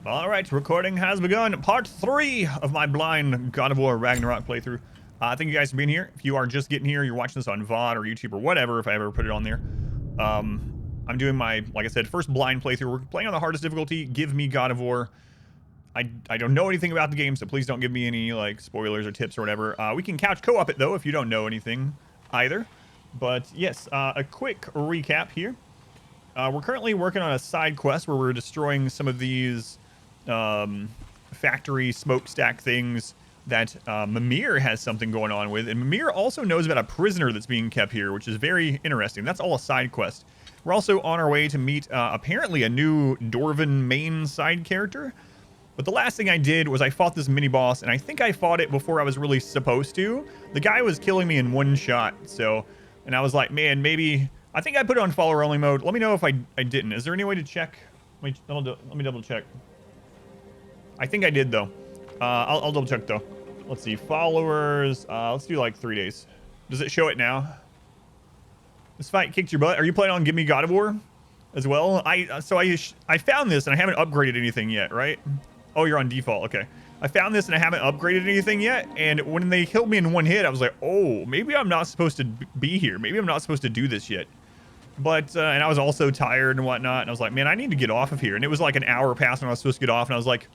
All right, recording has begun. Part 3 of my blind God of War Ragnarok playthrough. Thank you guys for being here. If you are just getting here, you're watching this on VOD or YouTube or whatever, if I ever put it on there. I'm doing my, like I said, first blind playthrough. We're playing on the hardest difficulty. Give me God of War. I don't know anything about the game, so please don't give me any like spoilers or tips or whatever. We can couch co-op it though if you don't know anything either. But yes, a quick recap here. We're currently working on a side quest where we're destroying some of these factory smokestack things that Mimir has something going on with. And Mimir also knows about a prisoner that's being kept here, which is very interesting. That's all a side quest. We're also on our way to meet apparently a new Dwarven main side character. But the last thing I did was I fought this mini-boss, and I think I fought it before I was really supposed to. The guy was killing me in one shot, so... And I was like, man, maybe... I think I put it on follower-only mode. Let me know if I didn't. Is there any way to check? Let me double-check. I think I did, though. I'll double-check, though. Let's see. Followers. Let's do, like, 3 days. Does it show it now? This fight kicked your butt. Are you playing on Give Me God of War as well? I found this, and I haven't upgraded anything yet, right? Oh, you're on default. Okay. I found this and I haven't upgraded anything yet. And when they killed me in one hit, I was like, oh, maybe I'm not supposed to be here. Maybe I'm not supposed to do this yet. But, and I was also tired and whatnot. And I was like, man, I need to get off of here. And it was like an hour past when I was supposed to get off. And I was like,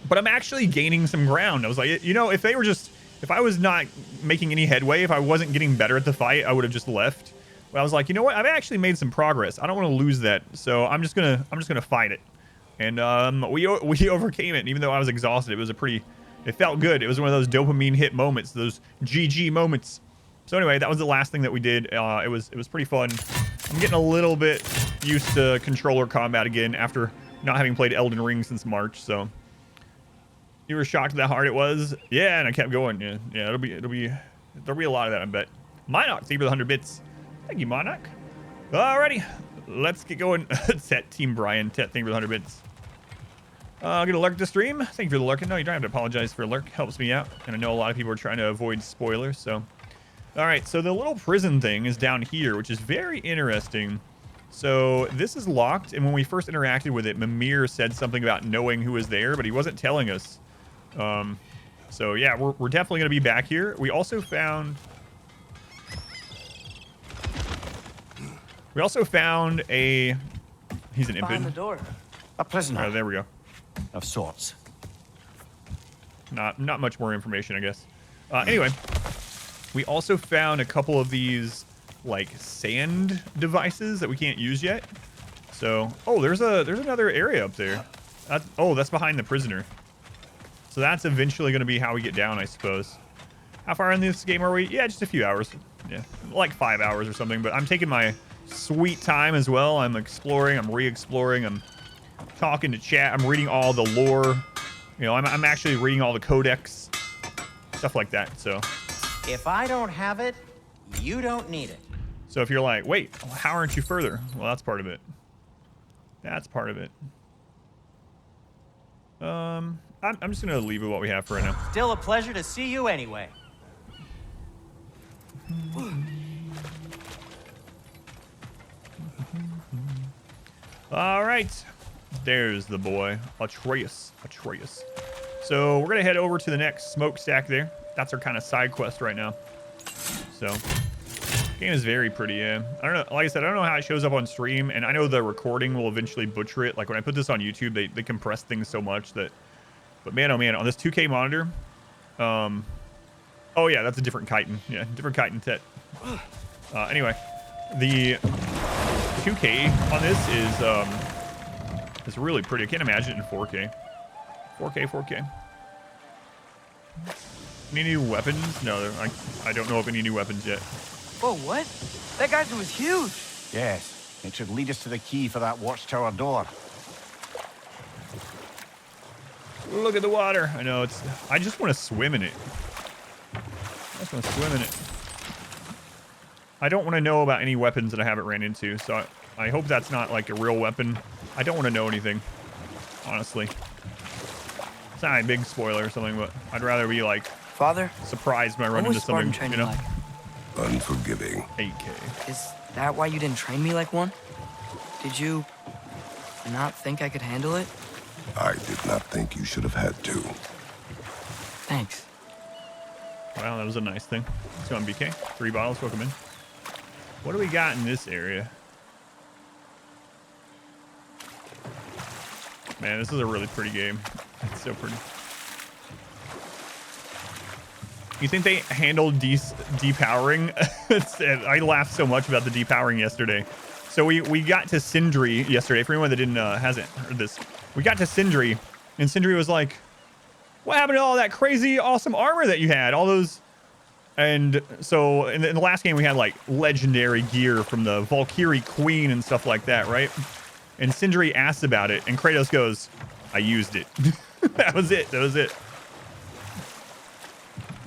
but I'm actually gaining some ground. I was like, you know, if I was not making any headway, if I wasn't getting better at the fight, I would have just left. But I was like, you know what? I've actually made some progress. I don't want to lose that. So I'm just gonna fight it. And we overcame it. And even though I was exhausted, it felt good. It was one of those dopamine hit moments, those GG moments. So anyway, that was the last thing that we did. It was pretty fun. I'm getting a little bit used to controller combat again after not having played Elden Ring since March. So you were shocked at how hard it was? Yeah, and I kept going. Yeah, there'll be a lot of that, I bet. Monarch, thank you for the 100 bits. Thank you, Monarch. Alrighty, let's get going. Tet Team Brian, Tet, thank you for the 100 bits. I'll get a lurk to stream. Thank you for the lurking. No, you don't have to apologize for a lurk. Helps me out. And I know a lot of people are trying to avoid spoilers, so. All right, so the little prison thing is down here, which is very interesting. So this is locked, and when we first interacted with it, Mimir said something about knowing who was there, but he wasn't telling us. So yeah, we're definitely gonna be back here. We also found a... He's an Behind the impid. door. A prisoner. Oh, there we go. Of sorts. Not much more information, I guess. Anyway, we also found a couple of these like sand devices that we can't use yet. So, oh, there's another area up there. That's behind the prisoner. So that's eventually going to be how we get down, I suppose. How far in this game are we? Yeah, just a few hours. Yeah, like 5 hours or something. But I'm taking my sweet time as well. I'm exploring. I'm re-exploring. I'm talking to chat. I'm reading all the lore. You know, I'm actually reading all the codex, stuff like that. So If I don't have it, you don't need it. so if you're like, wait, how aren't you further? Well, that's part of it. That's part of it. I'm just gonna leave it what we have for right now. Still a pleasure to see you anyway. All right, there's the boy, Atreus. So we're gonna head over to the next smokestack there. That's our kind of side quest right now. So game is very pretty. Yeah, I don't know. Like I said, I don't know how it shows up on stream, and I know the recording will eventually butcher it. Like when I put this on YouTube, they compress things so much that. But man, oh man, on this 2K monitor. Oh yeah, that's a different chitin. Yeah, different chitin Tet. Anyway, the 2K on this is really pretty. I can't imagine it in 4K. 4K. Any new weapons? No, I don't know of any new weapons yet. Whoa, what? That geyser was huge. Yes, it should lead us to the key for that watchtower door. Look at the water. I know I just want to swim in it. I don't want to know about any weapons that I haven't ran into, so I hope that's not like a real weapon. I don't want to know anything, honestly. It's not a big spoiler or something, but I'd rather be like Father, surprised when I run what into was Spartan something, you training know? like? Unforgiving. 8K. Is that why you didn't train me like one? Did you not think I could handle it? I did not think you should have had to. Thanks. Wow, that was a nice thing. Let's go on BK. 3 bottles, welcome in. What do we got in this area? Man, this is a really pretty game. It's so pretty. You think they handled depowering? I laughed so much about the depowering yesterday. So we got to Sindri yesterday. For anyone that hasn't heard this, we got to Sindri, and Sindri was like, "What happened to all that crazy, awesome armor that you had? All those." And so in the last game, we had like legendary gear from the Valkyrie Queen and stuff like that, right? And Sindri asked about it, and Kratos goes, "I used it." That was it. That was it.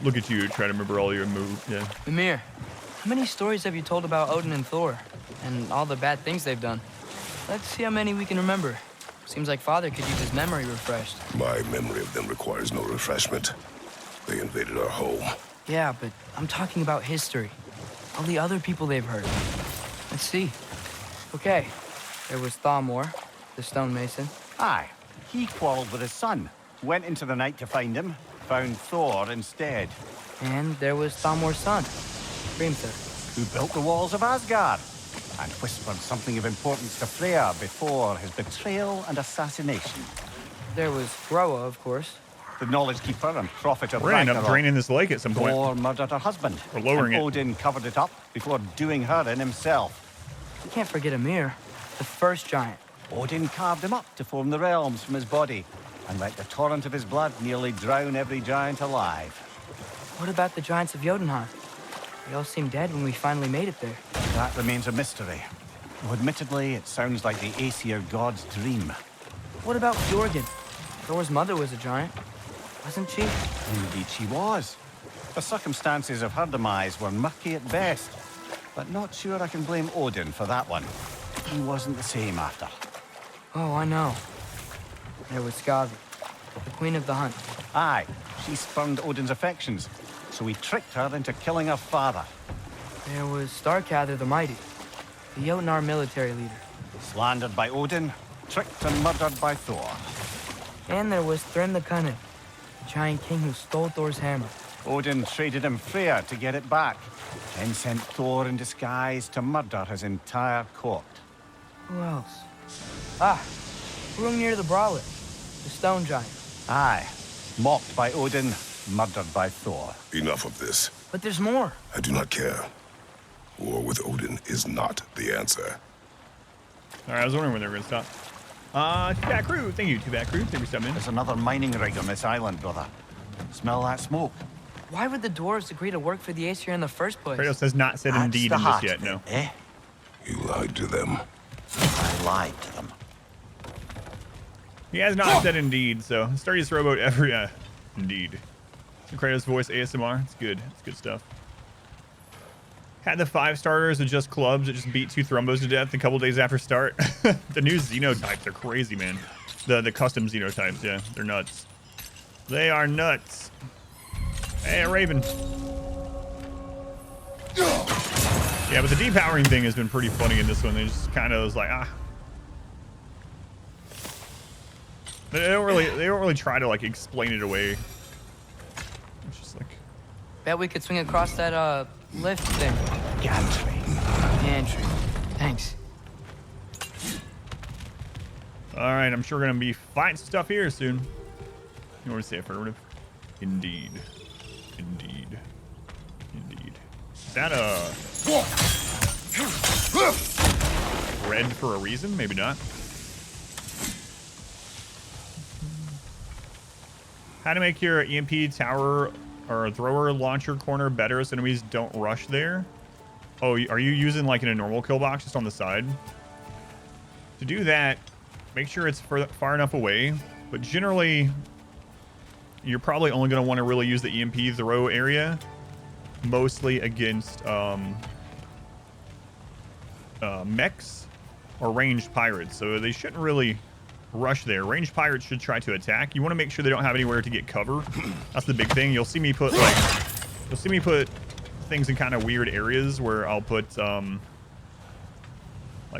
Look at you trying to remember all your moves. Yeah. Mimir, how many stories have you told about Odin and Thor and all the bad things they've done? Let's see how many we can remember. Seems like Father could use his memory refreshed. My memory of them requires no refreshment. They invaded our home. Yeah, but I'm talking about history. All the other people they've hurt. Let's see. Okay, there was Thamor, the stonemason. Aye, he quarreled with his son. Went into the night to find him. Found Thor instead. And there was Thamor's son, Grimthur. Who built the walls of Asgard. And whispered something of importance to Freya before his betrayal and assassination. There was Groa, of course. The knowledge keeper and prophet of We're gonna end up Ragnarok. draining this lake at some point. Thor murdered her husband. Or lowering and it. Odin covered it up before doing her in himself. You can't forget Ymir, the first giant. Odin carved him up to form the realms from his body, and let the torrent of his blood nearly drown every giant alive. What about the giants of Jotunheim? They all seemed dead when we finally made it there. That remains a mystery. Though admittedly, it sounds like the Aesir god's dream. What about Jorgen? Thor's mother was a giant, wasn't she? Indeed she was. The circumstances of her demise were murky at best, but not sure I can blame Odin for that one. He wasn't the same after. Oh, I know. There was Skavi, the queen of the hunt. Aye, she spurned Odin's affections, so he tricked her into killing her father. There was Starkather the Mighty, the Jotnar military leader. Slandered by Odin, tricked and murdered by Thor. And there was Thrym the Cunning, the giant king who stole Thor's hammer. Odin traded him Freya to get it back, then sent Thor in disguise to murder his entire court. Who else? Ah, Hrungnir the Brawler, the stone giant. Aye, mocked by Odin, murdered by Thor. Enough of this. But there's more. I do not care. War with Odin is not the answer. All right, I was wondering when they were gonna stop. Two-Back Crew, thank you, Two-Back Crew. Thank you for There's another mining rig on this island, brother. Smell that smoke? Why would the dwarves agree to work for the Aesir in the first place? Kratos has not said That's indeed the in this heart yet, of no. it, eh? You lied to them. I lied to them. He has not said indeed, so sturdiest rowboat ever. Yeah, indeed. Kratos voice ASMR. It's good. It's good stuff. Had the 5 starters of just clubs that just beat 2 Thrumbos to death a couple days after start. The new xenotypes are crazy, man. The custom xenotypes, yeah, they're nuts. They are nuts. Hey, a Raven. Yeah, but the depowering thing has been pretty funny in this one. They just kind of was like, ah. They don't really try to like explain it away. It's just like, Bet we could swing across that, lift thing. Gantry. Gantry. Thanks. all right, I'm sure we're gonna be fighting some stuff here soon. You want to say affirmative? Indeed. Indeed. Indeed. Is that a red for a reason? Maybe not. How to make your EMP tower or thrower launcher corner better so enemies don't rush there? Oh, are you using like in a normal kill box just on the side? To do that, make sure it's far enough away, but generally you're probably only going to want to really use the EMP throw area mostly against mechs or ranged pirates, so they shouldn't really rush there. Ranged pirates should try to attack. You want to make sure they don't have anywhere to get cover. That's the big thing. You'll see me put things in kind of weird areas where I'll put like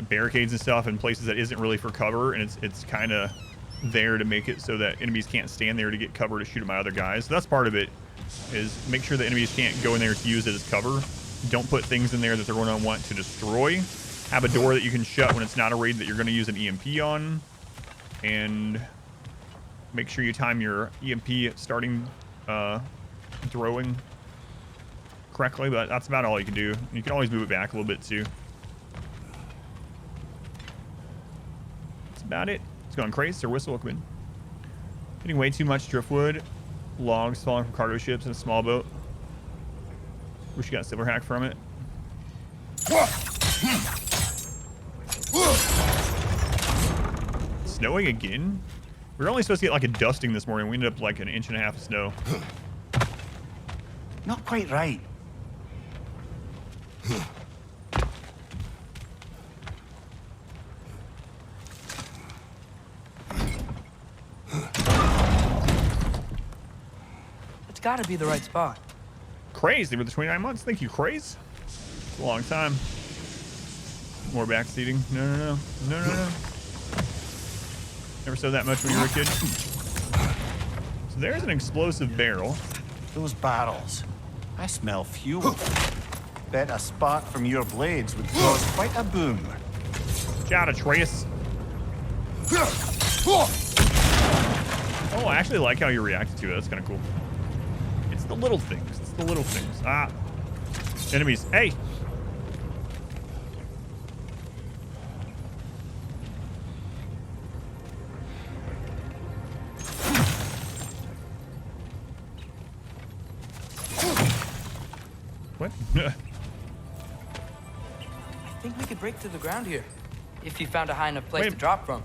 barricades and stuff in places that isn't really for cover, and it's kind of there to make it so that enemies can't stand there to get cover to shoot at my other guys. So that's part of it, is make sure that enemies can't go in there to use it as cover. Don't put things in there that they're going to want to destroy. Have a door that you can shut when it's not a raid that you're going to use an EMP on. And make sure you time your EMP starting throwing correctly, but that's about all you can do. You can always move it back a little bit too. That's about it. It's going crazy. Sir Whistle, welcome in. Getting way too much driftwood. Logs falling from cargo ships in a small boat. Wish you got a silver hack from it. Snowing again? We were only supposed to get like a dusting this morning. We ended up like 1.5 inches of snow. Not quite right. It's gotta be the right spot. Crazy with the 29 months. Thank you, Craze. It's a long time. More backseating. No. Never said that much when you were a kid. So there's an explosive barrel. Those barrels. I smell fuel. Bet a spark from your blades would cause quite a boom. Got a trace. Oh, I actually like how you reacted to it. That's kind of cool. It's the little things. It's the little things. Ah. Enemies. Hey! What? I think we could break through the ground here, if you found a high enough place Wait. to drop from.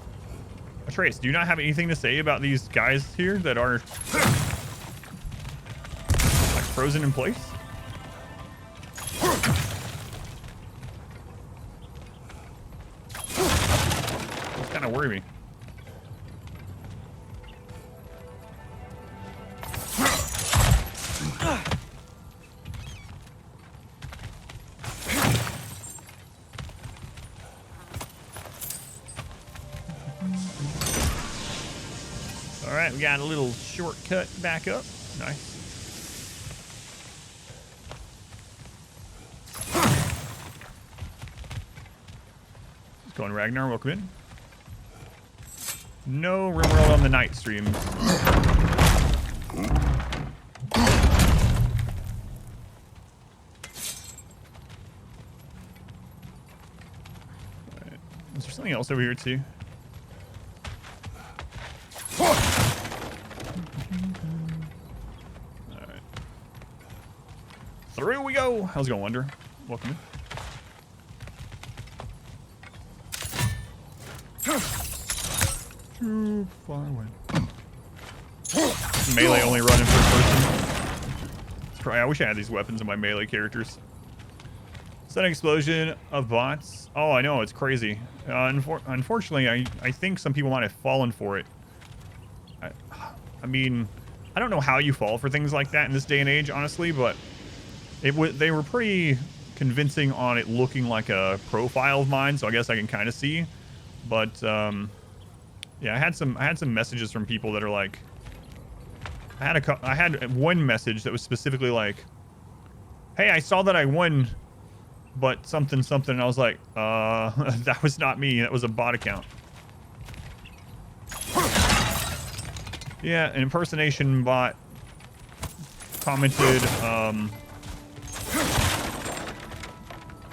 Trace, do you not have anything to say about these guys here that are like frozen in place? Those kind of worry me. All right, we got a little shortcut back up. Nice. Let's go on Ragnar, welcome in. No Rimworld on the night stream. Right. Is there something else over here too? Through we go. How's it going, Wonder? Welcome in. Too far away. Melee only running first person. I wish I had these weapons in my melee characters. Sudden explosion of bots. Oh, I know, it's crazy. Unfortunately, I think some people might have fallen for it. I mean, I don't know how you fall for things like that in this day and age, honestly, but they were pretty convincing on it looking like a profile of mine, so I guess I can kind of see. But yeah, I had some messages from people that are like, I had one message that was specifically like, "Hey, I saw that I won, but something," and I was like, that was not me. That was a bot account. Yeah, an impersonation bot commented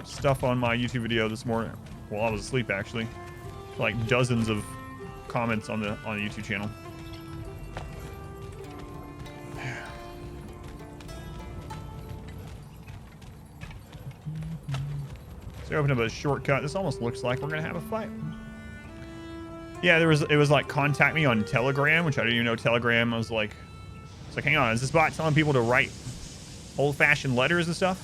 stuff on my YouTube video this morning while I was asleep, actually. Like dozens of comments on the YouTube channel. So I opened up a shortcut. This almost looks like we're gonna have a fight. Yeah, it was like contact me on Telegram, which I didn't even know Telegram. I was like, it's like, hang on, is this bot telling people to write old-fashioned letters and stuff?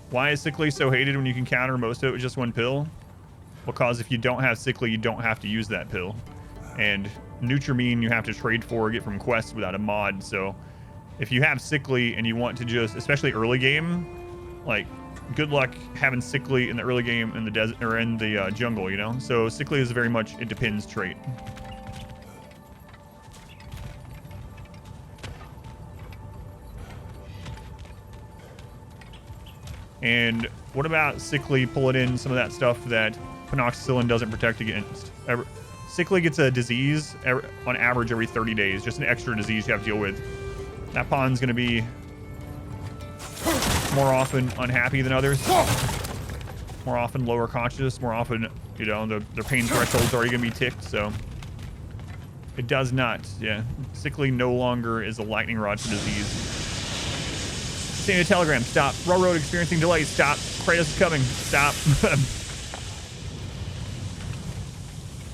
Why is sickly so hated when you can counter most of it with just one pill? Because if you don't have sickly, you don't have to use that pill. And Nutramine you have to trade for or get from quests without a mod. So if you have sickly and you want to just, especially early game, like good luck having Sickly in the early game in the desert or in the jungle, you know? So Sickly is very much it depends trait. And what about Sickly pulling in some of that stuff that Penoxicillin doesn't protect against? Sickly gets a disease on average every 30 days, just an extra disease you have to deal with. That pawn's going to be more often unhappy than others. More often lower conscious, more often, you know, their pain threshold's already going to be ticked, so. It does not, yeah. Sickly no longer is a lightning rod for disease. Send a telegram. Stop. Railroad experiencing delays. Stop. Kratos is coming. Stop.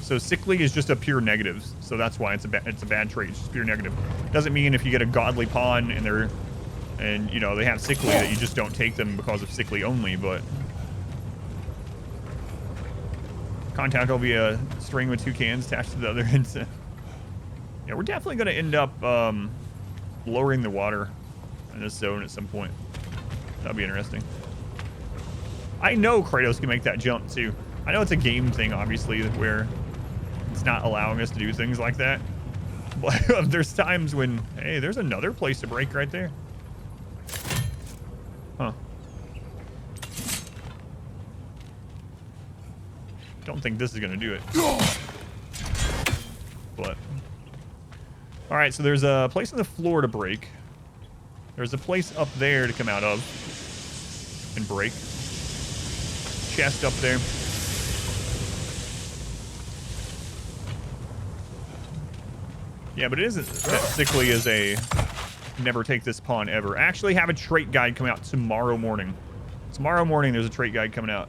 So Sickly is just a pure negative. So that's why it's a bad trait. It's just pure negative. Doesn't mean if you get a godly pawn and you know they have Sickly that you just don't take them because of Sickly only. But contact will be a string with 2 cans attached to the other end. Yeah, we're definitely going to end up lowering the water in this zone at some point. That'll be interesting. I know Kratos can make that jump too. I know it's a game thing, obviously, where it's not allowing us to do things like that. But there's times when, hey, there's another place to break right there. Huh. Don't think this is gonna do it. But. All right, so there's a place on the floor to break. There's a place up there to come out of and break. Chest up there. Yeah, but it isn't that Sickly is a never take this pawn ever. Actually have a trait guide come out tomorrow morning. Tomorrow morning there's a trait guide coming out.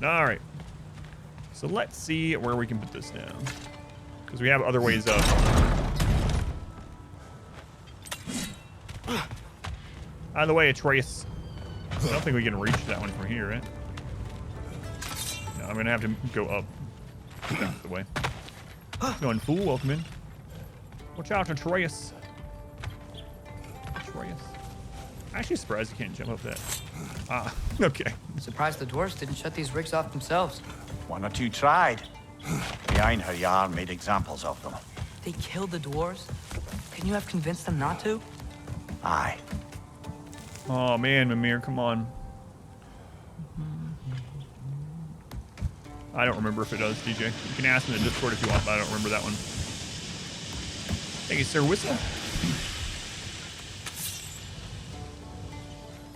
All right. So let's see where we can put this down. Because we have other ways up. Out of the way, Atreus. I don't think we can reach that one from here, right? No, I'm going to have to go up. Out of the way. Going fool, welcome in. Watch out, Atreus. Atreus. I'm actually surprised you can't jump up that. Ah, okay. Surprised the dwarves didn't shut these rigs off themselves. 1 or 2 tried. The Einherjar made examples of them. They killed the dwarves? Couldn't you have convinced them not to? Aye. Oh man, Mimir, come on. I don't remember if it does, DJ. You can ask in the Discord if you want, but I don't remember that one. Thank you, Sir Whistle.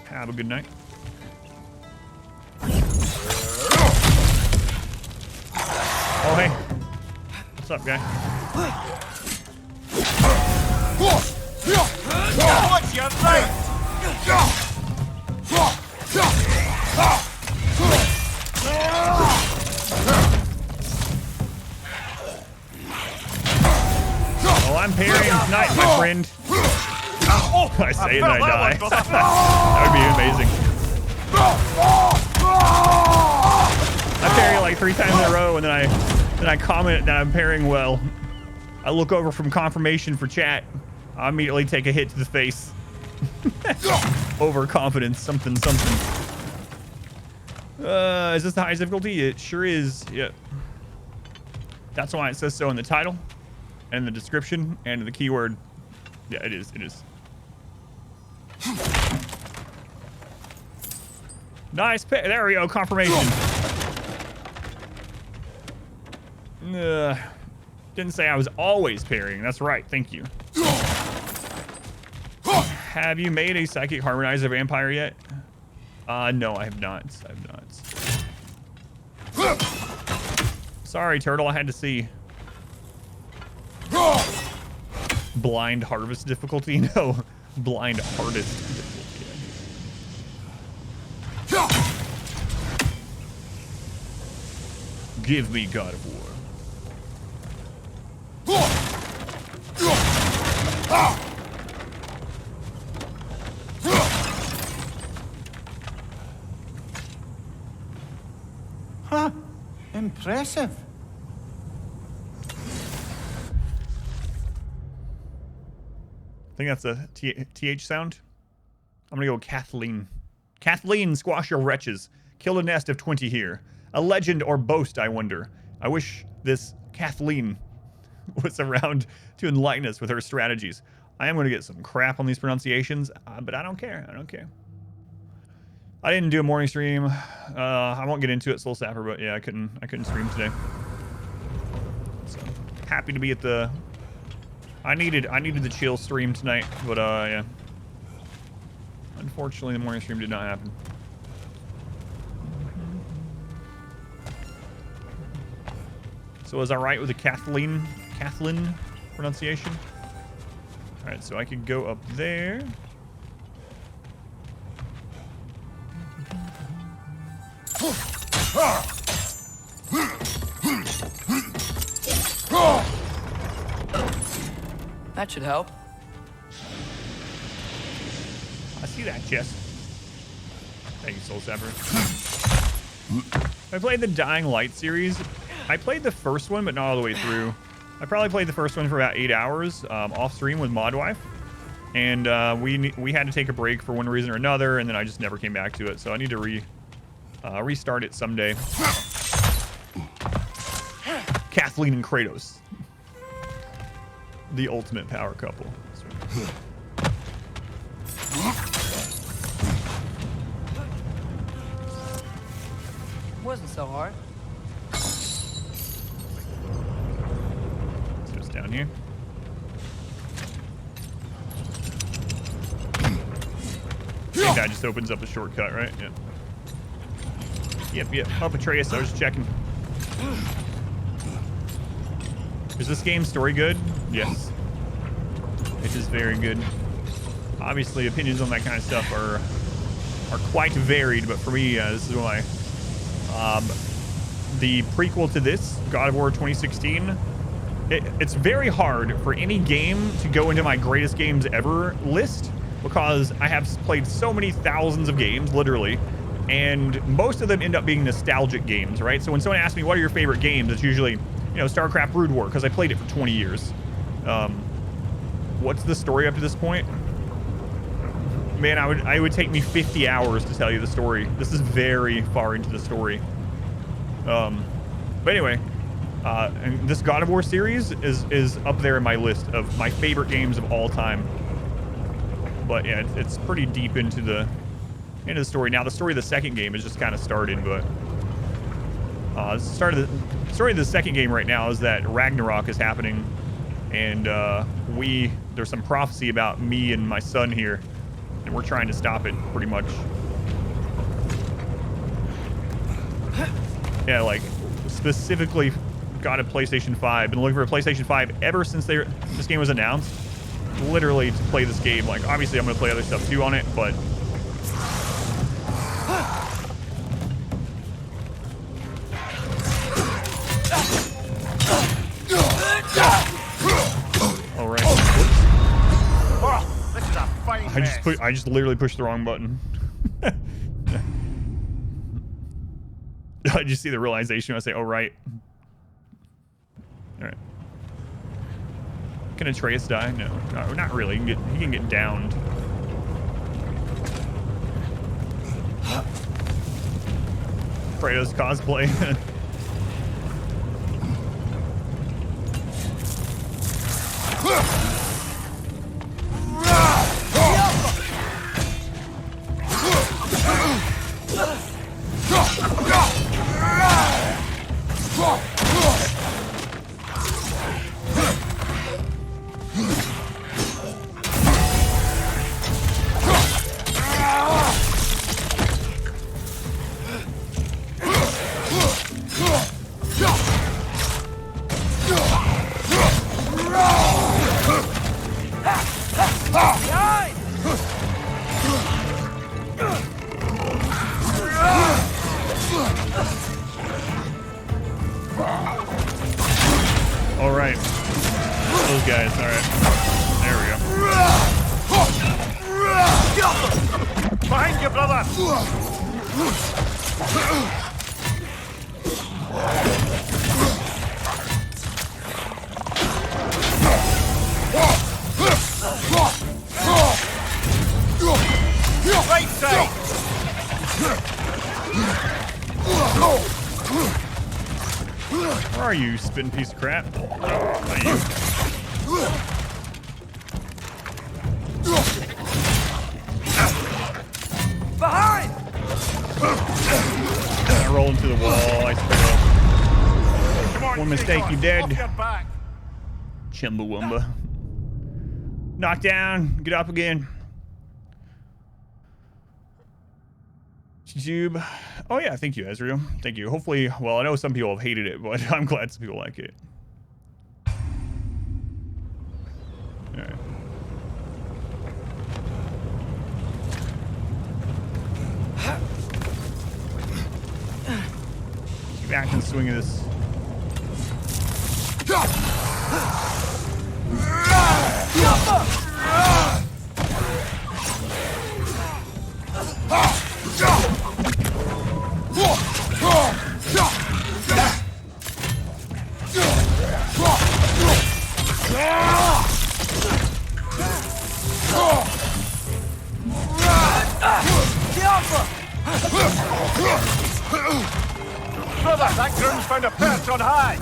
Have a good night. Oh, hey. What's up, guy? What's your face? Oh, I'm parrying tonight, my friend. I say it and I die. That would be amazing. I parry like 3 times in a row, and then I comment that I'm parrying well. I look over from confirmation for chat. I immediately take a hit to the face. Overconfidence, something. Is this the highest difficulty? It sure is. Yep. That's why it says so in the title, and in the description, and in the keyword. Yeah, it is. Nice pick. There we go. Confirmation. Didn't say I was always parrying. That's right. Thank you. Have you made a Psychic Harmonizer vampire yet? No, I have not. Sorry, Turtle. I had to see. Blind harvest difficulty? No. Blind hardest difficulty. Give me God of War. Huh. Impressive. I think that's a TH sound. I'm gonna go Kathleen. Kathleen, squash your wretches. Kill a nest of 20 here. A legend or boast, I wonder. I wish this Kathleen was around to enlighten us with her strategies. I am gonna get some crap on these pronunciations, but I don't care. I don't care. I didn't do a morning stream. I won't get into it, Soul Sapper, but yeah, I couldn't stream today. So happy to be at the. I needed the chill stream tonight, but yeah. Unfortunately, the morning stream did not happen. So was I right with the Kathleen pronunciation? All right, so I could go up there. That should help. I see that, Jess. Thank you, Soul Sapper. I played the Dying Light series. I played the first one, but not all the way through. I probably played the first one for about 8 hours off stream with Modwife, and we had to take a break for one reason or another, and then I just never came back to it. So I need to restart it someday. Kathleen and Kratos, the ultimate power couple. Wasn't so hard. So it's down here. I think that just opens up a shortcut, right? Yeah. Yep. Up Atreus, I was just checking. Is this game's story good? Yes. It is very good. Obviously, opinions on that kind of stuff are quite varied, but for me, this is why. The prequel to this, God of War 2016, it's very hard for any game to go into my greatest games ever list because I have played so many thousands of games, literally, and most of them end up being nostalgic games, right? So when someone asks me, what are your favorite games? It's usually, you know, StarCraft Brood War, because I played it for 20 years. What's the story up to this point? Man, I would take me 50 hours to tell you the story. This is very far into the story. But anyway, and this God of War series is up there in my list of my favorite games of all time. But yeah, it's pretty deep into the story. Now the story of the second game is just kind of started, but the story of the second game right now is that Ragnarok is happening, and there's some prophecy about me and my son here, and we're trying to stop it pretty much. Yeah, like specifically got a PlayStation 5. Been looking for a PlayStation 5 ever since this game was announced. Literally to play this game. Like obviously I'm gonna play other stuff too on it, but all right. Oh, this is a fine mess. I just literally pushed the wrong button. Did you see the realization when I say, oh, right? All right. Can Atreus die? No, not really. He can get downed. Kratos cosplay. All right. Those guys. All right. There we go. Behind you, brother! Right side! Where are you, spitting piece of crap? Not you. Behind! I roll into the wall. I spit. One mistake, you dead. Chumbawamba. Knock down. Get up again. Jube. Oh yeah, thank you, Ezreal. Thank you. Hopefully, well, I know some people have hated it, but I'm glad some people like it. Alright. Keep acting swinging this. Brother, that groom's found a perch on high!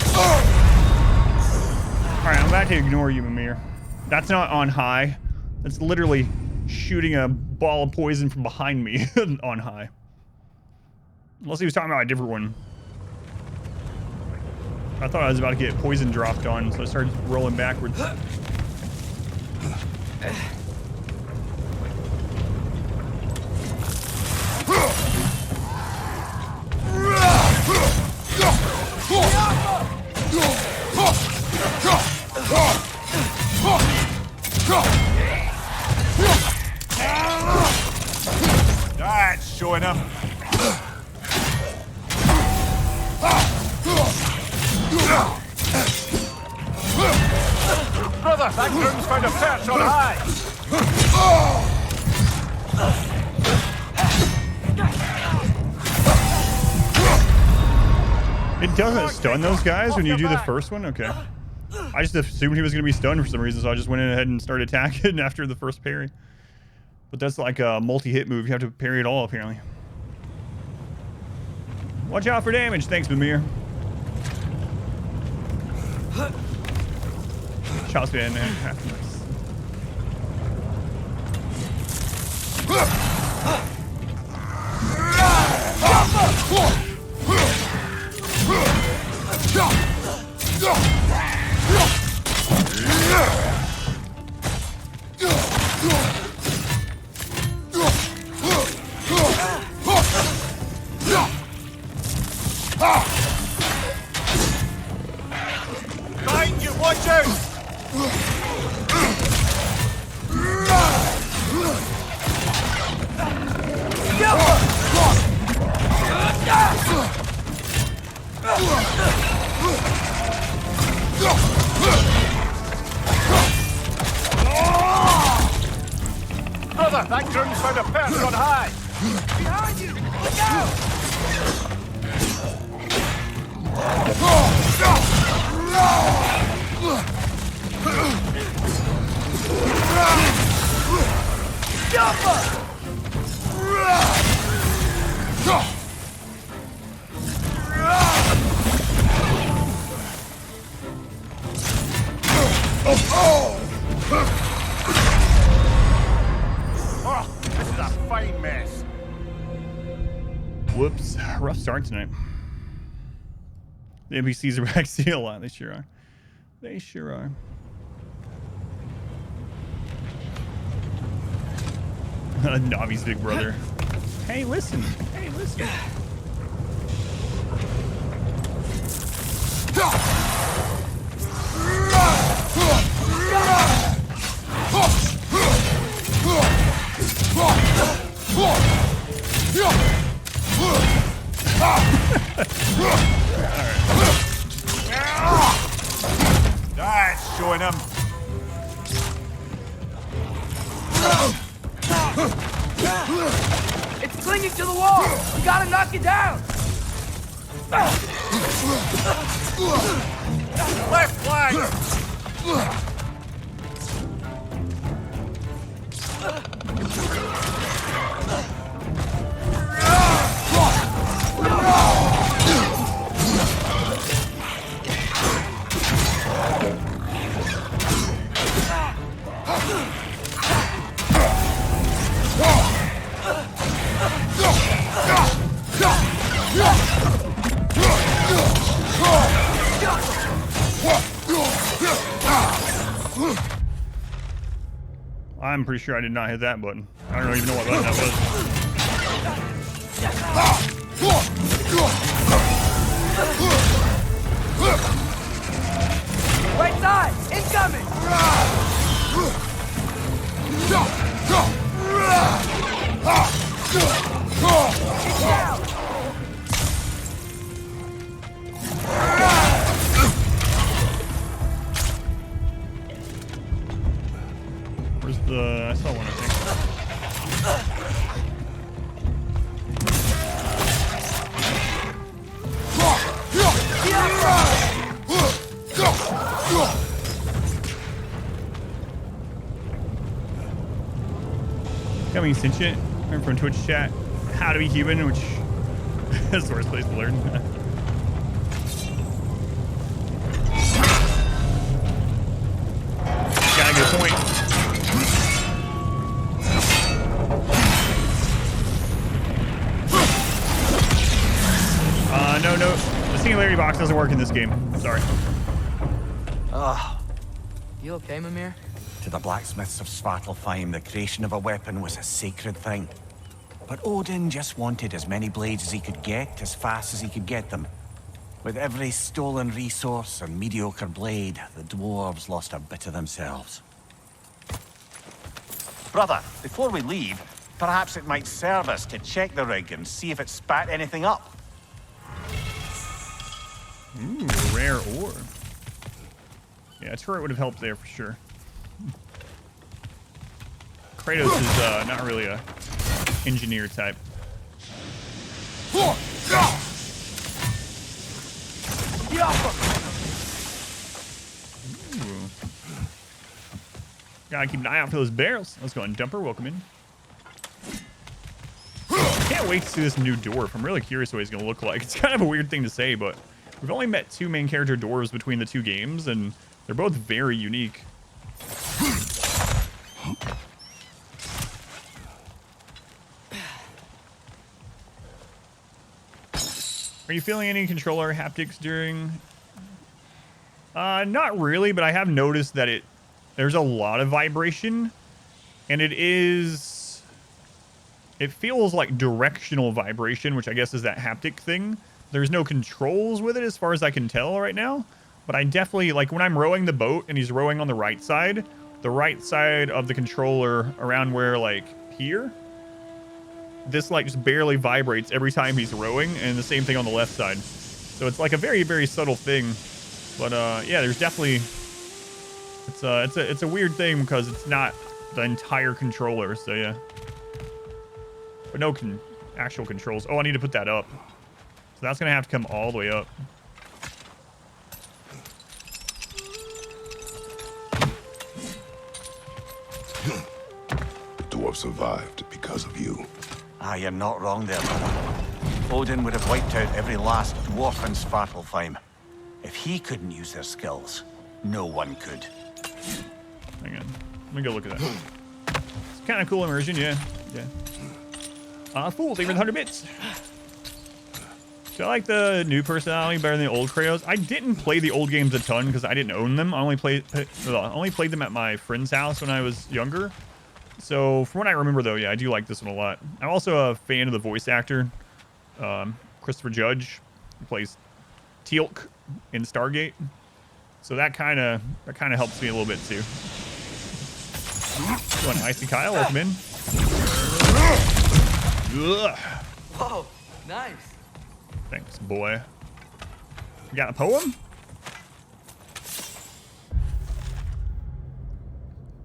Alright, I'm about to ignore you, Mimir. That's not on high. That's literally shooting a ball of poison from behind me on high. Unless he was talking about a different one. I thought I was about to get poison dropped on, so I started rolling backwards. That's showing him. Brother, that groom's found a perch on high! It doesn't stun those guys when you do the first one? Okay. I just assumed he was going to be stunned for some reason, so I just went in ahead and started attacking after the first parry. But that's like a multi-hit move. You have to parry it all, apparently. Watch out for damage. Thanks, Mimir. Shot spin. Behind you, watch out! Brother, that groom's found a perch on high! Behind you! Look out! Oh, this is a fine mess. Whoops. Rough start tonight. The NPCs are backseat a lot. They sure are. They sure are. Navi's big brother. Hey, listen. Hey, listen. That's showing him. It's clinging to the wall! You gotta knock it down! Left flag! I'm pretty sure I did not hit that button. I don't even know what button that was. Right side! Incoming! Get down! Where's the... I saw one, I think. Coming sentient. Learn from Twitch chat. How to be human, which is the worst place to learn. Got a good point. No. The singularity box doesn't work in this game. Sorry. You okay, Mimir? To the blacksmiths of Svartalfheim, the creation of a weapon was a sacred thing. But Odin just wanted as many blades as he could get, as fast as he could get them. With every stolen resource and mediocre blade, the dwarves lost a bit of themselves. Brother, before we leave, perhaps it might serve us to check the rig and see if it spat anything up. Ooh, rare ore. Yeah, a turret would have helped there for sure. Kratos is not really a engineer type. Ooh. Gotta keep an eye out for those barrels. Let's go on, Dumper. Welcome in. Can't wait to see this new dwarf. I'm really curious what he's gonna look like. It's kind of a weird thing to say, but we've only met 2 main character dwarves between the 2 games, and they're both very unique. Are you feeling any controller haptics during? Not really, but I have noticed that there's a lot of vibration, and it feels like directional vibration, which I guess is that haptic thing. There's no controls with it as far as I can tell right now, but I definitely, like when I'm rowing the boat and he's rowing on the right side of the controller around where, like, here, this like just barely vibrates every time he's rowing, and the same thing on the left side. So it's like a very, very subtle thing. But yeah, there's definitely, it's a weird thing because it's not the entire controller. So yeah, but no actual controls. Oh, I need to put that up. So that's gonna have to come all the way up. The dwarf survived because of you. Ah, you're not wrong there, brother. Odin would have wiped out every last dwarf in Svartalfheim. If he couldn't use their skills, no one could. Hang on. Let me go look at that. It's kind of cool immersion, yeah. Fool, thank you for the 100 bits. So I like the new personality better than the old Kratos. I didn't play the old games a ton because I didn't own them. I only played them at my friend's house when I was younger. So from what I remember, though, yeah, I do like this one a lot. I'm also a fan of the voice actor, Christopher Judge, who plays Teal'c in Stargate. So that kind of helps me a little bit too. Go on, Icy Kyle, welcome in. Ugh. Whoa, nice. Thanks, boy. You got a poem?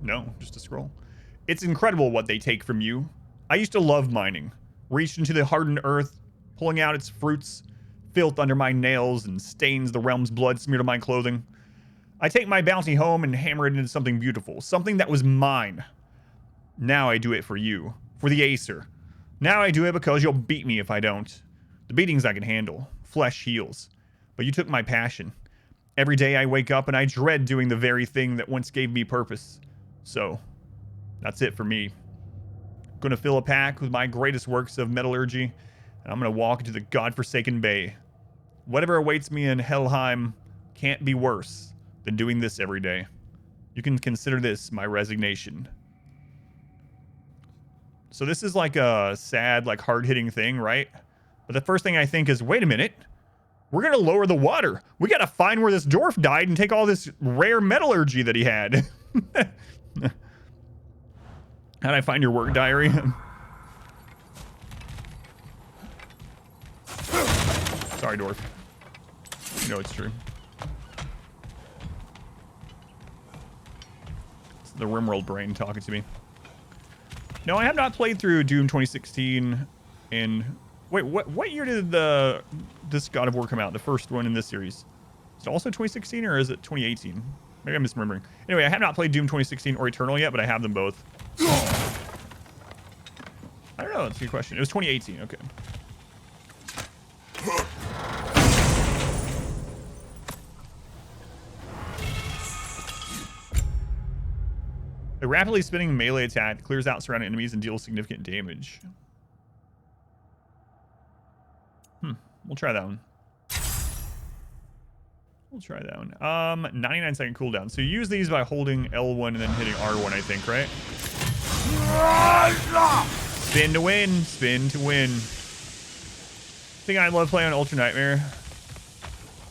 No, just a scroll. It's incredible what they take from you. I used to love mining. Reached into the hardened earth, pulling out its fruits, filth under my nails, and stains the realm's blood smeared on my clothing. I take my bounty home and hammer it into something beautiful, something that was mine. Now I do it for you, for the Acer. Now I do it because you'll beat me if I don't. The beatings I can handle. Flesh heals. But you took my passion. Every day I wake up and I dread doing the very thing that once gave me purpose. So, that's it for me. Gonna fill a pack with my greatest works of metallurgy, and I'm gonna walk into the godforsaken bay. Whatever awaits me in Helheim can't be worse than doing this every day. You can consider this my resignation. So this is like a sad, like hard-hitting thing, right? But the first thing I think is, wait a minute. We're going to lower the water. We got to find where this dwarf died and take all this rare metallurgy that he had. How'd I find your work diary? Sorry, dwarf. You know it's true. It's the RimWorld brain talking to me. No, I have not played through Doom 2016 in... Wait, what year did this God of War come out? The first one in this series. Is it also 2016 or is it 2018? Maybe I'm misremembering. Anyway, I have not played Doom 2016 or Eternal yet, but I have them both. I don't know. That's a good question. It was 2018. Okay. A rapidly spinning melee attack clears out surrounding enemies and deals significant damage. We'll try that one. We'll try that one. 99-second cooldown. So you use these by holding L1 and then hitting R1, I think, right? Spin to win. Spin to win. I think I'd love playing on Ultra Nightmare.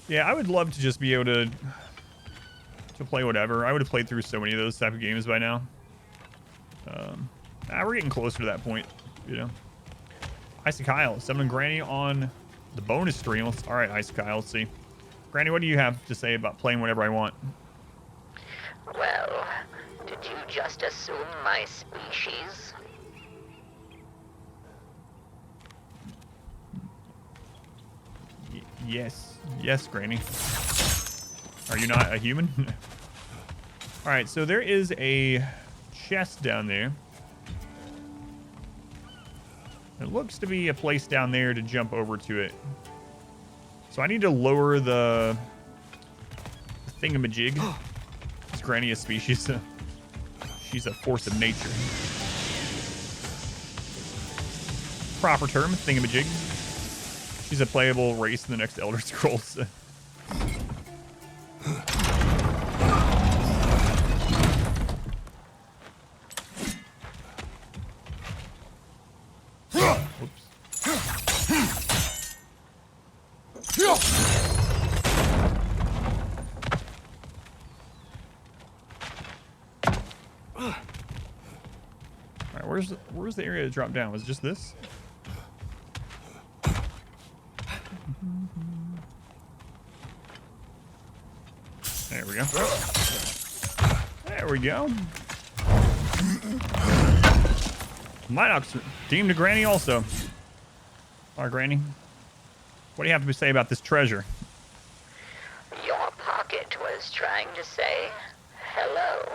Yeah, I would love to just be able to play whatever. I would have played through so many of those type of games by now. We're getting closer to that point, you know. Icy Kyle, summoning Granny on the bonus stream. All right, Icy Kyle, let's see. Granny, what do you have to say about playing whatever I want? Well, did you just assume my species? Yes. Yes, Granny. Are you not a human? All right, so there is a chest down there. It looks to be a place down there to jump over to it. So I need to lower the thingamajig. Is Granny a species? She's a force of nature. Proper term, thingamajig. She's a playable race in the next Elder Scrolls. Where's the area to drop down? Was it just this? There we go. There we go. Minox deemed to Granny also. All right, Granny. What do you have to say about this treasure? Your pocket was trying to say hello.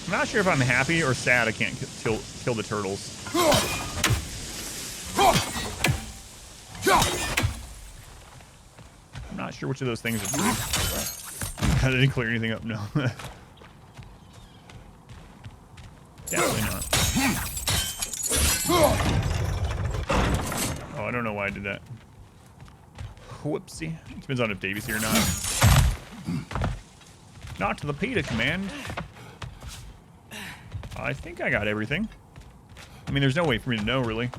I'm not sure if I'm happy or sad I can't kill the turtles. I'm not sure which of those things are true. I didn't clear anything up, no. Definitely not. Oh, I don't know why I did that. Whoopsie. Depends on if Davy's here or not. Not to the PETA command. I think I got everything. I mean, there's no way for me to know, really.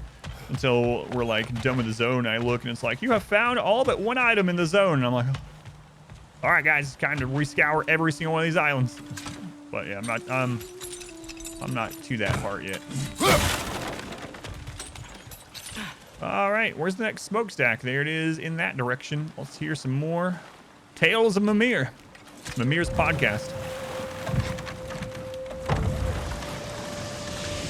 Until we're, like, done with the zone. I look, and it's like, you have found all but one item in the zone. And I'm like, all right, guys, it's time to rescour every single one of these islands. But, yeah, I'm not to that part yet. All right, where's the next smokestack? There it is in that direction. Let's hear some more Tales of Mimir. Mimir's podcast.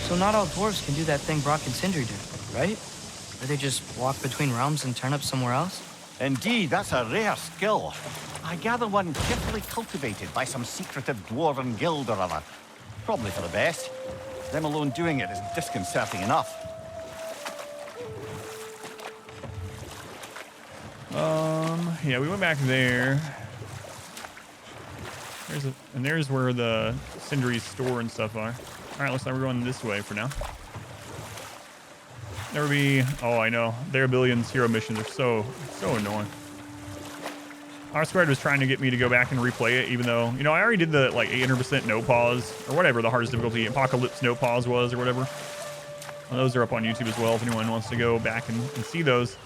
So not all dwarves can do that thing Brock and Sindri do, right? Where they just walk between realms and turn up somewhere else? Indeed, that's a rare skill. I gather one carefully cultivated by some secretive dwarven guild or other. Probably for the best. Them alone doing it is disconcerting enough. Yeah, we went back there. There's where the Sindri's store and stuff are. All right, looks like we're going this way for now. There will be, oh, I know. Their Billion's hero missions are so annoying. R Squared was trying to get me to go back and replay it, even though, you know, I already did the like 800% no pause or whatever the hardest difficulty Apocalypse no pause was or whatever. Well, those are up on YouTube as well if anyone wants to go back and see those.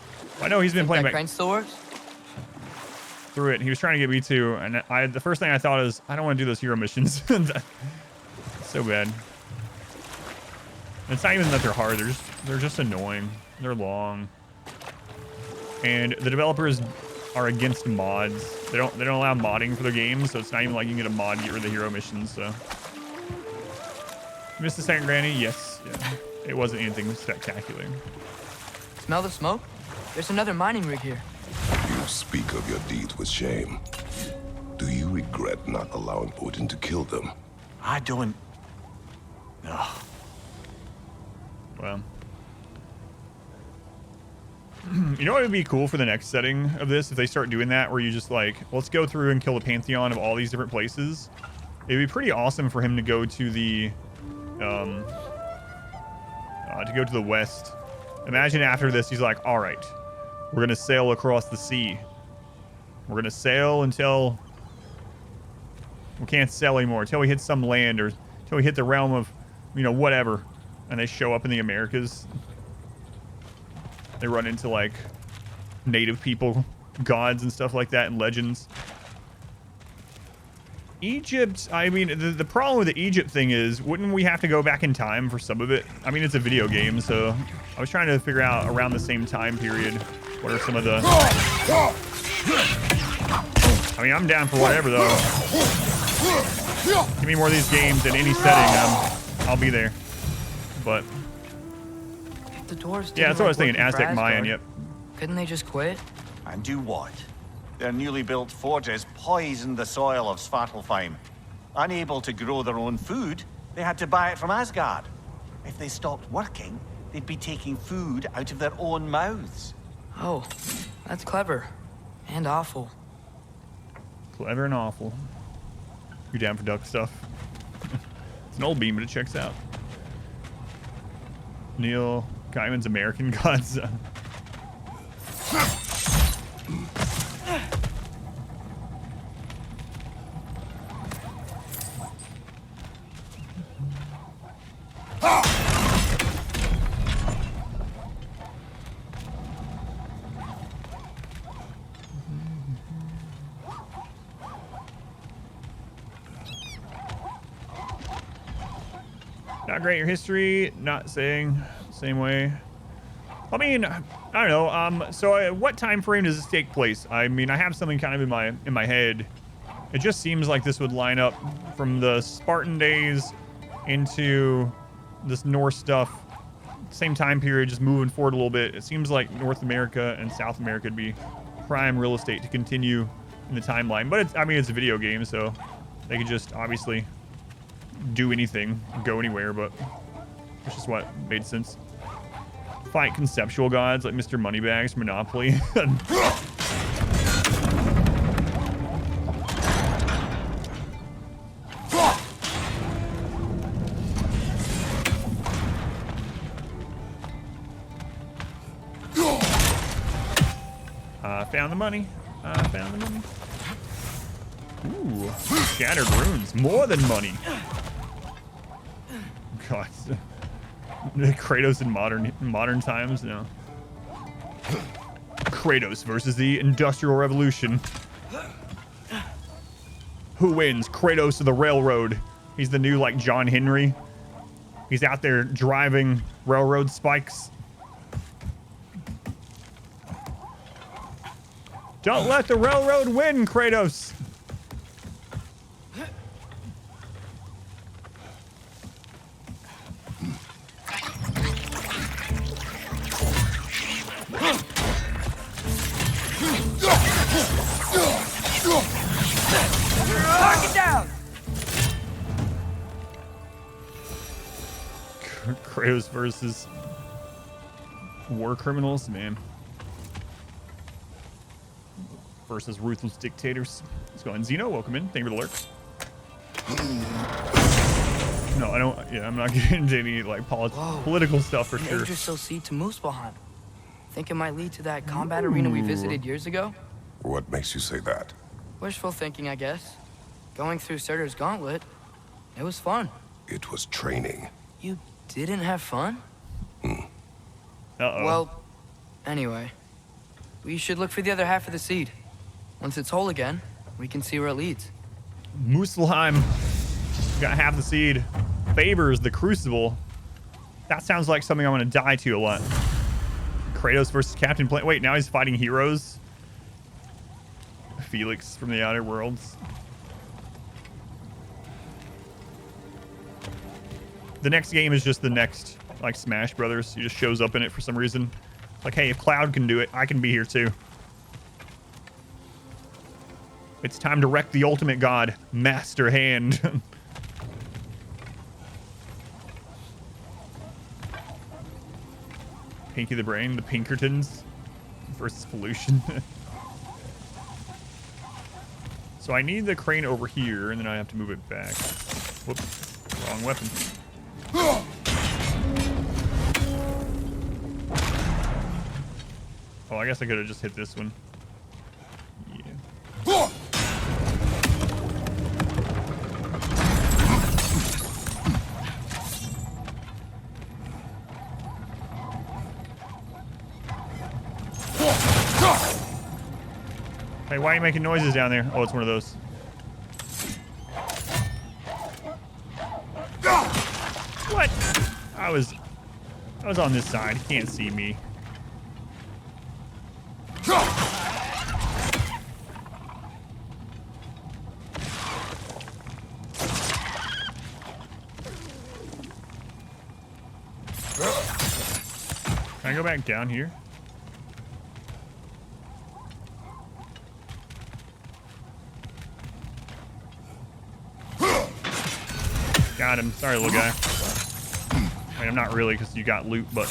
I know he's been playing That back crane still works? through it. He was trying to get me to, and the first thing I thought is I don't want to do those hero missions. So bad. It's not even that they're hard. They're just annoying. They're long. And the developers are against mods. They don't allow modding for their games, so it's not even like you can get a mod to get rid of the hero missions. So, missed the second granny? Yes. Yeah. It wasn't anything spectacular. Smell the smoke? There's another mining rig here. You speak of your deeds with shame. Do you regret not allowing Odin to kill them? I don't... No. Well, you know what would be cool for the next setting of this if they start doing that, where you just like, let's go through and kill a pantheon of all these different places. It'd be pretty awesome for him to go to the west. Imagine after this, he's like, all right, we're gonna sail across the sea. We're gonna sail until we can't sail anymore, until we hit some land or until we hit the realm of, you know, whatever. And they show up in the Americas. They run into like native people, gods and stuff like that, and legends. Egypt, I mean, the problem with the Egypt thing is, wouldn't we have to go back in time for some of it? I mean, it's a video game, so I was trying to figure out around the same time period what are some of the... I mean, I'm down for whatever, though. Give me more of these games in any setting, I'll be there. But... The dwarves yeah, that's what I was thinking, working for Aztec Mayan, Asgard. yep. Couldn't they just quit? And do what? Their newly built forges poisoned the soil of Svartalfheim. Unable to grow their own food, they had to buy it from Asgard. If they stopped working, they'd be taking food out of their own mouths. Oh, that's clever. And awful. Clever and awful. You down for duck stuff? It's an old beam, but it checks out. Neil Gaiman's American Gods. Not great your history, not saying same way. I mean, I don't know. So what time frame does this take place? I mean, I have something kind of in my head. It just seems like this would line up from the Spartan days into this Norse stuff. Same time period, just moving forward a little bit. It seems like North America and South America would be prime real estate to continue in the timeline. But it's, I mean, it's a video game, so they could just obviously do anything, go anywhere, but it's just what made sense. Fight conceptual gods like Mr. Moneybags, Monopoly. Found the money. Found the money. Ooh, shattered runes. More than money. God. Kratos in modern times? No. Kratos versus the Industrial Revolution. Who wins? Kratos or the railroad? He's the new, like, John Henry. He's out there driving railroad spikes. Don't let the railroad win, Kratos! Mark it down! Kratos versus war criminals, man. Versus ruthless dictators. Let's go on. Xeno, welcome in. Thank you for the lurk. No, I don't. Yeah, I'm not getting into any like political stuff for sure. Yggdrasil Sea to Muspelheim. Think it might lead to that combat arena we visited years ago? What makes you say that? Wishful thinking, I guess. Going through Surtur's gauntlet, it was fun. It was training. You didn't have fun? Uh-oh. Well, anyway, we should look for the other half of the seed. Once it's whole again, we can see where it leads. Muspelheim got half the seed. Faber's the Crucible. That sounds like something I'm going to die to a lot. Kratos versus Captain Planet. Wait, now he's fighting heroes? Felix from the Outer Worlds. The next game is just the next, like, Smash Brothers. He just shows up in it for some reason. Like, hey, if Cloud can do it, I can be here too. It's time to wreck the ultimate god, Master Hand. Pinky the Brain, the Pinkertons versus Pollution. So I need the crane over here, and then I have to move it back. Whoops, wrong weapon. Oh, I guess I could have just hit this one. Yeah. Hey, why are you making noises down there? Oh, it's one of those. What? I was on this side. He can't see me. Can I go back down here? Got him. Sorry, little guy. I mean, I'm not really, because you got loot, but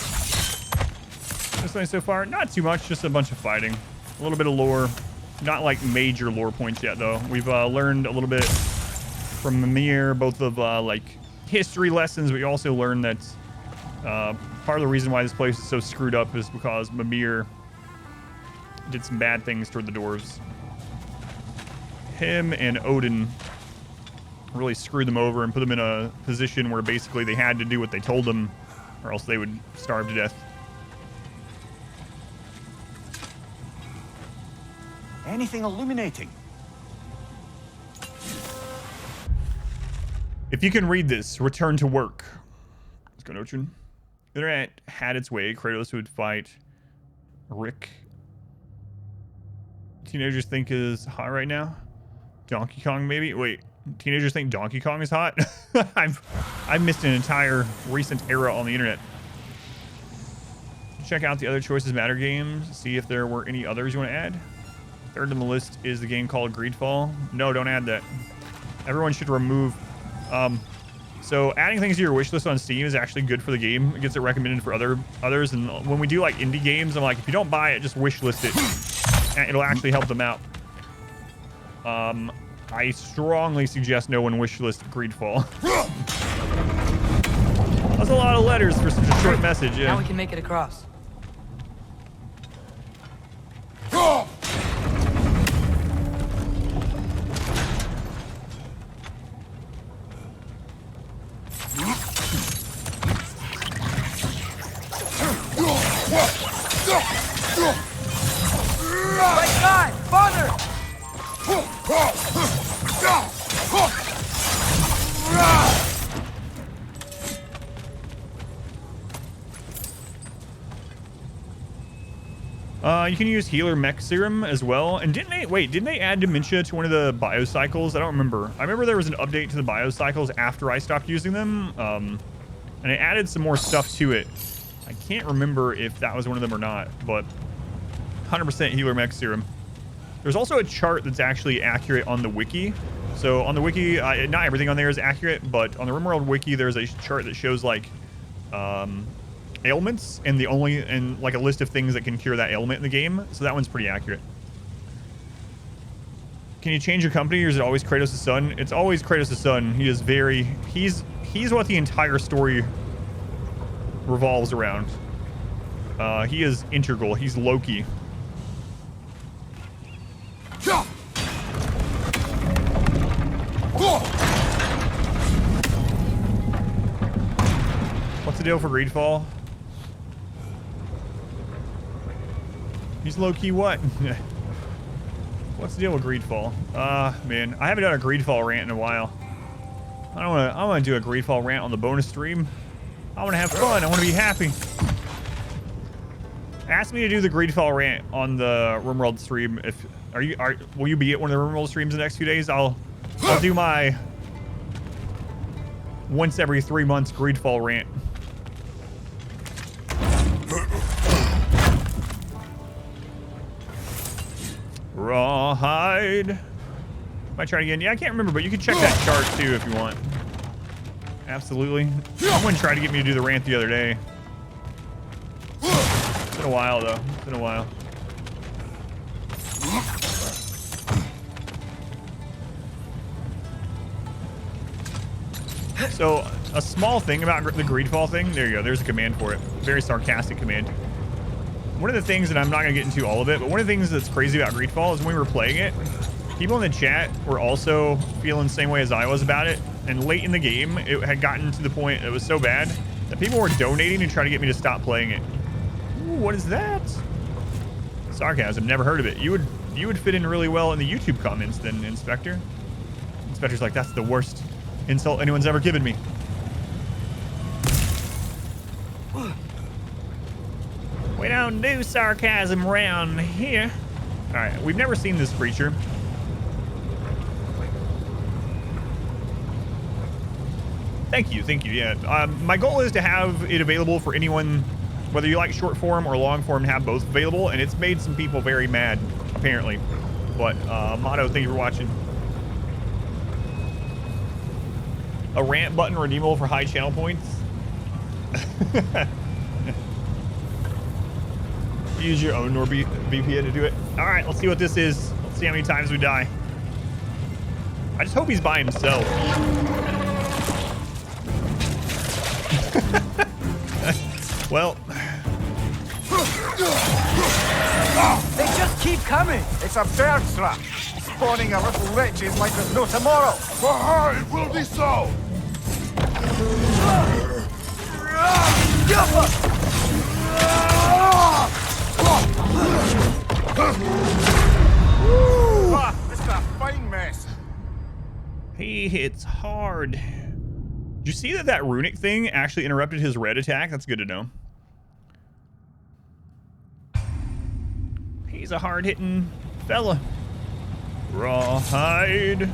this way so far, not too much, just a bunch of fighting. A little bit of lore. Not like major lore points yet, though. We've learned a little bit from Mimir, both of like history lessons. We also learned that part of the reason why this place is so screwed up is because Mimir did some bad things toward the dwarves. Him and Odin really screwed them over and put them in a position where basically they had to do what they told them or else they would starve to death. Anything illuminating? If you can read this, return to work. Let's go, Notrin. The internet had its way. Kratos would fight Rick. Teenagers think is hot right now. Donkey Kong, maybe? Wait, teenagers think Donkey Kong is hot? I've missed an entire recent era on the internet. Check out the other Choices Matter games. See if there were any others you want to add. Third on the list is the game called Greedfall. No, don't add that. Everyone should remove. So adding things to your wish list on Steam is actually good for the game. It gets it recommended for others. And when we do like indie games, I'm like, if you don't buy it, just wish list it. And it'll actually help them out. I strongly suggest no one wish list Greedfall. That's a lot of letters for such a short message. Yeah. Now we can make it across. My God, Father! You can use healer mech serum as well. And didn't they add dementia to one of the biocycles? I don't remember. I remember there was an update to the biocycles after I stopped using them. And it added some more stuff to it. I can't remember if that was one of them or not, but 100% healer mech serum. There's also a chart that's actually accurate on the wiki. So on the wiki, not everything on there is accurate, but on the RimWorld wiki, there's a chart that shows like ailments and like a list of things that can cure that ailment in the game. So that one's pretty accurate. Can you change your company, or is it always Kratos' son? It's always Kratos' son. He is he's what the entire story revolves around. He is integral. He's Loki. the deal for Greedfall? He's low-key what? What's the deal with Greedfall? Man, I haven't done a Greedfall rant in a while. I want to do a Greedfall rant on the bonus stream. I want to have fun. I want to be happy. Ask me to do the Greedfall rant on the RimWorld stream. If will you be at one of the RimWorld streams the next few days? I'll do my once every 3 months Greedfall rant. Rawhide. Might try it again. Yeah, I can't remember, but you can check that chart too if you want. Absolutely. Someone tried to get me to do the rant the other day. It's been a while though. It's been a while. So, a small thing about the Greedfall thing. There you go. There's a command for it. Very sarcastic command. One of the things, and I'm not going to get into all of it, but one of the things that's crazy about Greedfall is when we were playing it, people in the chat were also feeling the same way as I was about it. And late in the game, it had gotten to the point it was so bad that people were donating to try to get me to stop playing it. Ooh, what is that? Sarcasm. Never heard of it. You would fit in really well in the YouTube comments then, Inspector. Inspector's like, that's the worst insult anyone's ever given me. We don't do sarcasm around here. All right, we've never seen this creature. Thank you, yeah. My goal is to have it available for anyone, whether you like short form or long form, to have both available, and it's made some people very mad, apparently. But, Motto, thank you for watching. A rant button redeemable for high channel points. Use your own NordVPN to do it. All right, let's see what this is. Let's see how many times we die. I just hope he's by himself. Well. They just keep coming. It's a bird trap. Spawning a little wretches like there's no tomorrow. For her, it will be so. This is a fine mess. He hits hard. Did you see that runic thing actually interrupted his red attack? That's good to know. He's a hard-hitting fella. Rawhide.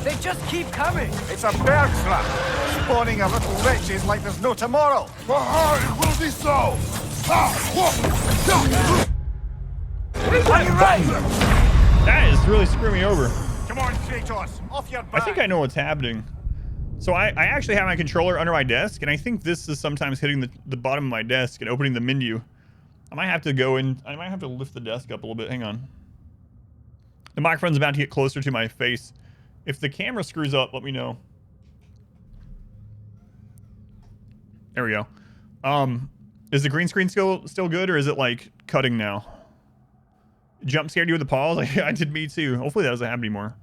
They just keep coming. It's a bird trap. Spawning a little wretches like there's no tomorrow. For her, it will be so. That is really screwing me over. Come on, Kratos. Off your back. I think I know what's happening. So I actually have my controller under my desk, and I think this is sometimes hitting the bottom of my desk and opening the menu. I might have to go in. I might have to lift the desk up a little bit. Hang on. The microphone's about to get closer to my face. If the camera screws up, let me know. There we go. Is the green screen still good, or is it like cutting now? Jump scared you with the pause? I did me too. Hopefully that doesn't happen anymore.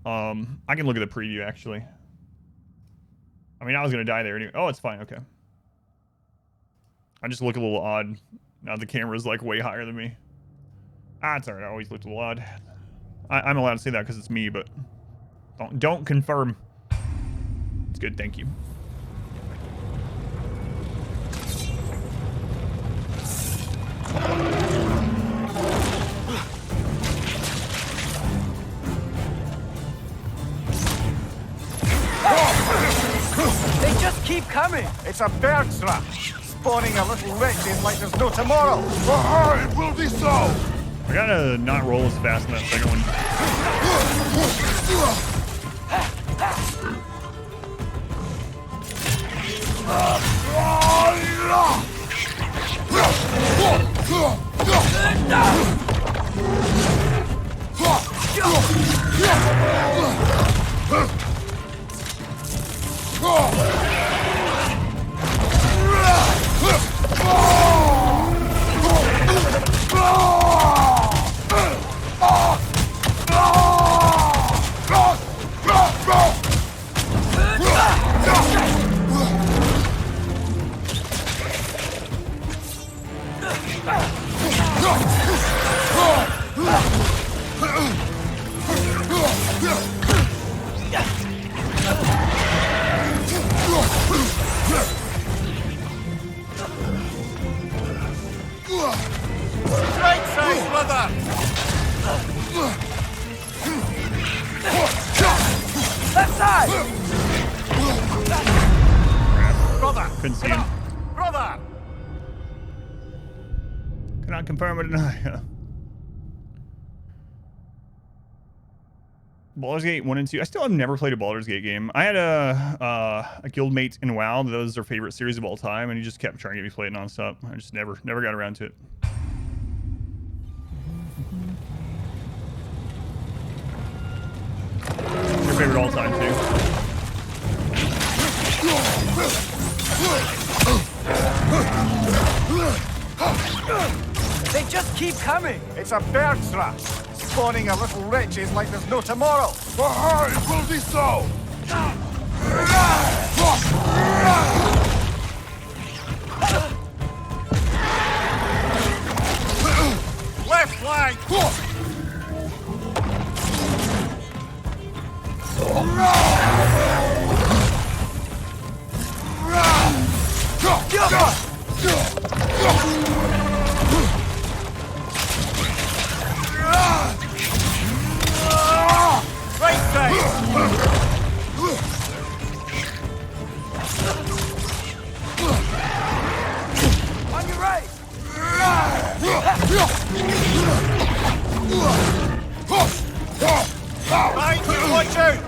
I can look at the preview actually. I mean, I was gonna die there anyway. Oh, it's fine. Okay. I just look a little odd. Now the camera's like way higher than me. Ah, it's alright. I always looked a little odd. I'm allowed to say that because it's me, but don't confirm. It's good. Thank you. They just keep coming. It's a bird trap. Spawning a little wretches like there's no tomorrow. For her, it will be so. I gotta not roll as fast in that second one. Couldn't see him. Brother! Cannot confirm or deny. Baldur's Gate 1 and 2. I still have never played a Baldur's Gate game. I had a guildmate in WoW. That was their favorite series of all time, and he just kept trying to get me to play it nonstop. I just never got around to it. Your favorite all time too. They just keep coming! It's a bird's rush, spawning a little riches like there's no tomorrow! For her, it will be so! Left flank! Right side! On your right! Behind you, watch out!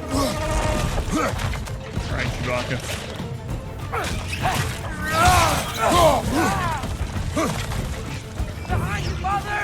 Alright, Chewbacca. Behind you, father!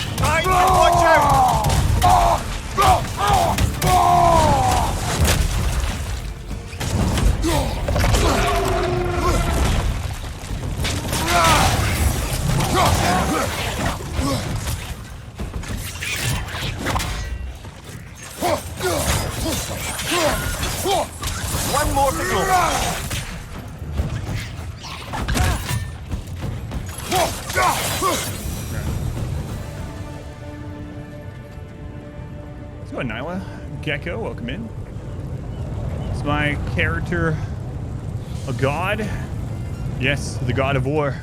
Behind you, watch out! One more to go. Let's go, Nyla. Gecko, welcome in. Is my character a god? Yes, the god of war.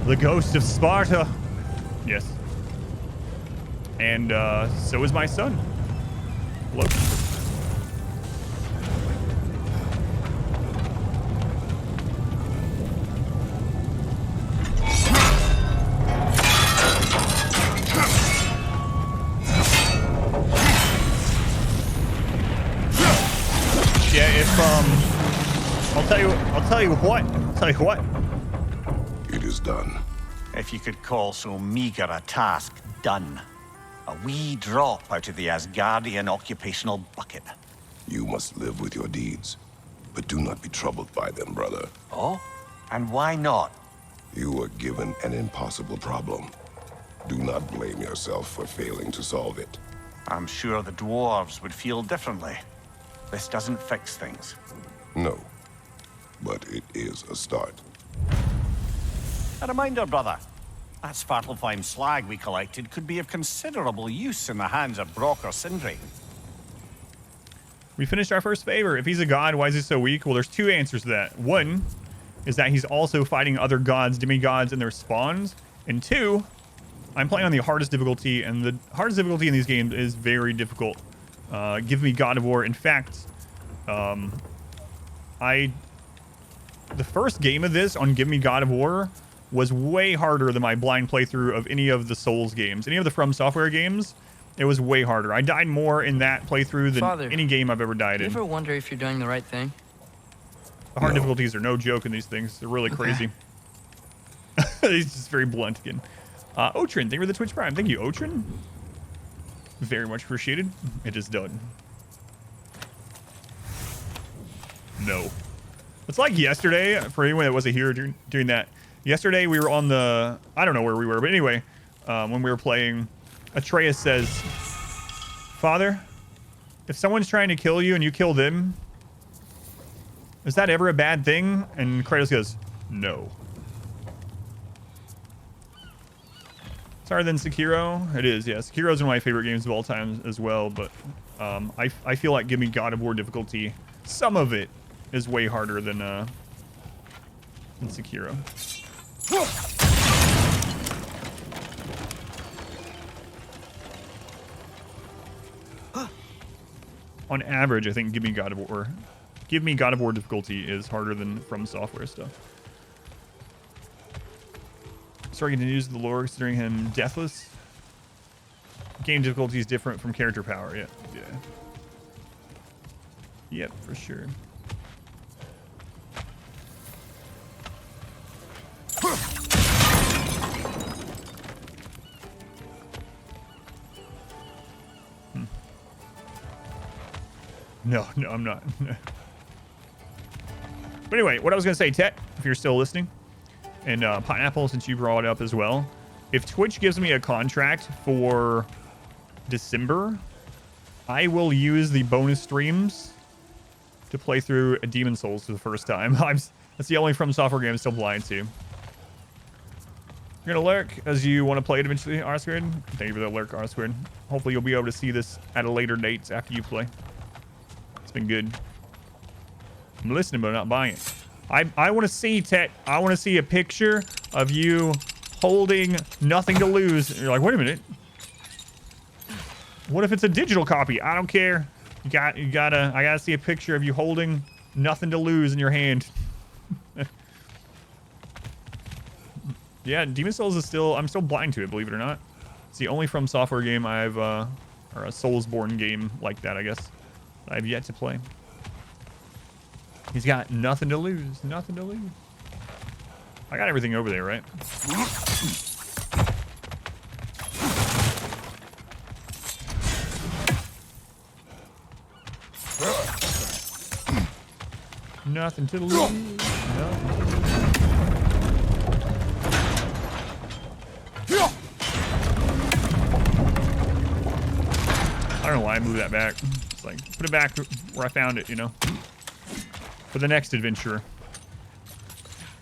The ghost of Sparta. Yes. And so is my son. Look. Yeah, if I'll tell you what. It is done. If you could call so meager a task done. A wee drop out of the Asgardian occupational bucket. You must live with your deeds, but do not be troubled by them, brother. Oh? And why not? You were given an impossible problem. Do not blame yourself for failing to solve it. I'm sure the dwarves would feel differently. This doesn't fix things. No, but it is a start. A reminder, brother. That Svartalfheim slag we collected could be of considerable use in the hands of Brock or Sindri. We finished our first favor. If he's a god, why is he so weak? Well, there's two answers to that. One is that he's also fighting other gods, demigods, and their spawns. And two, I'm playing on the hardest difficulty, and the hardest difficulty in these games is very difficult. Give me God of War. In fact, the first game of this on Give Me God of War was way harder than my blind playthrough of any of the Souls games. Any of the From Software games, it was way harder. I died more in that playthrough than Father, any game I've ever died do you in. ever wonder if you're doing the right thing? The hard No. difficulties are no joke in these things. They're really crazy. He's just very blunt again. Otrin, thank you for the Twitch Prime. Thank you, Otrin. Very much appreciated. It is done. No. It's like yesterday, for anyone that wasn't here doing that. Yesterday we were on the, I don't know where we were, but anyway, when we were playing, Atreus says, Father, if someone's trying to kill you and you kill them, Is that ever a bad thing? And Kratos goes, no. It's harder than Sekiro. It is, yeah. Sekiro's one of my favorite games of all time as well, but I feel like giving God of War difficulty, some of it is way harder than Sekiro. On average, I think give me God of War difficulty is harder than From Software stuff. Story continues the lore considering him deathless. Game difficulty is different from character power. Yeah. Yep, for sure. No, I'm not. But anyway, what I was going to say, Tet, if you're still listening, and Pineapple, since you brought it up as well, if Twitch gives me a contract for December, I will use the bonus streams to play through Demon Souls for the first time. That's the only From Software game I'm still blind to. You're going to lurk as you want to play it eventually, R-Squared. Thank you for the lurk, R-Squared. Hopefully you'll be able to see this at a later date after you play. It's been good. I'm listening, but I'm not buying it. I want to see, Tet. I want to see a picture of you holding nothing to lose. And you're like, wait a minute. What if it's a digital copy? I don't care. I gotta see a picture of you holding nothing to lose in your hand. Yeah, Demon Souls is still, I'm still blind to it, believe it or not. It's the only From Software game I've, or a Soulsborne game like that, I guess, that I've yet to play. He's got nothing to lose. Nothing to lose. I got everything over there, right? Nothing to lose. Nothing to lose. I don't know why I moved that back. It's like, put it back where I found it, you know? For the next adventure.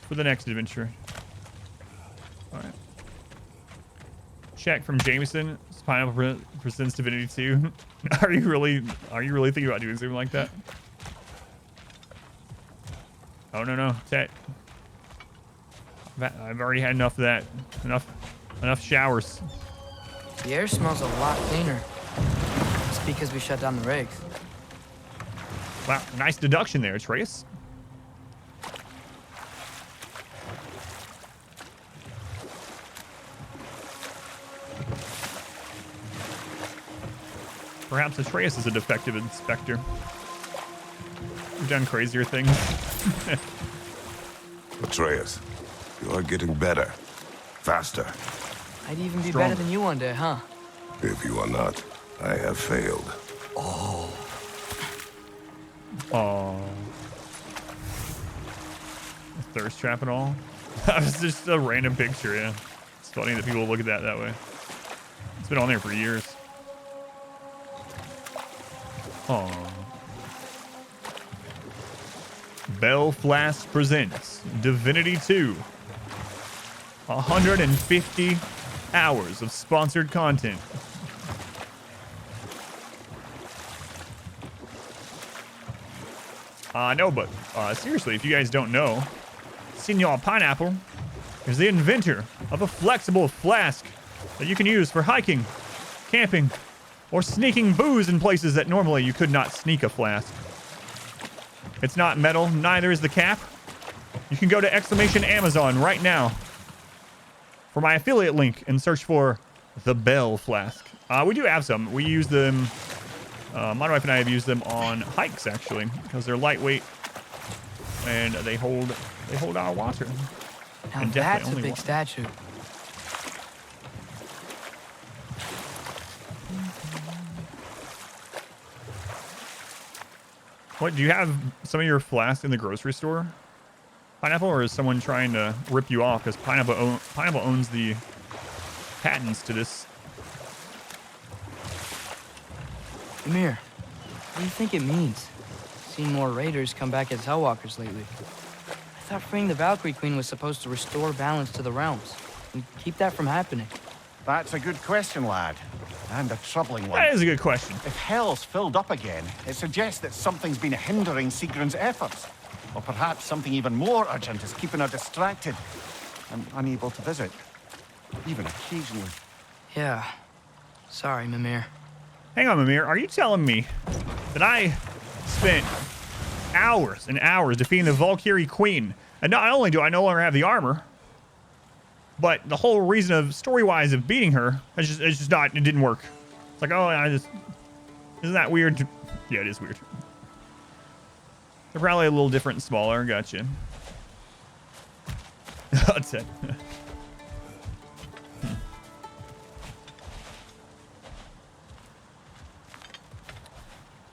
For the next adventure. Alright. Check from Jameson. Pineapple presents Divinity 2. Are you really thinking about doing something like that? Oh no, Tet. I've already had enough of that. Enough showers. The air smells a lot cleaner. It's because we shut down the rigs. Wow, nice deduction there, Atreus. Perhaps Atreus is a defective inspector. We've done crazier things. Atreus, you are getting better. Faster. I'd even be Stronger. better than you one day, huh? If you are not, I have failed. Aww. A thirst trap and all? That was just a random picture, yeah. It's funny that people look at that way. It's been on there for years. Aww. Bell Flask presents Divinity 2. 150 hours of sponsored content. No, but seriously, if you guys don't know, Senor Pineapple is the inventor of a flexible flask that you can use for hiking, camping, or sneaking booze in places that normally you could not sneak a flask. It's not metal, neither is the cap. You can go to !Amazon right now for my affiliate link and search for the Bell Flask. We do have some. We use them. My wife and I have used them on hikes actually because they're lightweight and they hold our water. Now And that's definitely a only big one. statue. What, do you have some of your flasks in the grocery store, Pineapple, or is someone trying to rip you off because Pineapple owns the patents to this? Amir, what do you think it means? seen more raiders come back as Hellwalkers lately. I thought freeing the Valkyrie Queen was supposed to restore balance to the realms and keep that from happening. That's a good question, lad. And a troubling one. That is a good question. If Hell's filled up again, it suggests that something's been hindering Sigrun's efforts. Or perhaps something even more urgent is keeping her distracted and unable to visit. Even occasionally. Yeah. Sorry, Mimir. Hang on, Mimir. Are you telling me that I spent hours and hours defeating the Valkyrie Queen, and not only do I no longer have the armor, but the whole reason of story-wise of beating her, it's just not, it didn't work. It's like, oh, isn't that weird? Yeah, it is weird. They're probably a little different and smaller. Gotcha. That's it.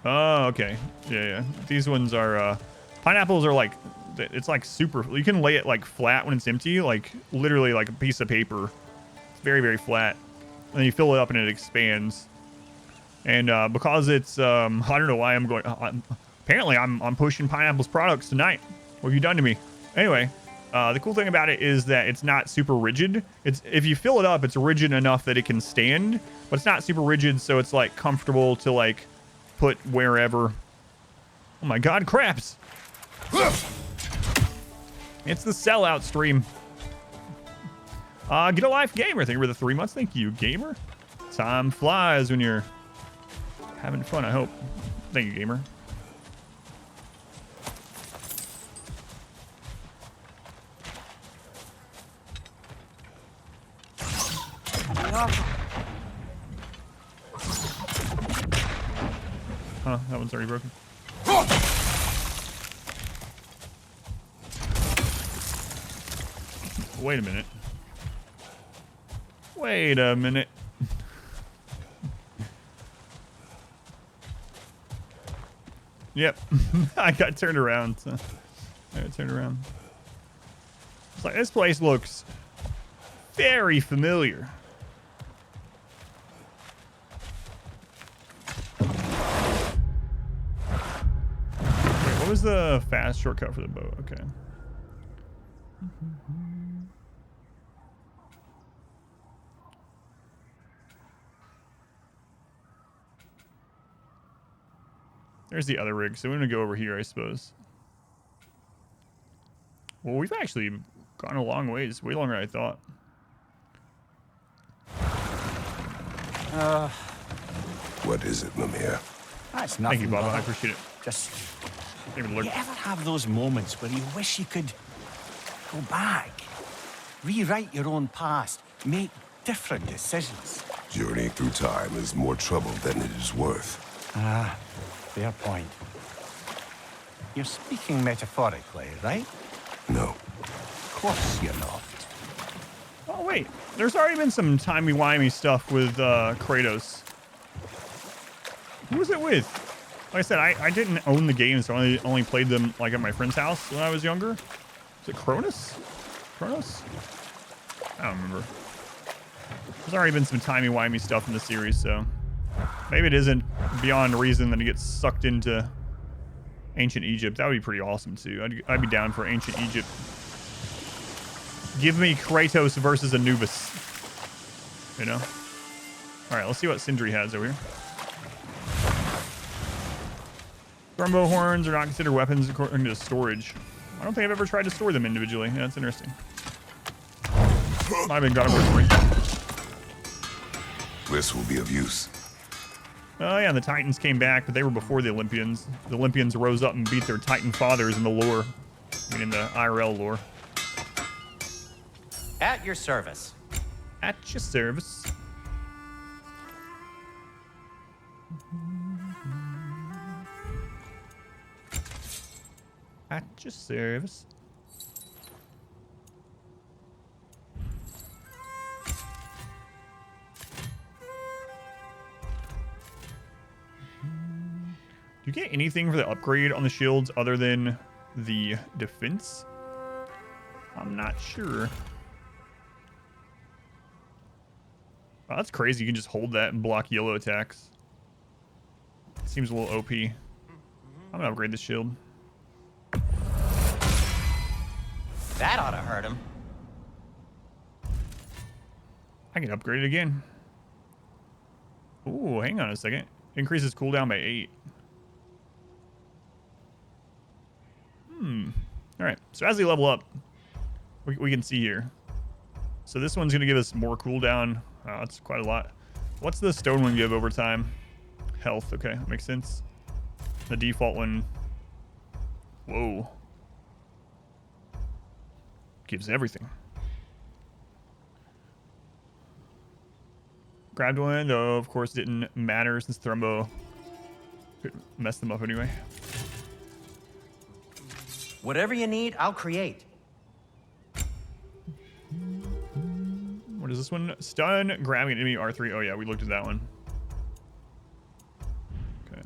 Oh, okay. Yeah. These ones are, pineapples are like, it's like super, you can lay it like flat when it's empty, like literally like a piece of paper. It's very, very flat. And then you fill it up and it expands. And because it's, I don't know why I'm going, apparently I'm pushing Pineapple's products tonight. What have you done to me? Anyway, the cool thing about it is that it's not super rigid. It's, if you fill it up, it's rigid enough that it can stand, but it's not super rigid. So it's like comfortable to like put wherever. Oh my God, craps. It's the sellout stream. Get a life, gamer. Thank you for the 3 months. Thank you, gamer. Time flies when you're having fun, I hope. Thank you, gamer. Huh, that one's already broken. Wait a minute. Wait a minute. Yep. I got turned around. So I got turned around. It's like, this place looks very familiar. Wait, what was the fast shortcut for the boat? Okay. There's the other rig, so we're gonna go over here, I suppose. Well, we've actually gone a long ways, way longer than I thought. What is it, Mimir? That's nothing. Thank you, Baba. I brother. appreciate it. Just, David, you look. ever have those moments where you wish you could go back, rewrite your own past, make different decisions? Journeying through time is more trouble than it is worth. Ah, fair point. You're speaking metaphorically, right? No. Of course you're not. Oh, wait. There's already been some timey-wimey stuff with Kratos. Who was it with? Like I said, I didn't own the game, so I only played them like at my friend's house when I was younger. Is it Cronus? Cronus? I don't remember. There's already been some timey-wimey stuff in the series, so maybe it isn't beyond reason that he gets sucked into ancient Egypt. That would be pretty awesome too. I'd be down for ancient Egypt. Give me Kratos versus Anubis. You know? Alright, let's see what Sindri has over here. Thrumbo horns are not considered weapons according to storage. I don't think I've ever tried to store them individually. Yeah, that's interesting. Might have been God of War 3. This will be of use. Oh yeah, the Titans came back, but they were before the Olympians. The Olympians rose up and beat their Titan fathers in the lore. Meaning the IRL lore. At your service. At your service. At your service. Do you get anything for the upgrade on the shields other than the defense? I'm not sure. Oh, that's crazy. You can just hold that and block yellow attacks. Seems a little OP. I'm gonna upgrade the shield. That ought to hurt him. I can upgrade it again. Ooh, hang on a second. Increases cooldown by 8. All right. So as they level up, we can see here. So this one's gonna give us more cooldown. That's quite a lot. What's the stone one give over time? Health. Okay, that makes sense. The default one. Whoa. Gives everything. Grabbed one, though, of course, didn't matter since Thrumbo could mess them up anyway. Whatever you need, I'll create. What is this one? Stun, grabbing an enemy, R3. Oh, yeah, we looked at that one. Okay.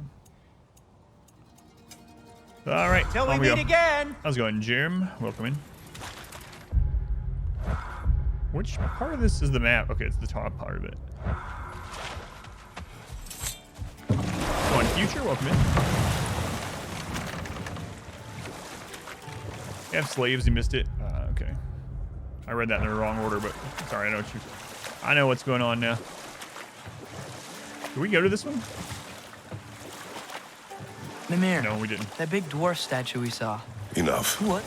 All right. Till we on meet go. again. How's it going, Jim? Welcome in. Which part of this is the map? Okay, it's the top part of it. Come on, future, welcome in. You have slaves, you missed it. Okay. I read that in the wrong order, but sorry, I know what's going on now. Did we go to this one? Mimir. No, we didn't. That big dwarf statue we saw. Enough. What?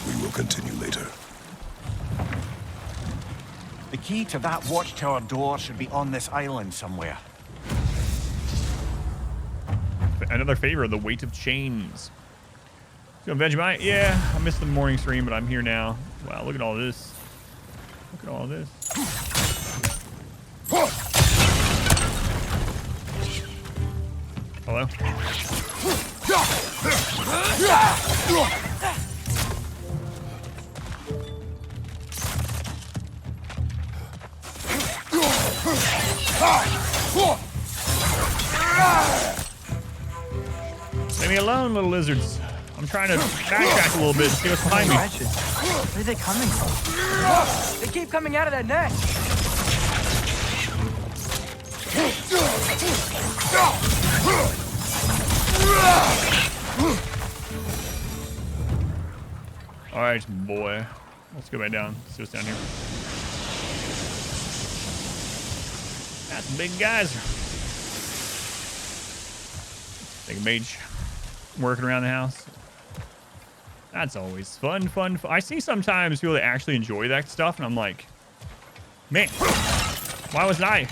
We will continue later. The key to that watchtower door should be on this island somewhere. Another favor, the weight of chains. Go Vegemite. Yeah, I missed the morning stream, but I'm here now. Wow, look at all this. Look at all this. Hello? Leave me alone, little lizards. I'm trying to backtrack a little bit and see what's behind me. Wretches. Where are they coming from? They keep coming out of that net. All right, boy. Let's go back down. See what's down here. That's some big guys. Big mage working around the house. That's always fun. I see sometimes people that actually enjoy that stuff, and I'm like, man, why wasn't I?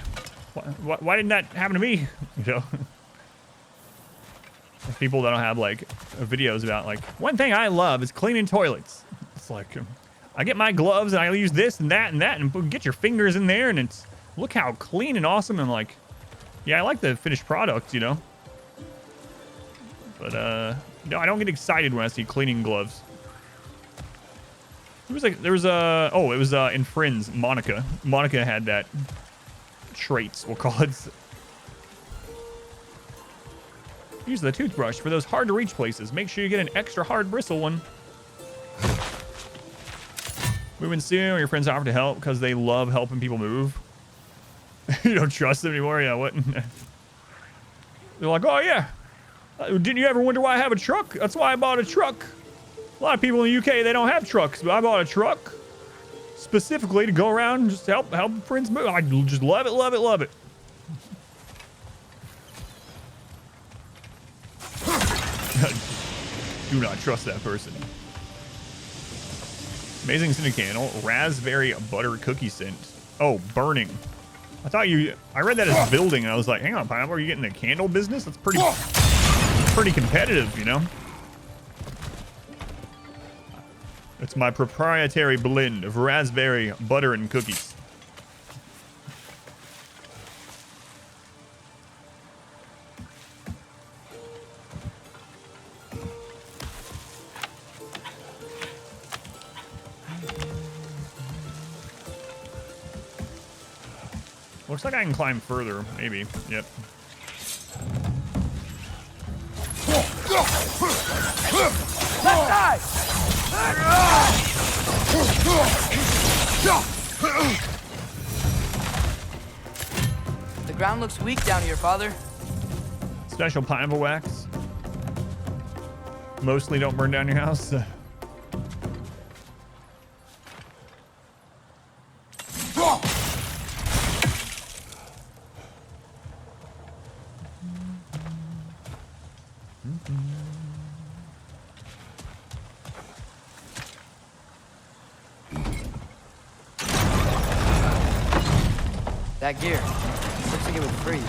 Why didn't that happen to me? You know, there's people that don't have like videos about like one thing I love is cleaning toilets. It's like I get my gloves and I use this and that and get your fingers in there and it's look how clean and awesome. And like, yeah, I like the finished product, you know. But no, I don't get excited when I see cleaning gloves. It was like there was it was in Friends, Monica. Monica had that traits, we'll call it. Use the toothbrush for those hard to reach places. Make sure you get an extra hard bristle one. Moving soon, your friends offer to help because they love helping people move. You don't trust them anymore? Yeah, what? They're like, oh yeah. Didn't you ever wonder why I have a truck? That's why I bought a truck. A lot of people in the UK, they don't have trucks, but I bought a truck specifically to go around and just help friends move. I just love it. Do not trust that person. Amazing scented candle, raspberry butter cookie scent. Oh, burning. I read that as building, and I was like, hang on, Pineapple, are you getting the candle business? That's pretty competitive, you know? It's my proprietary blend of raspberry, butter, and cookies. Looks like I can climb further, maybe. Yep. Left side! The ground looks weak down here, Father. Special pineapple wax. Mostly don't burn down your house. That gear. Looks like it would freeze.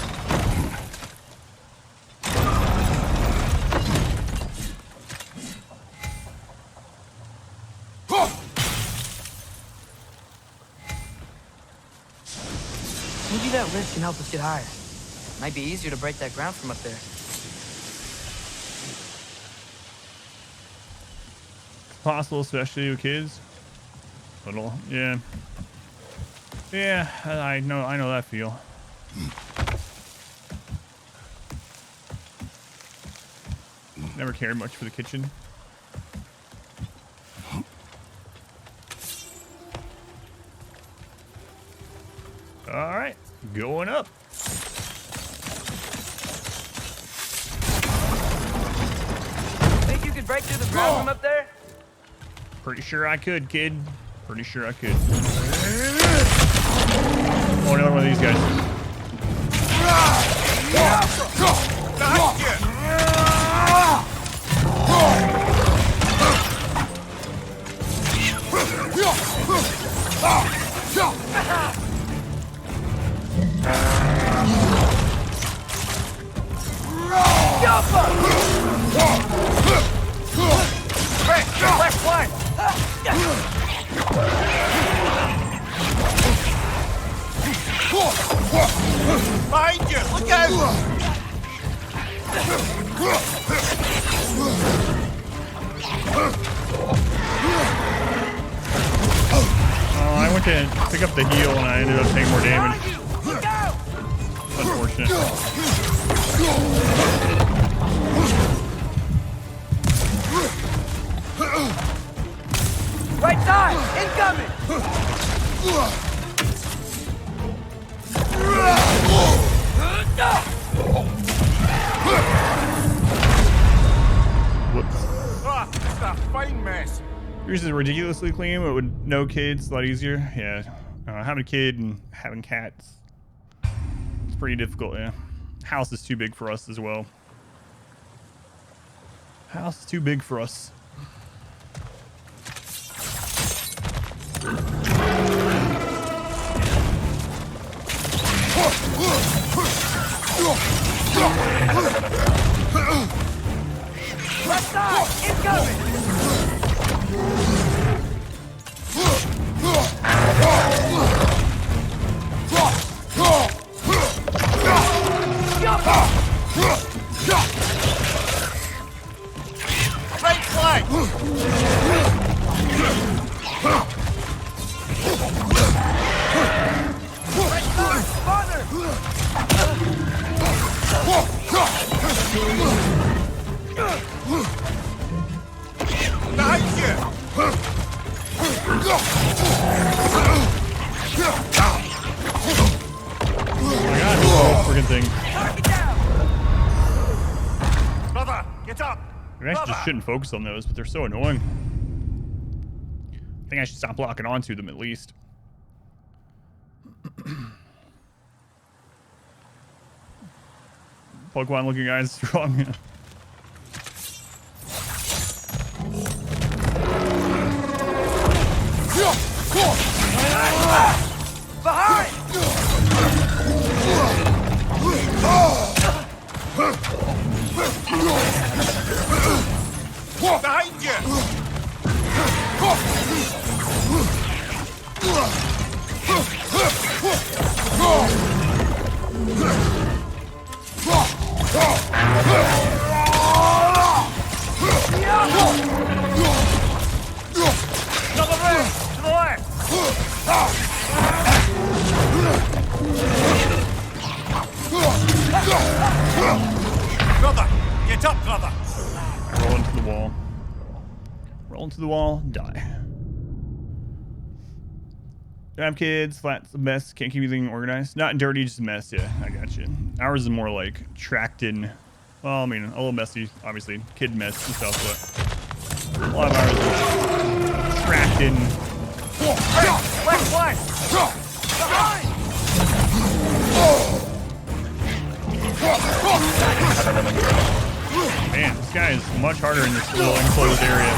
Maybe that lift can help us get higher. Might be easier to break that ground from up there. Possible, especially with kids. Little, yeah. Yeah, I know that feel. Never cared much for the kitchen. All right, going up. Think you could break through the ground from up there? Pretty sure I could, kid. Pretty sure I could. Oh, another one of these guys. Left one! Behind you! Look out! Oh, I went to pick up the heal and I ended up taking more damage. Look out! Unfortunate. Right side! Incoming! Whoops. Ah, it's a fine mess. Yours is ridiculously clean, but with no kids, a lot easier. Yeah, having a kid and having cats, it's pretty difficult. Yeah, house is too big for us as well. House is too big for us. Left side! Incoming! Right flank! Right side! Father! Behind you! Oh my god, this whole friggin' thing. Target down! Brother, get up! I actually just shouldn't focus on those, but they're so annoying. I think I should stop locking onto them at least. Pokemon looking guys strong. Behind! Behind you! Another round! To the left! Brother! Get up, brother! Roll into the wall. Roll into the wall, die. Don't have kids, flat's a mess, can't keep anything organized. Not dirty, just a mess, yeah, I got you. Ours is more like tracked in Well, I mean, a little messy, obviously, kid mess and stuff, but a lot of ours are tracked in. Left flank! Man, this guy is much harder in this little enclosed area.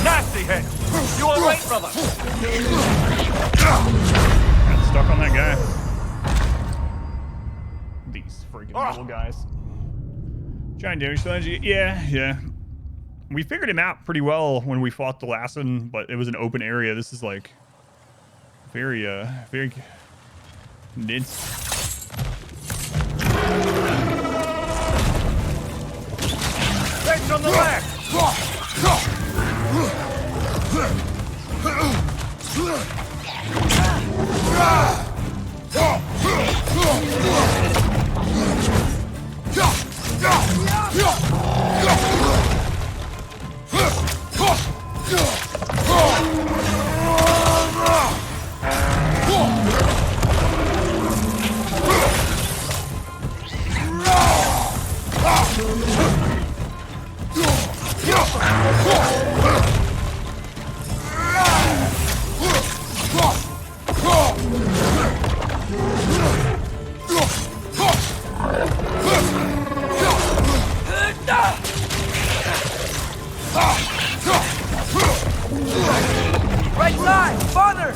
Nasty hit! You all right, brother? Got stuck on that guy. These freaking little guys. Giant damage strategy. Yeah. We figured him out pretty well when we fought the last one, but it was an open area. This is like very condensed. Right on the left! Right side! Father!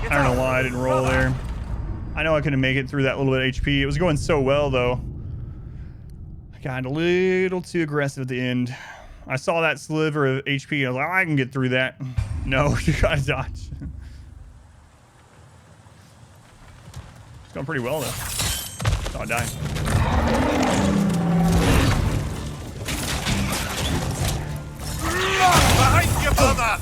I don't know why I didn't roll there. I know I couldn't make it through that little bit of HP. It was going so well, though. I got a little too aggressive at the end. I saw that sliver of HP. I was like, oh, I can get through that. No, you gotta dodge. It's going pretty well, though. Oh, I died. Behind you, brother!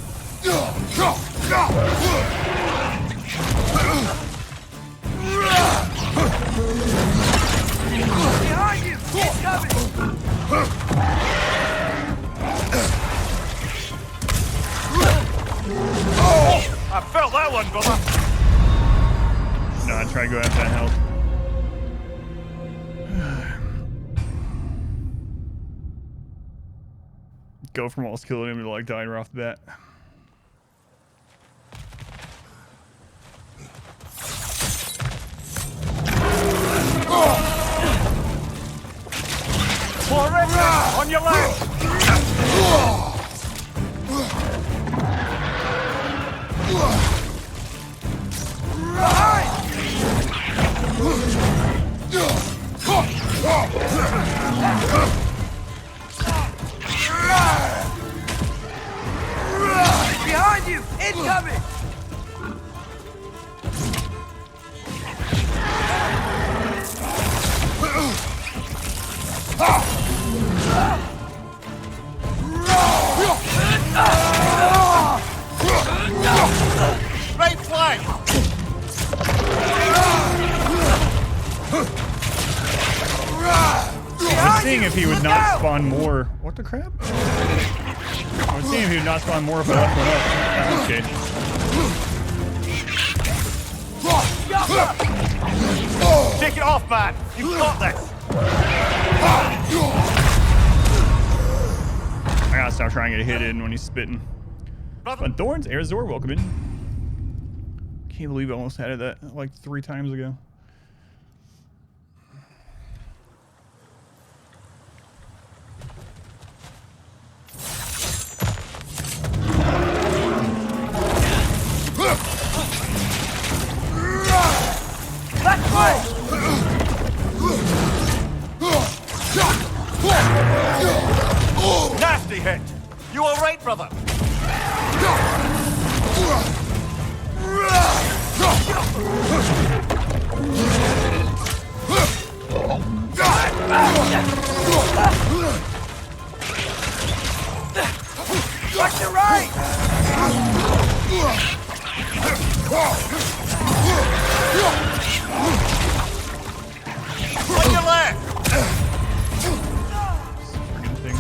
Behind you! It's coming! I felt that one, brother! No, I tried to go after that health. Go from almost killing him to like dying right off the bat. War Ragnarok, on your left! Behind you! Incoming! Right flank! I was seeing if he would not spawn more. What the crap? I was seeing if he would not spawn more if I left one up. That's okay. Take it off, man! You've got this! I gotta stop trying to get a hit in when he's spitting. Fun Thorns, Arizor, welcome in. Can't believe I almost had that like 3 times ago. Let's go! Nasty hit! You all right, brother? Watch your right! On your left! Friggin' thing.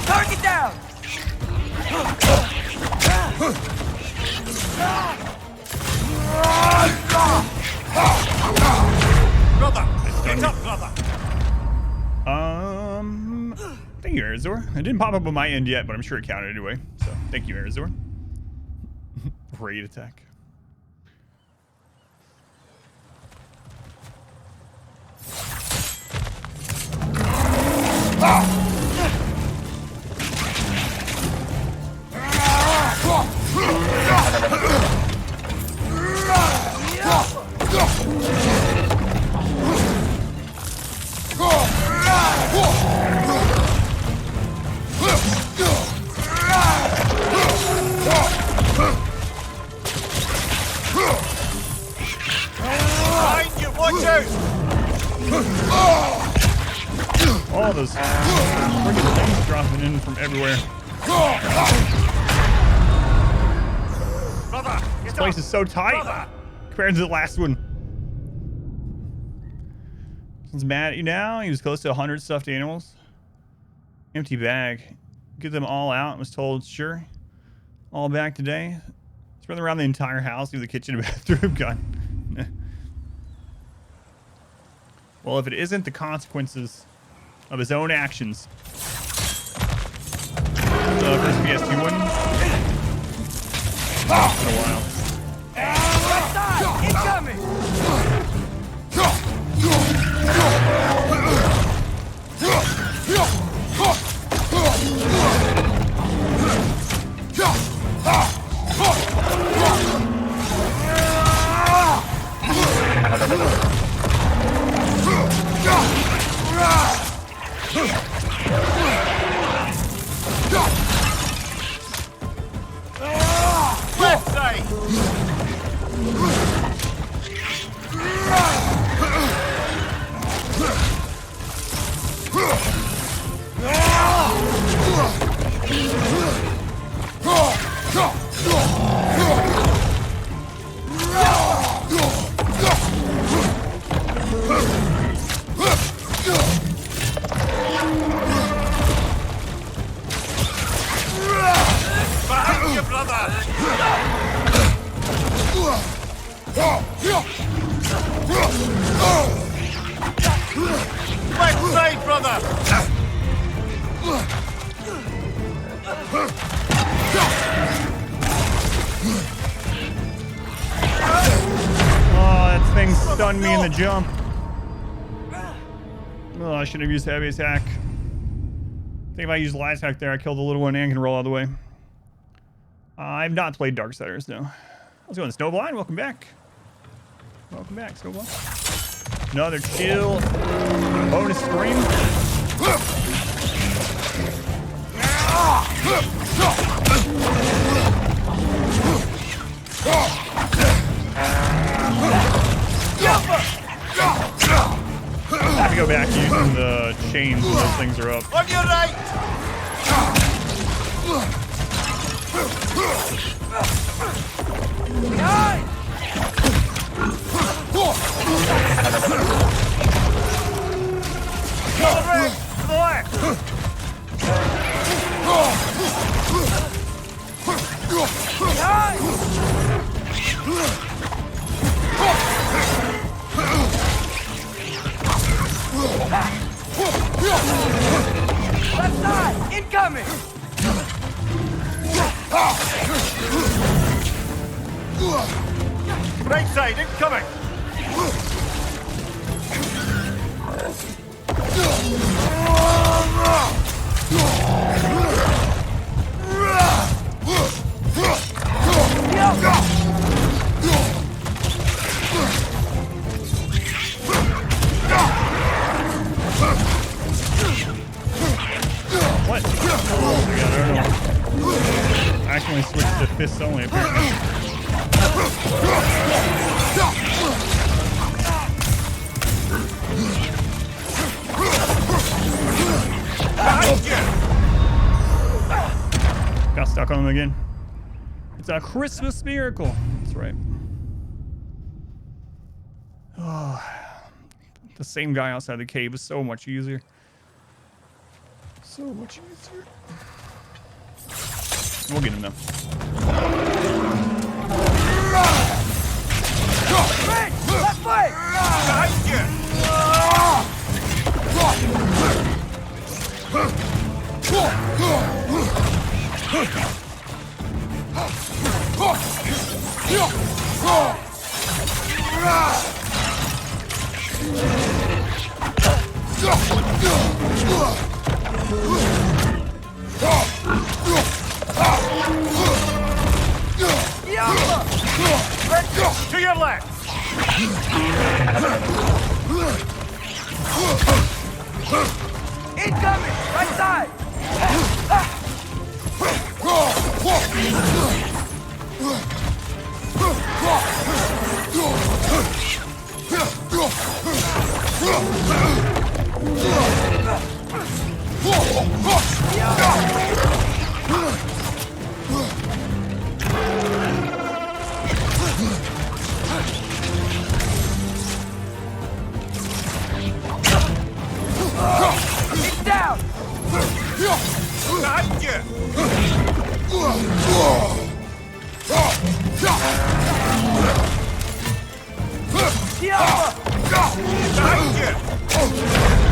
Target down! Brother! Get up, brother! Thank you, Arizor. It didn't pop up on my end yet, but I'm sure it counted anyway. So, thank you, Arizor. Raid attack. Behind you, watch out! All those freaking things dropping in from everywhere. Brother! This place is so tight compared to the last one. He's mad at you now. He was close to 100 stuffed animals. Empty bag. Get them all out. And was told, sure. All back today. He's running around the entire house, through the kitchen and bathroom. God. Well, if it isn't the consequences of his own actions. The first PS2 one. It's been a while. Right side! Incoming! Left side! Behind you, brother! Left side, brother! Oh, that thing stunned me in the jump. Oh, I should have used heavy attack. I think if I used light attack there, I killed the little one and can roll out of the way. I've not played Darksiders, though. How's it going, Snowblind? Welcome back. Welcome back, Snowblind. Another chill bonus stream. I have to go back using the chains when those things are up. On your right! Behind! To the right! To the left! Left side! Incoming! Right side, incoming! What? Oh my god, I don't know. I accidentally switched to fists only, apparently. Got stuck on him again. It's a Christmas miracle. That's right. Oh. The same guy outside the cave is so much easier. So much easier. We'll get him though. Left foot! Behind you! To your left! Incoming! Right side! It's down! Behind you! Behind you!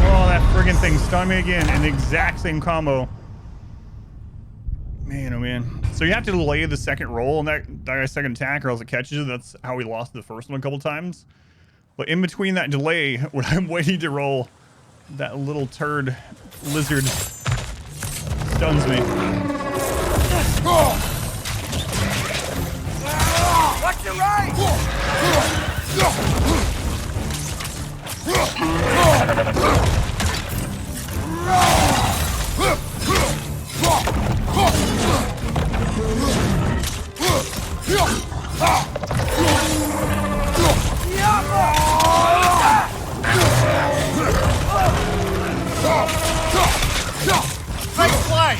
Oh, that friggin' thing stunned me again in the exact same combo. Man, oh man. So you have to delay the second roll on that guy's second attack or else it catches you. That's how we lost the first one a couple times. But in between that delay, when I'm waiting to roll, that little turd lizard stuns me. Watch your right! Right flank!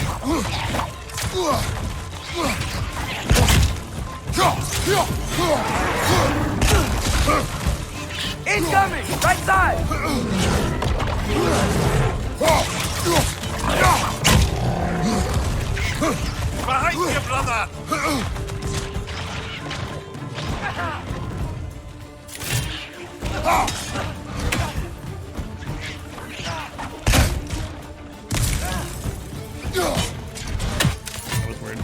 Incoming! Right side! Behind you, brother! That was weird.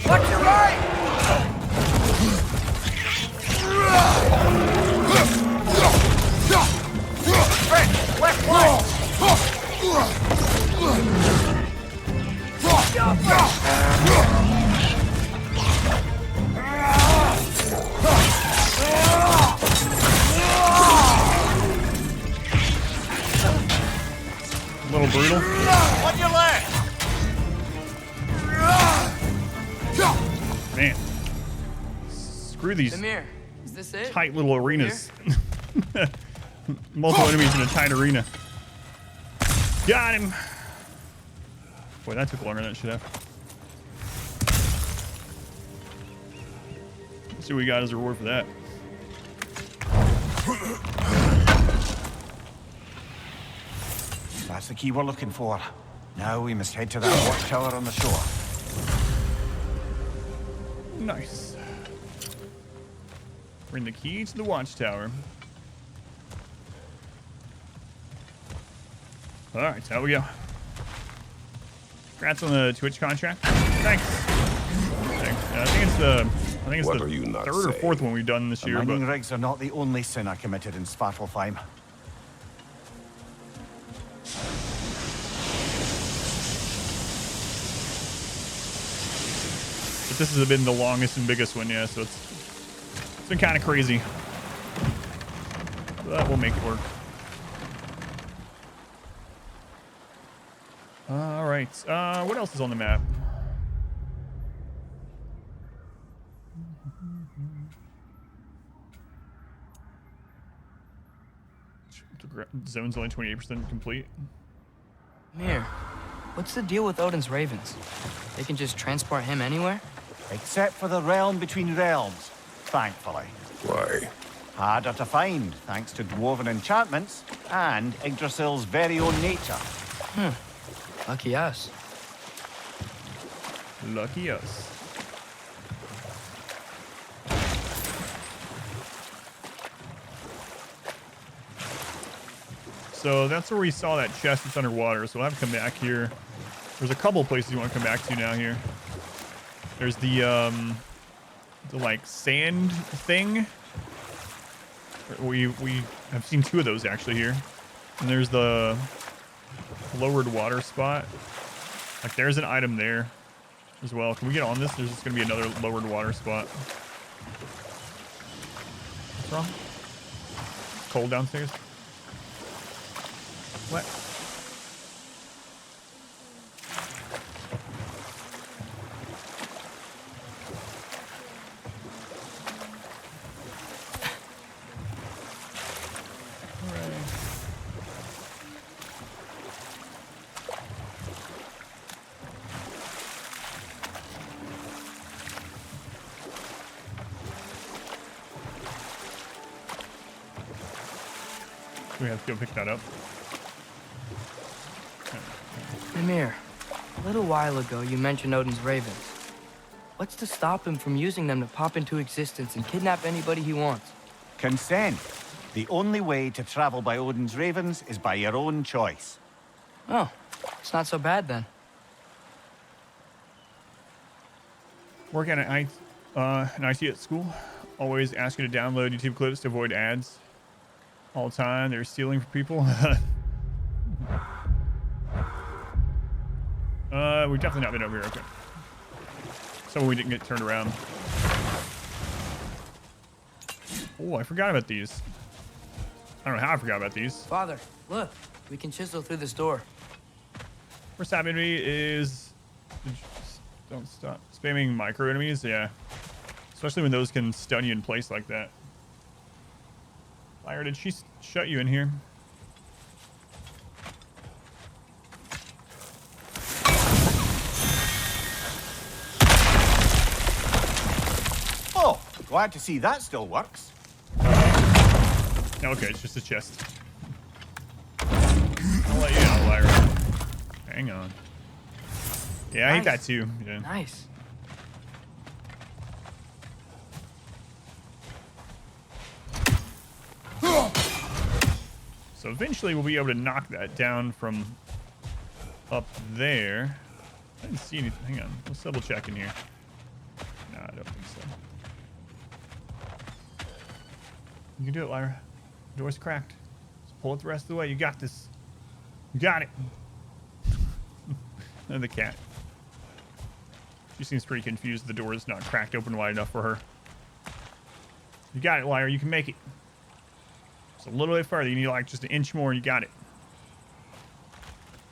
Watch your right! Left flank! A little brutal. On your left! Man. Screw these Amir, is this it? tight little arenas. Multiple enemies in a tight arena. Got him. Boy, that took longer than it should have. Let's see what we got as a reward for that. That's the key we're looking for. Now we must head to that watchtower on the shore. Nice. Bring the key to the watchtower. All right, how we go. Congrats on the Twitch contract. Thanks. I think it's the What are you not third or saying? fourth one we've done this The year. mining But rigs are not the only sin I committed in Svartalfheim. this has been the longest and biggest one, yeah. So it's been kind of crazy. But we'll make it work. All right. What else is on the map? The zone's only 28% complete. Mir, what's the deal with Odin's ravens? They can just transport him anywhere? Except for the realm between realms, thankfully. Why? Harder to find, thanks to dwarven enchantments and Yggdrasil's very own nature. Lucky us. Lucky us. So that's where we saw that chest that's underwater. So we'll have to come back here. There's a couple places you want to come back to now here. There's the like sand thing. We have seen 2 of those actually here. And there's the lowered water spot. Like there's an item there as well. Can we get on this? There's just gonna be another lowered water spot. What's wrong? It's cold downstairs. What? We have to go pick that up. Mimir, a little while ago you mentioned Odin's ravens. What's to stop him from using them to pop into existence and kidnap anybody he wants? Consent. The only way to travel by Odin's ravens is by your own choice. Oh, it's not so bad then. Working at an IT at school. Always ask you to download YouTube clips to avoid ads. All the time. They're stealing from people. We've definitely not been over here. Okay. So we didn't get turned around. Oh, I forgot about these. I don't know how I forgot about these. Father, look. We can chisel through this door. First happening to me is... Don't stop. Spamming micro enemies, yeah. Especially when those can stun you in place like that. Lyra, did she shut you in here? Oh, glad to see that still works. Okay, it's just a chest. I'll let you out, Lyra. Hang on. Yeah, I hate that too. Yeah. Nice. So eventually we'll be able to knock that down from up there. I didn't see anything. Hang on. Let's double check in here. No, I don't think so. You can do it, Lyra. Door's cracked. Just pull it the rest of the way. You got this. You got it. And the cat. She seems pretty confused. The door is not cracked open wide enough for her. You got it, Lyra. You can make it. Just a little bit further. You need like just an inch more and you got it.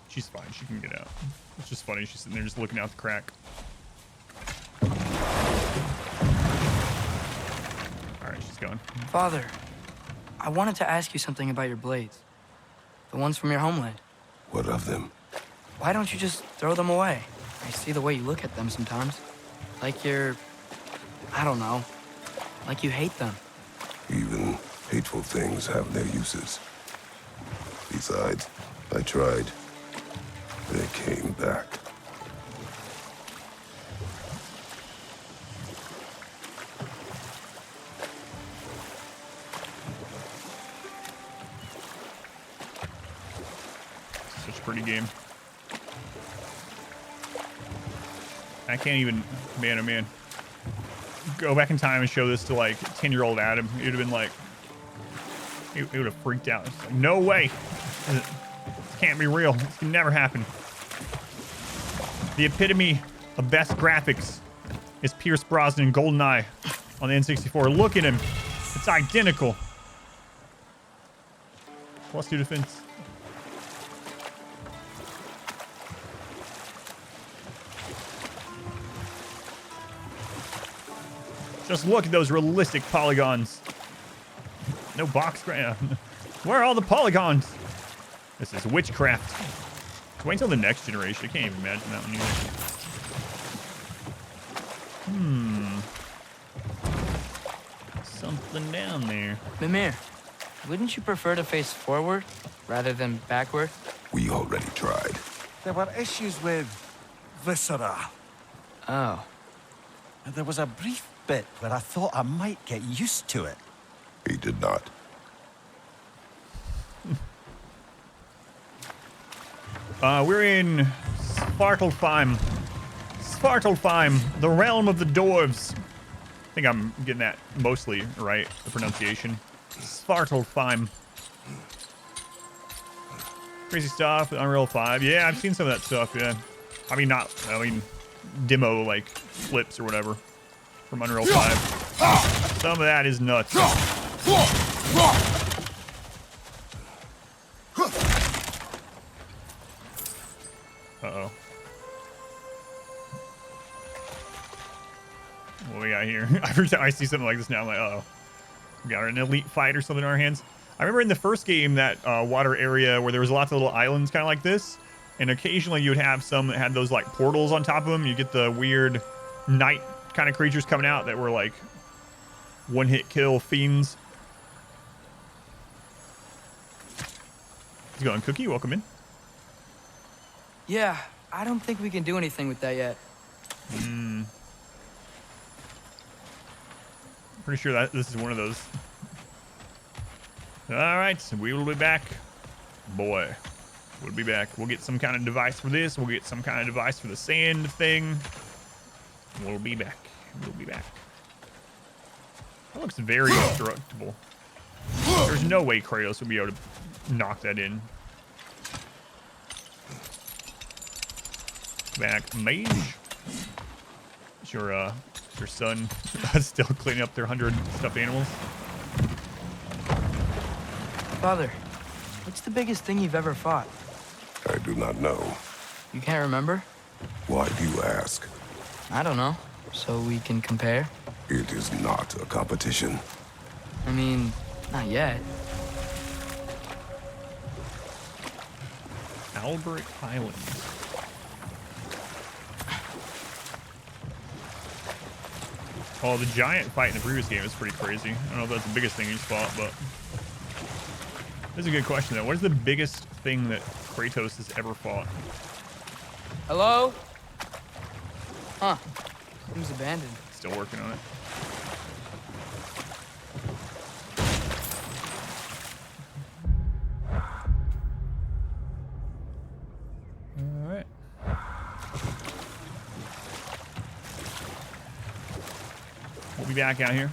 She's fine. She can get out. It's just funny. She's sitting there just looking out the crack. Alright, she's gone. Father, I wanted to ask you something about your blades. The ones from your homeland. What of them? Why don't you just throw them away? I see the way you look at them sometimes. Like you're... I don't know. Like you hate them. Even hateful things have their uses. Besides, I tried. They came back. Such a pretty game. I can't even, man, oh man. Go back in time and show this to like 10-year-old Adam. It would have been like, he would have freaked out. It's like, no way. This can't be real. This can never happen. The epitome of best graphics is Pierce Brosnan GoldenEye on the N64. Look at him. It's identical. +2 defense. Just look at those realistic polygons. No box ground. Where are all the polygons? This is witchcraft. Wait until the next generation. I can't even imagine that one either. something down there. Mimir, wouldn't you prefer to face forward rather than backward? We already tried. There were issues with viscera. Oh. There was a brief bit where I thought I might get used to it. He did not. We're in Svartalfheim. Svartalfheim, the realm of the dwarves. I think I'm getting that mostly right, the pronunciation. Svartalfheim. Crazy stuff with Unreal 5. Yeah, I've seen some of that stuff, yeah. I mean, demo, like, flips or whatever from Unreal 5. Some of that is nuts. Uh-oh. What we got here? Every time I see something like this now, I'm like, uh-oh. We got an elite fight or something in our hands. I remember in the first game, that water area where there was lots of little islands kind of like this, and occasionally you would have some that had those like portals on top of them. You get the weird night kind of creatures coming out that were like one-hit kill fiends. How's it going, Cookie? Welcome in. Yeah, I don't think we can do anything with that yet. Pretty sure that this is one of those. All right, so we will be back. Boy, we'll be back. We'll get some kind of device for this. We'll get some kind of device for the sand thing. We'll be back. We'll be back. That looks very indestructible. There's no way Kratos would be able to knock that in. Back, mage. Is your son still cleaning up their 100 stuffed animals? Father, what's the biggest thing you've ever fought? I do not know. You can't remember? Why do you ask? I don't know. So we can compare? It is not a competition. I mean, not yet. Albert Islands. Oh, the giant fight in the previous game is pretty crazy. I don't know if that's the biggest thing he's fought, but that's a good question, though. What is the biggest thing that Kratos has ever fought? Hello? Huh. Seems abandoned. Still working on it. All right. We'll be back out here.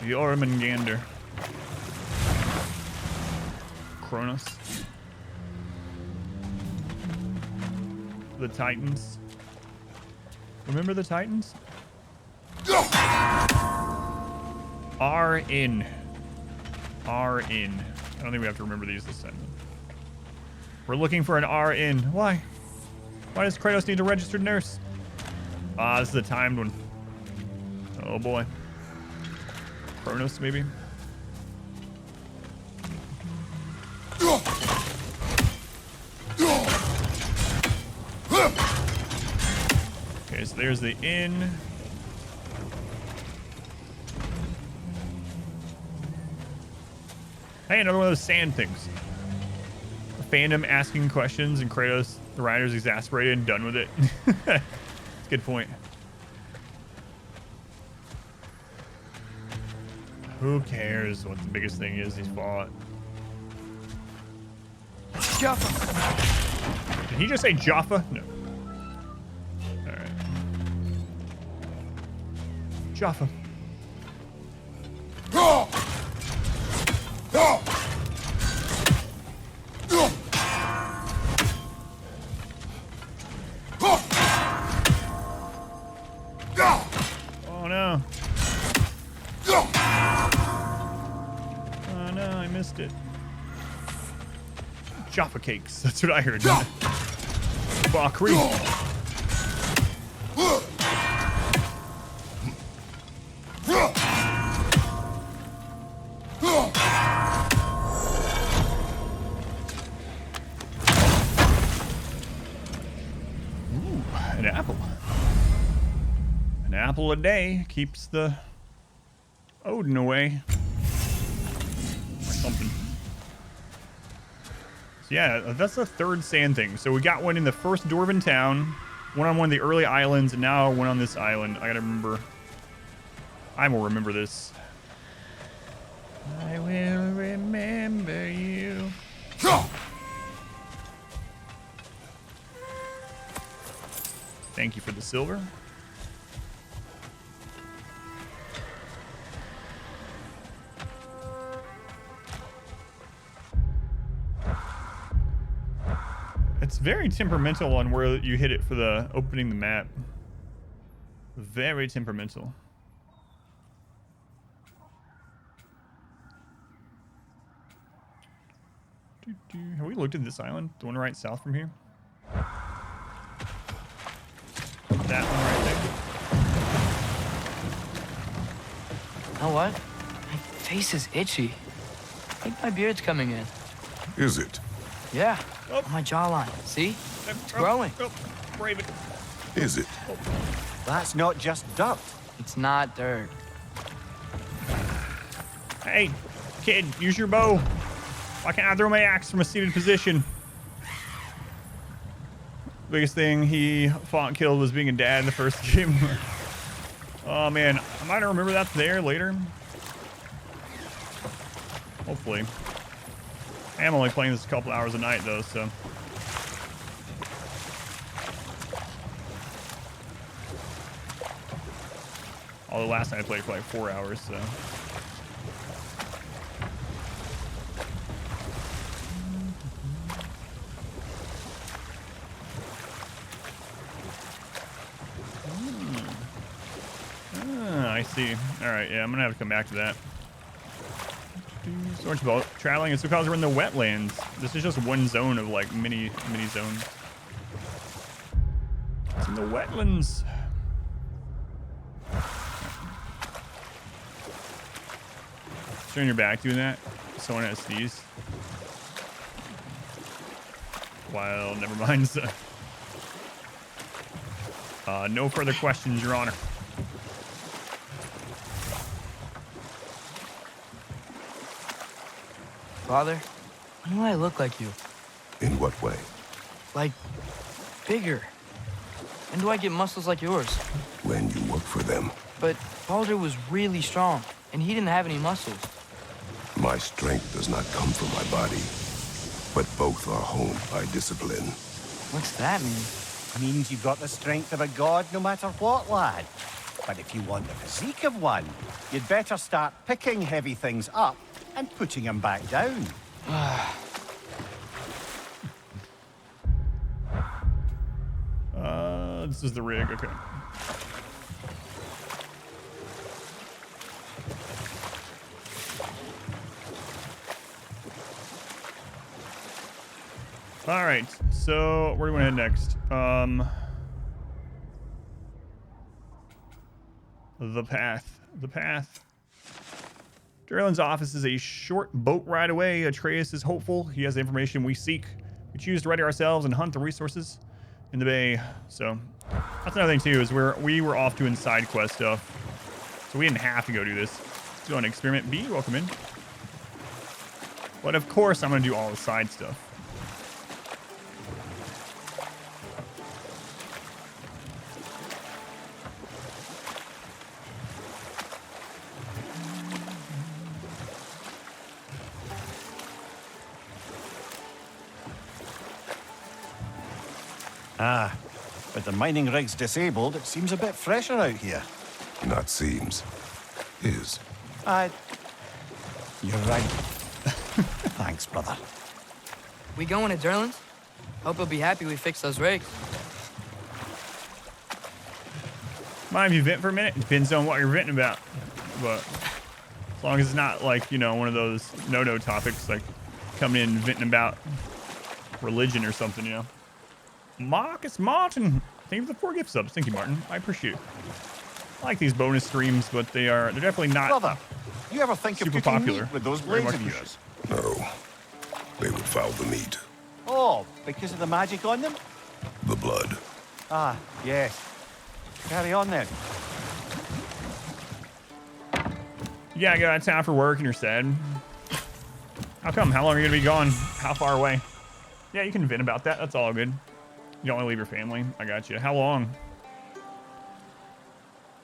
Jormungandr. Kronos. The Titans. Remember the Titans? R in. R in. I don't think we have to remember these this time. We're looking for an R in. Why? Why does Kratos need a registered nurse? Ah, this is the timed one. Oh boy. Kronos, maybe? Okay, so there's the inn. Hey, another one of those sand things. The fandom asking questions and Kratos, the writer's exasperated and done with it. That's a good point. Who cares what the biggest thing is he's fought? Jaffa. Did he just say Jaffa? No. Alright. Jaffa. Oh no. Oh no, I missed it. Jaffa cakes. That's what I heard. Bakri. Ooh, an apple a day keeps the Odin away. Or something. So yeah, that's the third sand thing. So we got one in the first Dwarven town, one on one of the early islands, and now one on this island. I gotta remember. I will remember this. I will remember you. Thank you for the silver. It's very temperamental on where you hit it for the opening the map. Very temperamental. Have we looked at this island? The one right south from here? That one right there. You know what? My face is itchy. I think my beard's coming in. Is it? Yeah, Oh. on my jawline. See? It's growing. Oh, brave it. Is it? That's not just dirt. It's not dirt. Hey, kid, use your bow. Why can't I throw my axe from a seated position? Biggest thing he fought and killed was being a dad in the first game. Oh man, I might remember that there later. Hopefully. I'm only playing this a couple hours a night though, so. Although last night I played for like 4 hours, so. I see. Alright, yeah, I'm gonna have to come back to that. Storage boat traveling is because we're in the wetlands. This is just one zone of like mini zones. It's in the wetlands. Turn your back doing that. Someone has these. Well, never mind. No further questions, Your Honor. Father, when do I look like you? In what way? Like, bigger. When do I get muscles like yours? When you work for them. But Baldur was really strong, and he didn't have any muscles. My strength does not come from my body, but both are honed by discipline. What's that mean? Means you've got the strength of a god no matter what, lad. But if you want the physique of one, you'd better start picking heavy things up and putting them back down. This is the rig, okay. All right, so where do we want to head next? The path. Durlin's office is a short boat ride away. Atreus is hopeful. He has the information we seek. We choose to ready ourselves and hunt the resources in the bay. So that's another thing too, is we were off doing side quest stuff. So we didn't have to go do this. Let's go on experiment B, welcome in. But of course I'm gonna do all the side stuff. Ah, with the mining rigs disabled, it seems a bit fresher out here. Not seems. Is. You're right. Thanks, brother. We going to Durlin's? Hope he'll be happy we fixed those rigs. Mind if you vent for a minute? Depends on what you're venting about. But as long as it's not like, you know, one of those no-no topics, like coming in and venting about religion or something, you know. Marcus Martin, thank you for the 4 gift subs. Thank you, Martin. I appreciate it. I like these bonus streams, but they're definitely not Brother, you ever think of super cooking popular. meat with those Very blades much of yours? No. They would foul the meat. Oh, because of the magic on them? The blood. Ah, yes. Carry on then. Yeah, I got time for work and you're sad. How come? How long are you gonna be gone? How far away? Yeah, you can vent about that. That's all good. You don't want to leave your family. I got you. How long?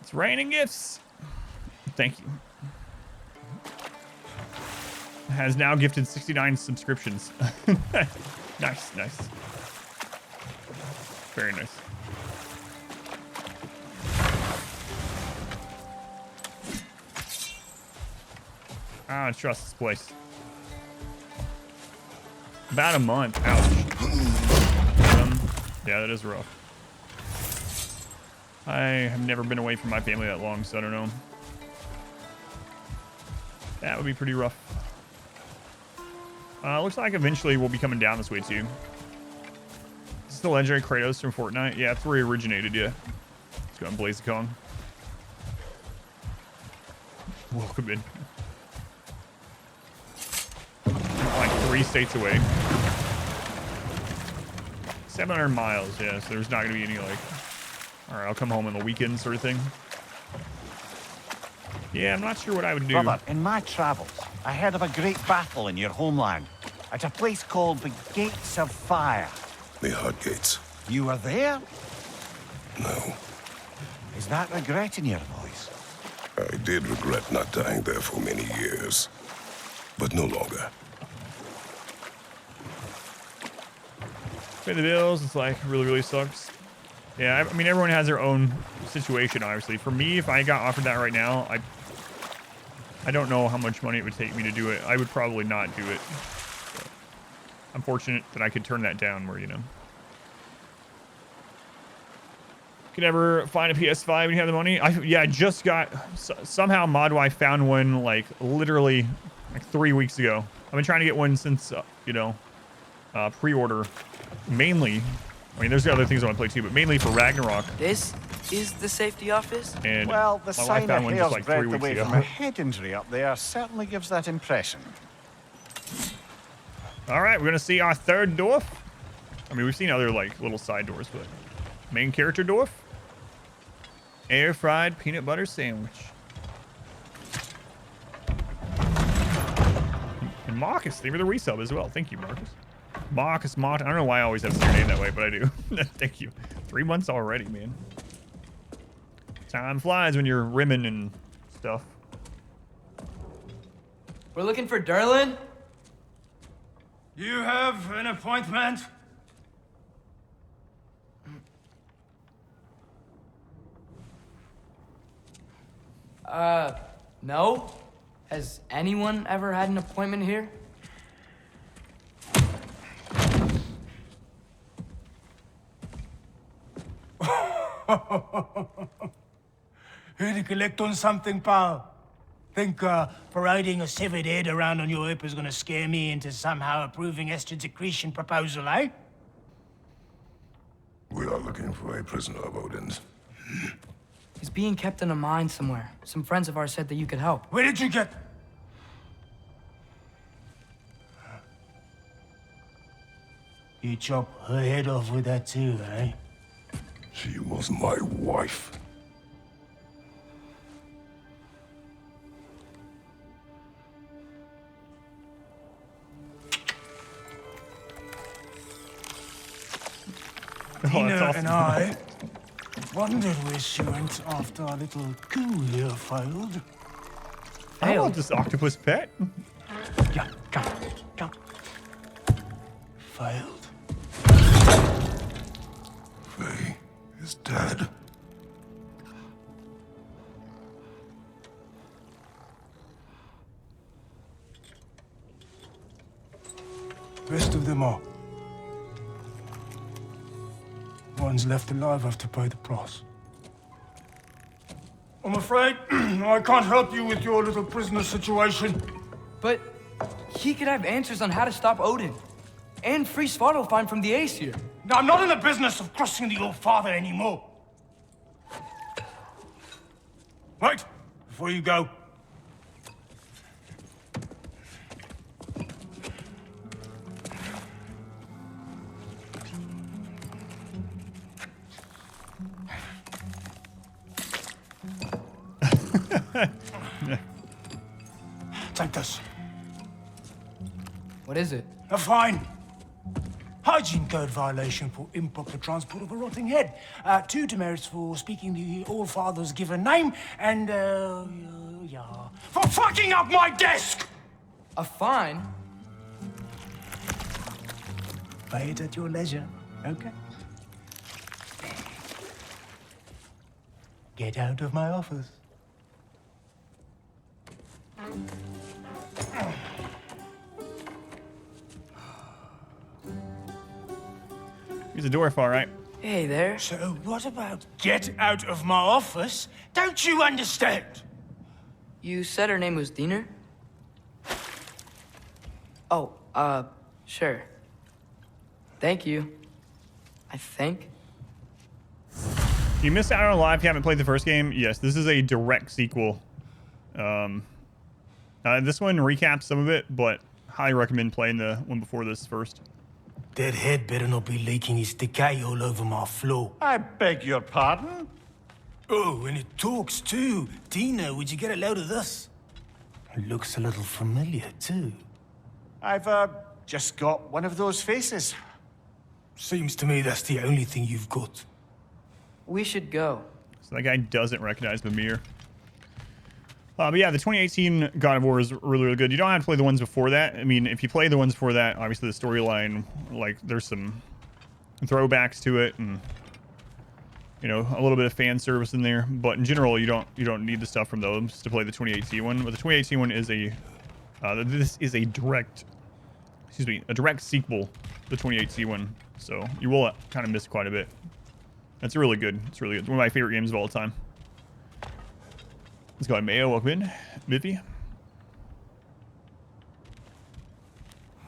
It's raining gifts. Thank you. Has now gifted 69 subscriptions. Nice, nice. Very nice. I trust this place. About a month. Ouch. Yeah, that is rough. I have never been away from my family that long, so I don't know. That would be pretty rough. Looks like eventually we'll be coming down this way too. Is this the legendary Kratos from Fortnite? Yeah, that's where he originated, yeah. Let's go on Blaze Kong. Welcome in. Like 3 states away. 700 miles, yeah, so there's not gonna be any like, all right, I'll come home on the weekend sort of thing. Yeah, I'm not sure what I would do. Brother, in my travels, I heard of a great battle in your homeland at a place called the Gates of Fire. The Hot Gates. You were there? No. Is that regret in your voice? I did regret not dying there for many years. But no longer. Pay the bills, it's like really sucks. Yeah, I mean everyone has their own situation obviously. For me, if I got offered that right now, I don't know how much money it would take me to do it. I would probably not do it. So, I'm fortunate that I could turn that down where, you know. Could ever find a PS5 when you have the money? Yeah, I just got, somehow ModWife found one like literally like 3 weeks ago. I've been trying to get one since, you know, pre-order. Mainly, I mean, there's other things I want to play too, but mainly for Ragnarok. This is the safety office? And well, the my wife sign found of one hair's just like 3 breadth weeks away ago. from a head injury up there certainly gives that impression. All right, we're gonna see our third dwarf. I mean, we've seen other like little side doors, but main character dwarf. Air fried peanut butter sandwich. And Marcus, thank you for the resub as well. Thank you, Marcus. Marcus Mott. I don't know why I always have to say your name that way, but I do. Thank you. 3 months already, man. Time flies when you're rimming and stuff. We're looking for Derlin? You have an appointment? No. Has anyone ever had an appointment here? Here to collect on something, pal. Think parading a severed head around on your hip is gonna scare me into somehow approving Estrid's accretion proposal, eh? We are looking for a prisoner of Odin's. He's being kept in a mine somewhere. Some friends of ours said that you could help. Where did you get... You chop her head off with that too, eh? She was my wife. Tina that's awesome. and I wondered where she went after our little coup here failed. I want this octopus pet. Yeah, come. Failed. Faye is dead. Rest of them are. One's left alive have to pay the price. I'm afraid I can't help you with your little prisoner situation. But he could have answers on how to stop Odin. And free Svartalfheim from the Ace here. Now, I'm not in the business of crossing the old father anymore. Right, before you go. Take this. What is it? A fine. Hygiene code violation for improper transport of a rotting head. 2 demerits for speaking the All-Father's given name, and, for fucking up my desk! A fine? Pay it at your leisure, okay? Get out of my office. He's a dwarf, all right. Hey there. So what about get out of my office? Don't you understand? You said her name was Diener? Oh, sure. Thank you. I think. You missed out on a lot if you haven't played the first game. Yes, this is a direct sequel. This one recaps some of it, but highly recommend playing the one before this first. That head better not be leaking his decay all over my floor. I beg your pardon? Oh, and it talks too. Tina, would you get a load of this? It looks a little familiar too. I've, just got one of those faces. Seems to me that's the only thing you've got. We should go. So that guy doesn't recognize Mimir. But yeah, the 2018 God of War is really, really good. You don't have to play the ones before that. I mean, if you play the ones before that, obviously the storyline, like, there's some throwbacks to it, and you know, a little bit of fan service in there. But in general, you don't need the stuff from those to play the 2018 one. But the 2018 one is a this is a direct, a direct sequel to the 2018 one. So you will kind of miss quite a bit. That's really good. It's really good. It's one of my favorite games of all time. Let's go ahead, Mayo. Welcome in. Miffy.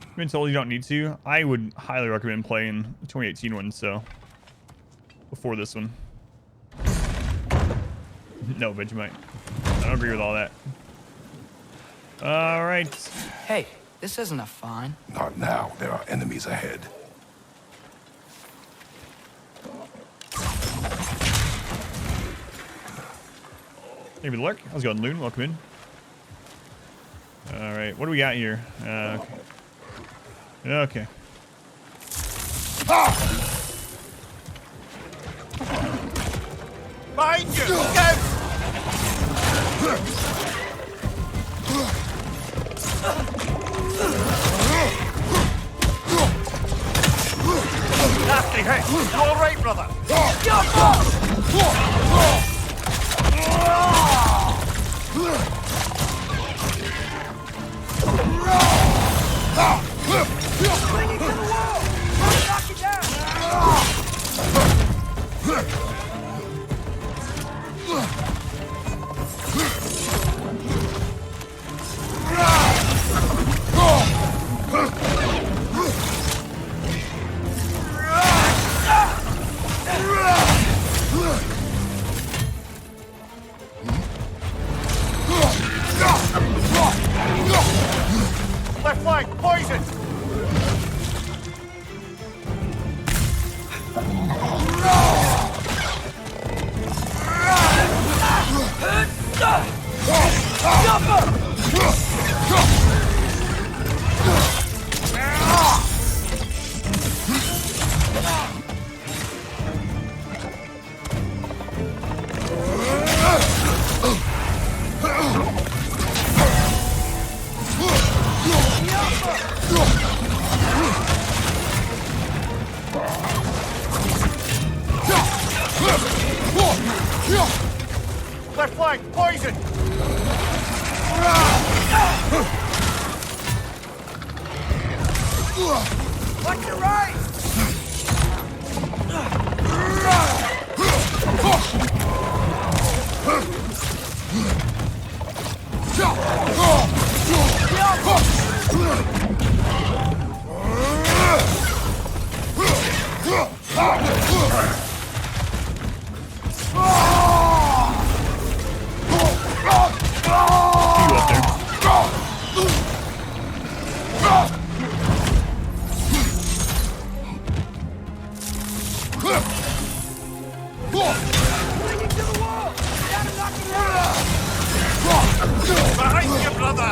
I've been told you don't need to. I would highly recommend playing the 2018 one, so before this one. No, Vegemite. I don't agree with all that. All right. Hey, this isn't a fine. Not now. There are enemies ahead. Maybe Lurk. How's it going, Loon? Welcome in. All right. What do we got here? Okay. Okay. Behind you! Look out! Nasty hit! You all right, brother? Bring it to the wall! Knock it down! Left flank, poison! Left flank, poison! Watch your right! Behind you, brother!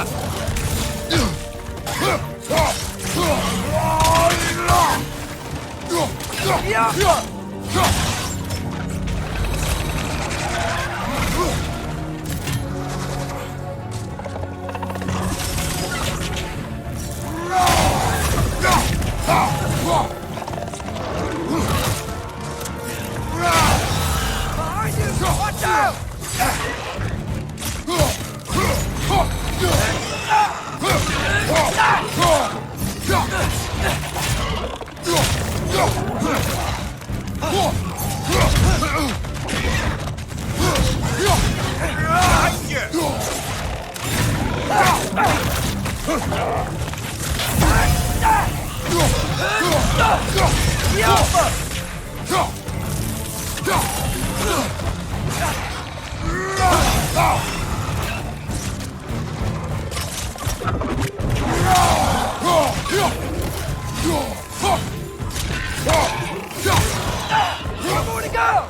Watch out! More to go!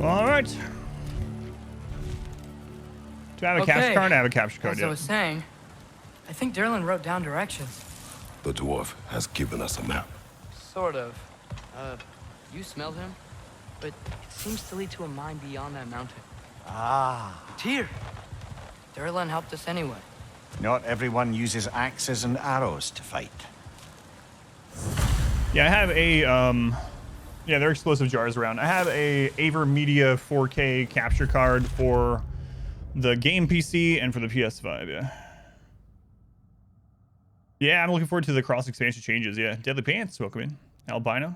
All right. Do I have a capture card? I have a capture card, As I was saying, I think Derlin wrote down directions. The dwarf has given us a map. Sort of. You smelled him? But it seems to lead to a mine beyond that mountain. Ah. Tyr! Derlin helped us anyway. Not everyone uses axes and arrows to fight. Yeah, I have a, yeah, they're explosive jars around. I have a AverMedia 4K capture card for the game PC and for the PS5, yeah. Yeah, I'm looking forward to the cross-expansion changes, yeah. Deadly Pants, welcome in. Albino.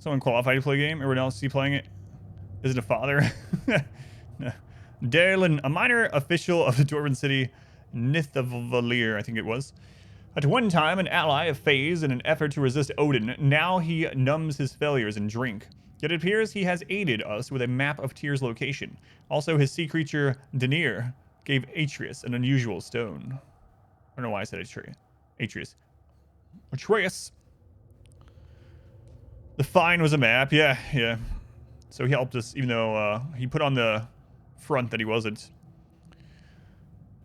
Someone qualified to play a game? Everyone else see playing it? Is it a father? No. Derlin, a minor official of the Dwarven city, Nithavalir, I think it was. At one time, an ally of Faze in an effort to resist Odin, now he numbs his failures and drink. Yet it appears he has aided us with a map of Tyr's location. Also, his sea creature, Denir, gave Atreus an unusual stone. I don't know why I said Atreus. Atreus. The fine was a map, yeah. So he helped us, even though he put on the front that he wasn't.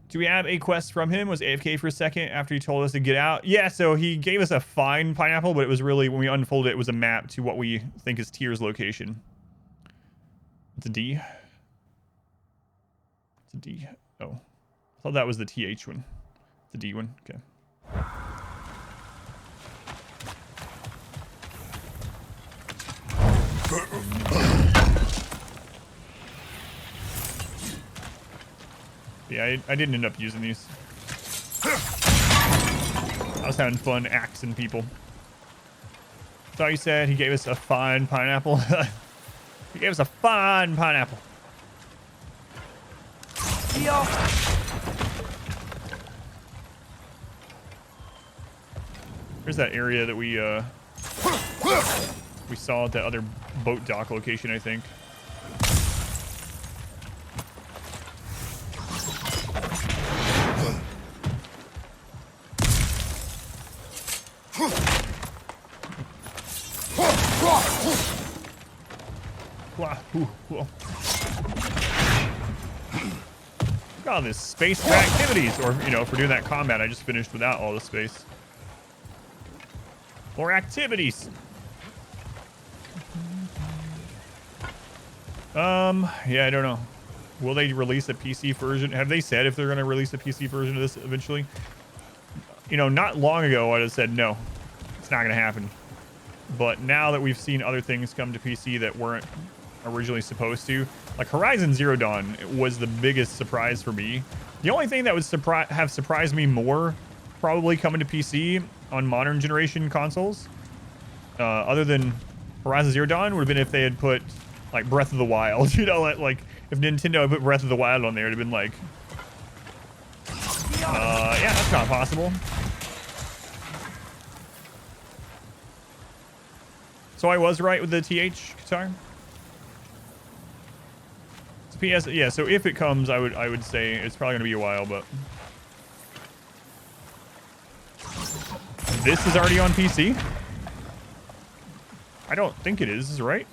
Do we have a quest from him? Was AFK for a second after he told us to get out? Yeah, so he gave us a fine pineapple, but it was really, when we unfolded it, was a map to what we think is Tyr's location. It's a D. It's a D. Oh. I thought that was the TH one. The D one. Okay. Yeah, I didn't end up using these. I was having fun axing people. Thought you said he gave us a fine pineapple. He gave us a fine pineapple. Here's that area that we saw at that other boat dock location, I think. Look at all this space for activities, or, you know, for doing that combat I just finished without all the space. More activities. Yeah, I don't know. Will they release a PC version? Have they said if they're going to release a PC version of this eventually? You know, not long ago I'd have said no, it's not going to happen. But now that we've seen other things come to PC that weren't originally supposed to, like Horizon Zero Dawn was the biggest surprise for me. The only thing that would have surprised me more probably coming to PC on modern generation consoles, other than Horizon Zero Dawn, would have been if they had put like Breath of the Wild. You know, like if Nintendo had put Breath of the Wild on there, it'd have been like, yeah, that's not possible. So I was right with the TH guitar. It's a PS, yeah. So if it comes, I would say it's probably gonna be a while, but this is already on PC. I don't think it is, right?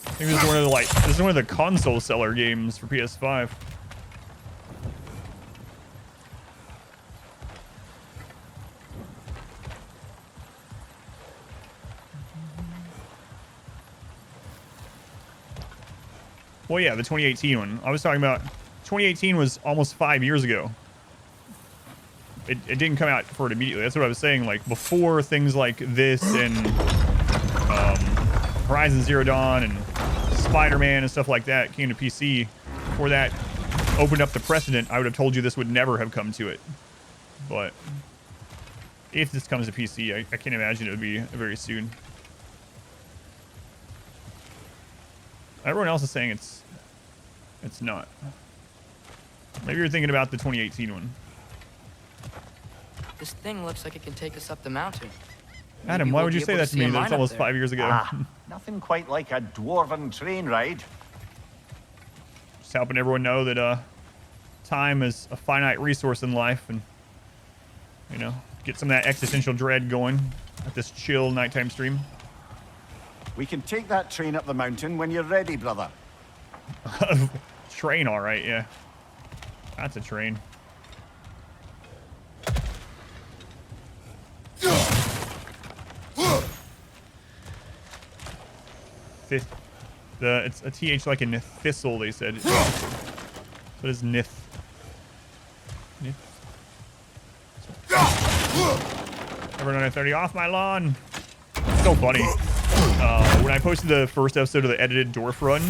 I think this is one of the this is one of the console seller games for PS5. Well, yeah, the 2018 one. I was talking about 2018 was almost 5 years ago. It didn't come out for it immediately. That's what I was saying. Like before things like this and Horizon Zero Dawn and Spider-Man and stuff like that came to PC. Before that opened up the precedent, I would have told you this would never have come to it. But if this comes to PC, I can't imagine it would be very soon. Everyone else is saying it's not. Maybe you're thinking about the 2018 one. This thing looks like it can take us up the mountain. Adam, Maybe why we'll would you be say able that to to see me? a mine That's up almost there. 5 years ago. Ah, nothing quite like a dwarven train ride. Just helping everyone know that time is a finite resource in life, and you know, get some of that existential dread going at this chill nighttime stream. We can take that train up the mountain when you're ready, brother. Train, all right, yeah. That's a train. It's a TH like in thistle, they said. So it is nith. Nith. Everyone under 30 off my lawn. It's so funny. When I posted the first episode of the edited Dwarf Run,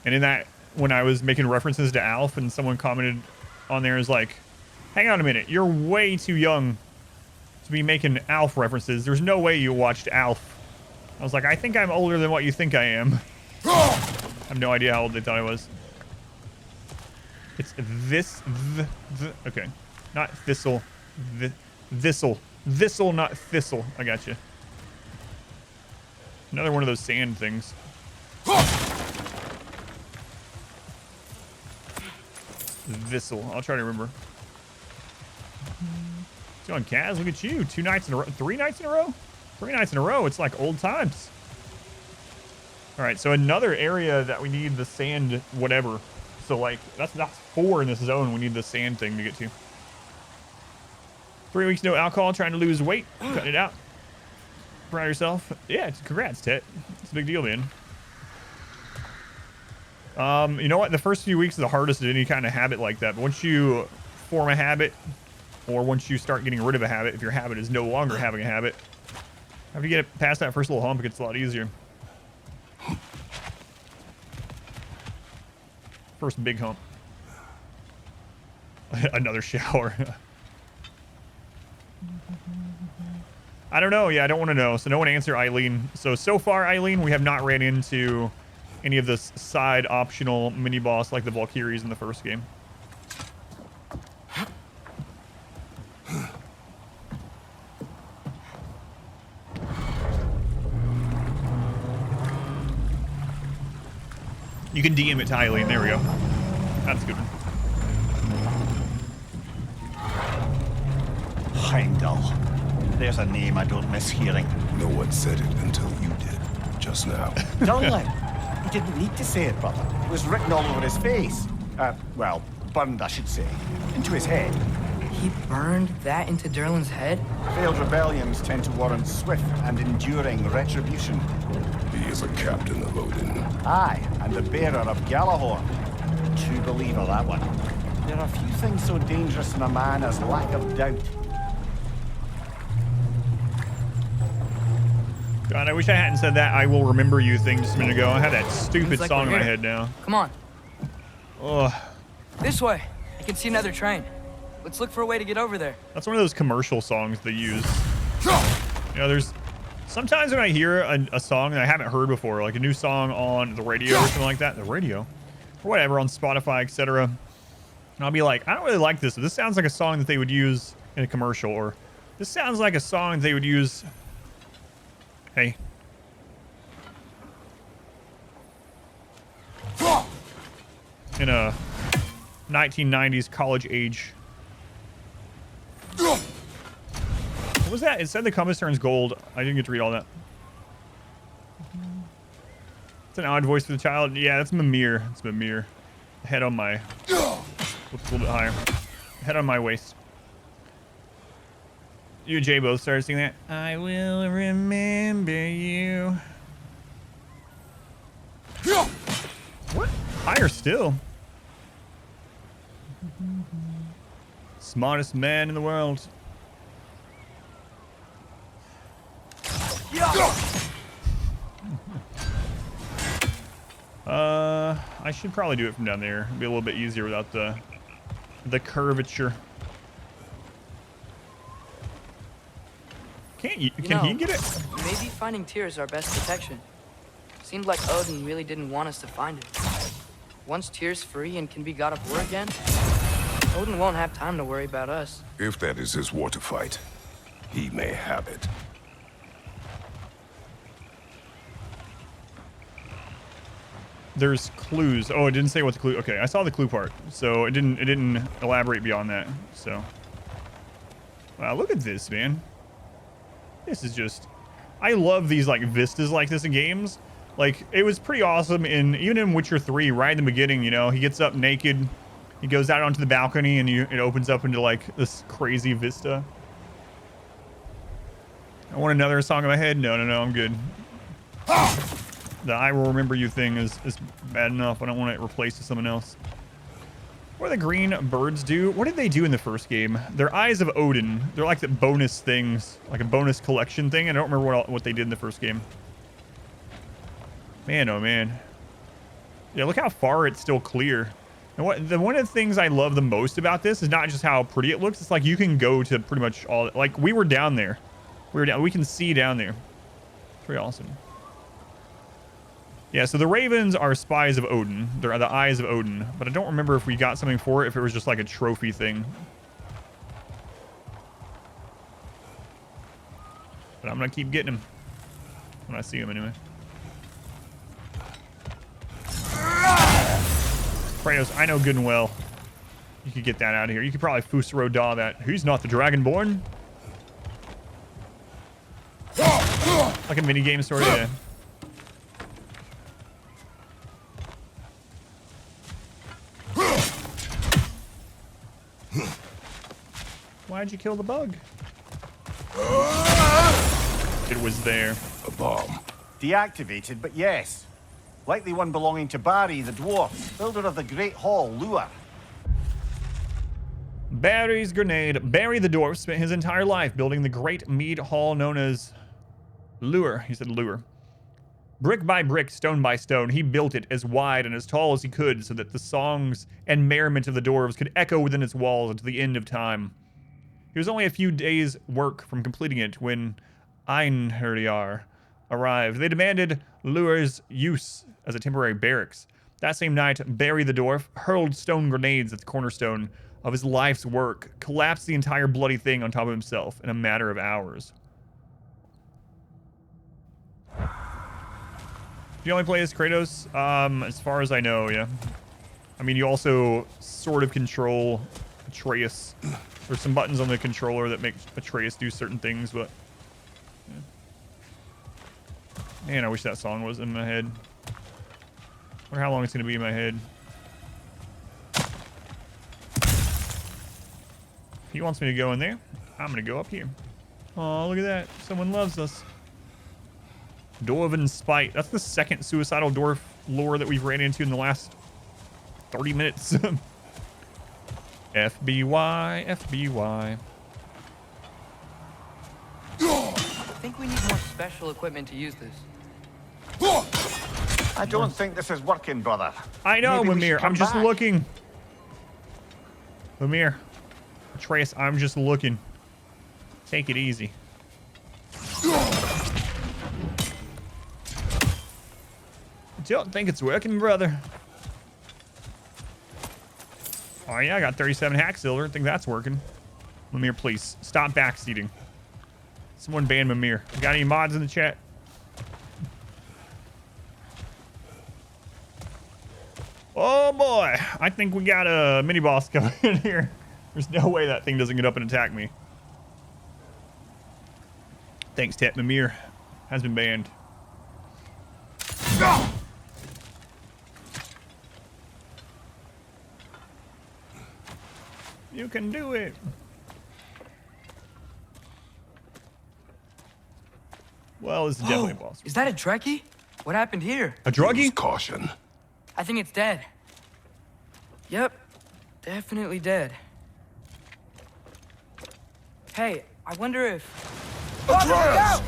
and in that, when I was making references to Alf, and someone commented on there is like, hang on a minute, you're way too young to be making Alf references. There's no way you watched Alf. I was like, I think I'm older than what you think I am. I have no idea how old they thought I was. It's this, okay. Not thistle, thistle, not thistle. I got you. Another one of those sand things. Thistle. I'll try to remember. What's going, Kaz? Look at you. 2 nights in a row. 3 nights in a row? 3 nights in a row. It's like old times. All right. So another area that we need the sand, whatever. So like that's 4 in this zone. We need the sand thing to get to. 3 weeks no alcohol. Trying to lose weight. Cutting it out. Proud of yourself. Yeah. Congrats, Tet. It's a big deal, man. You know what? The first few weeks is the hardest of any kind of habit like that. But once you form a habit, or once you start getting rid of a habit, if your habit is no longer having a habit, after you get past that first little hump, it gets a lot easier. First big hump. Another shower. I don't know. Yeah, I don't want to know. So no one answer Eileen. So far, Eileen, we have not ran into any of this side optional mini boss like the Valkyries in the first game. You can DM it to Eileen. There we go. That's a good one. Heimdall. There's a name I don't miss hearing. No one said it until you did, just now. Dunlop. He didn't need to say it, brother. It was written all over his face. Well, burned, I should say. Into his head. He burned that into Derlin's head? Failed rebellions tend to warrant swift and enduring retribution. He is a captain of Odin. Aye, and the bearer of Gjallarhorn. True believer, that one. There are few things so dangerous in a man as lack of doubt. God, I wish I hadn't said that I will remember you thing just a minute ago. I had that stupid Like song in we're my here. head now. Come on. Ugh. This way. I can see another train. Let's look for a way to get over there. That's one of those commercial songs they use. You know, there's sometimes when I hear a song that I haven't heard before, like a new song on the radio or something like that, the radio, or whatever, on Spotify, etc. And I'll be like, I don't really like this. This sounds like a song that they would use in a commercial, or this sounds like a song they would use. Hey. in a 1990s college age. What was that? It said the compass turns gold. I didn't get to read all that. It's an odd voice for the child. Yeah, that's Mimir. It's Mimir. Head on my... Looks a little bit higher. Head on my waist. You and Jay both started singing that. I will remember you. What? Higher still. Smartest man in the world. I should probably do it from down there. It'd be a little bit easier without the curvature. Can he get it? Maybe finding Tyr is our best protection. Seemed like Odin really didn't want us to find it. Once Tyr's free and can be God of War again, Odin won't have time to worry about us. If that is his war to fight, he may have it. There's clues. Oh, it didn't say what the clue. Okay, I saw the clue part, so it didn't elaborate beyond that. So, wow, look at this, man. This is just, I love these like vistas like this in games. Like, it was pretty awesome even in Witcher 3, right in the beginning, you know, he gets up naked, he goes out onto the balcony, and it opens up into like this crazy vista. I want another song in my head. No, I'm good. The I will remember you thing is bad enough. I don't want it replaced with someone else. What do the green birds do? What did they do in the first game? They're Eyes of Odin. They're like the bonus things, like a bonus collection thing. I don't remember what they did in the first game. Man, oh man. Yeah, look how far it's still clear. And one of the things I love the most about this is not just how pretty it looks. It's like you can go to pretty much all. Like we were down there. We can see down there. Pretty awesome. Yeah, so the ravens are spies of Odin. They're the Eyes of Odin. But I don't remember if we got something for it, if it was just like a trophy thing. But I'm going to keep getting them. When I see them anyway. Kratos, I know good and well. You could get that out of here. You could probably Fusaro Daw that. He's not the Dragonborn. Like a minigame story, yeah. Why'd you kill the bug? It was there. A bomb. Deactivated, but yes. Likely one belonging to Barry, the dwarf, builder of the Great Hall, Lure. Barry's grenade. Barry the dwarf spent his entire life building the Great Mead Hall known as Lure. He said Lure. Brick by brick, stone by stone, he built it as wide and as tall as he could so that the songs and merriment of the dwarves could echo within its walls until the end of time. He was only a few days' work from completing it when Einherjar arrived. They demanded Lure's use as a temporary barracks. That same night, Barry the dwarf hurled stone grenades at the cornerstone of his life's work, collapsed the entire bloody thing on top of himself in a matter of hours. Do you only play as Kratos? As far as I know, yeah. I mean, you also sort of control Atreus. There's some buttons on the controller that make Atreus do certain things, but... Yeah. Man, I wish that song was in my head. I wonder how long it's going to be in my head. He wants me to go in there. I'm going to go up here. Oh, look at that. Someone loves us. Dwarven Spite. That's the second suicidal dwarf lore that we've ran into in the last 30 minutes. FBI, FBI. I think we need more special equipment to use this. I don't think this is working, brother. I know, Maybe we Mimir. should come I'm just back. looking. Mimir. Atreus, I'm just looking. Take it easy. I don't think it's working, brother. Oh, yeah, I got 37 hack silver. I think that's working. Mimir, please. Stop backseating. Someone ban Mimir. Got any mods in the chat? Oh boy, I think we got a mini boss coming in here. There's no way that thing doesn't get up and attack me. Thanks, Tet. Mimir has been banned. You can do it. Well, this is definitely a boss. Is that a Trekkie? What happened here? A druggie? Use caution. I think it's dead. Yep, definitely dead. Hey, I wonder if... Atreus! Watch out!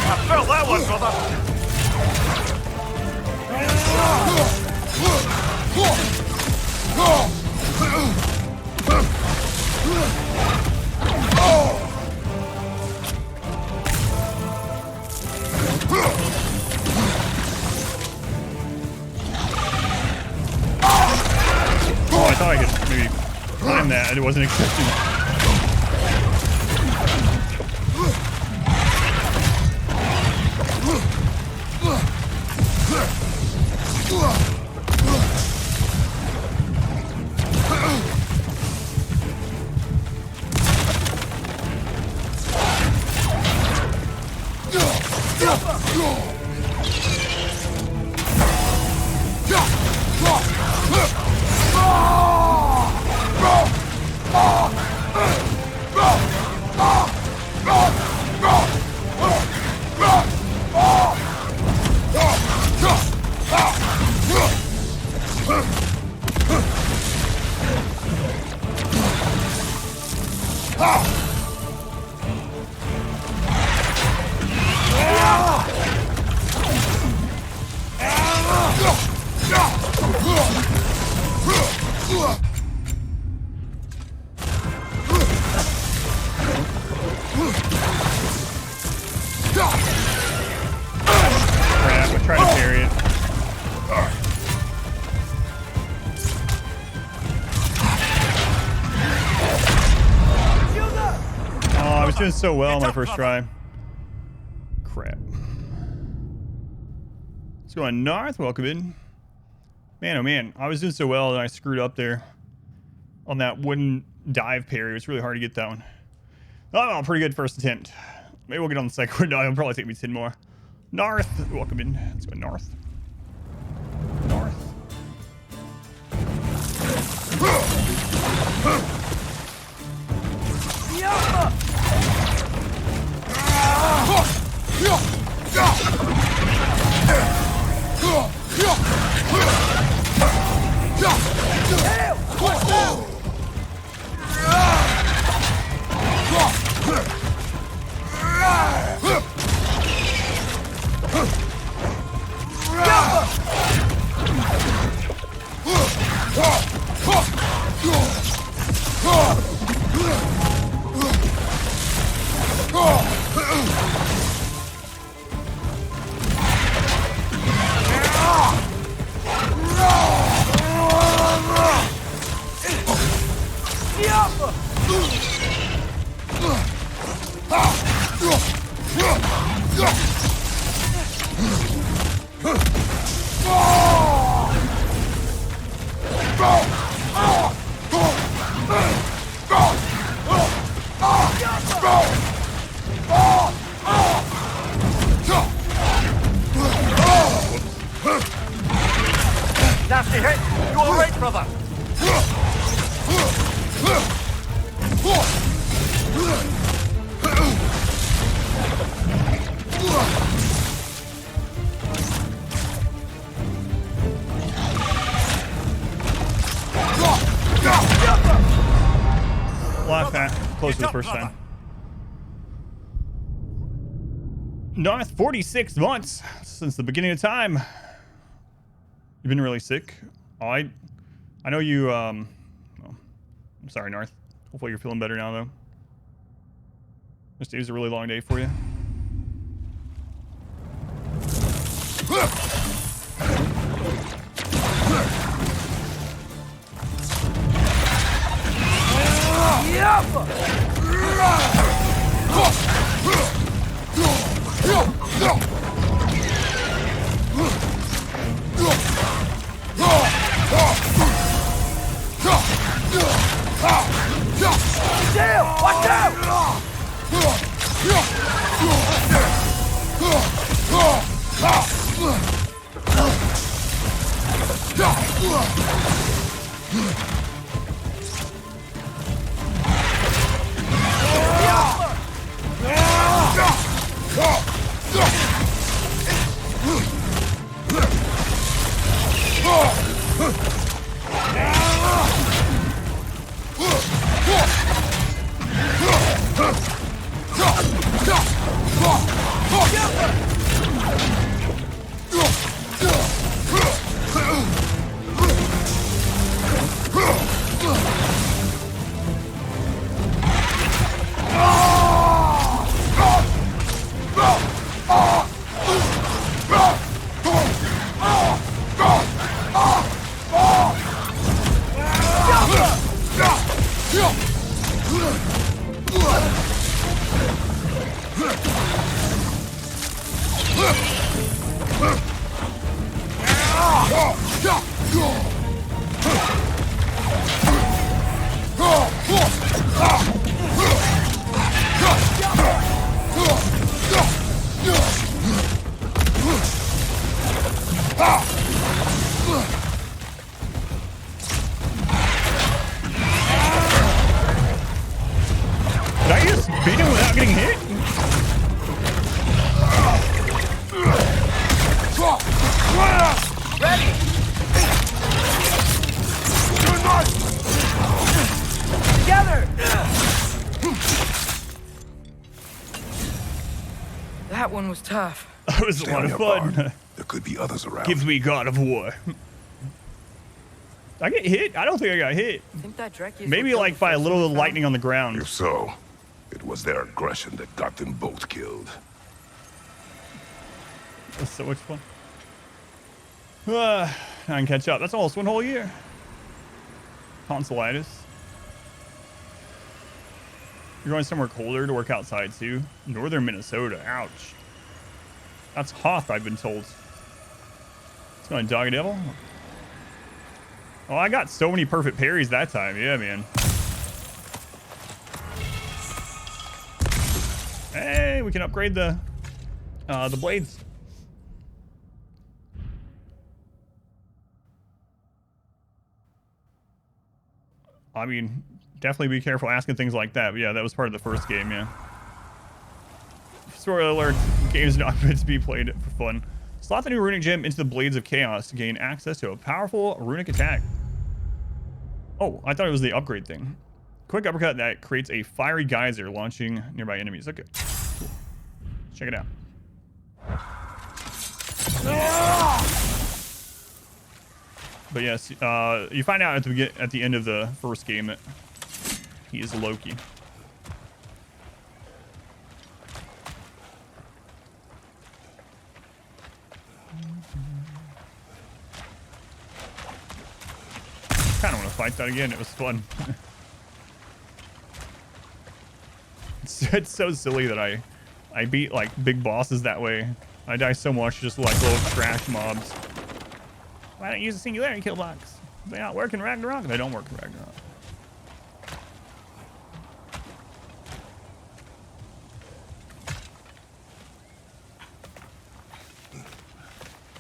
I felt that one, brother. Oh, I thought I could maybe climb that. I wasn't expecting that. Crap, I tried to parry it. Oh, I was doing so well on my first try. Crap. Let's go on north. Welcome in. Man, oh man, I was doing so well and I screwed up there on that wooden dive parry. It was really hard to get that one. Oh, pretty good first attempt. Maybe we'll get on the second one. No, it'll probably take me 10 more. North. Welcome in. Let's go north. North. Nasty hit. You all right, brother? lot closer the first time. North, 46 months since the beginning of time. You've been really sick. Oh, I know you. Well, I'm sorry, North. Hopefully you're feeling better now, though. This day was a really long day for you. Watch out! Did I just beat him without getting hit? Ready! Together! That one was tough. That was Stay a lot on of your fun. guard. There could be others around. Give me God of War. Did I get hit? I don't think I got hit. I think that Dreki is Maybe what like killed by a the little first one we lightning on the ground. If so, it was their aggression that got them both killed. That's so much fun. I can catch up. That's almost one whole year. Tonsillitis. You're going somewhere colder to work outside too. Northern Minnesota. Ouch. That's Hoth, I've been told. It's going Doggy Devil. Oh, I got so many perfect parries that time. Yeah, man. Hey, we can upgrade the blades. I mean, definitely be careful asking things like that. But yeah, that was part of the first game, yeah. Spoiler alert, game's not meant to be played for fun. Slot the new runic gem into the Blades of Chaos to gain access to a powerful runic attack. Oh, I thought it was the upgrade thing. Quick uppercut that creates a fiery geyser launching nearby enemies. Okay, cool. Check it out. But yes, you find out at the end of the first game that he is Loki. Kind of want to fight that again. It was fun. It's so silly that I beat like big bosses that way. I die so much just like little trash mobs. Why don't you use a singularity kill box? They not work in Ragnarok? They don't work in Ragnarok.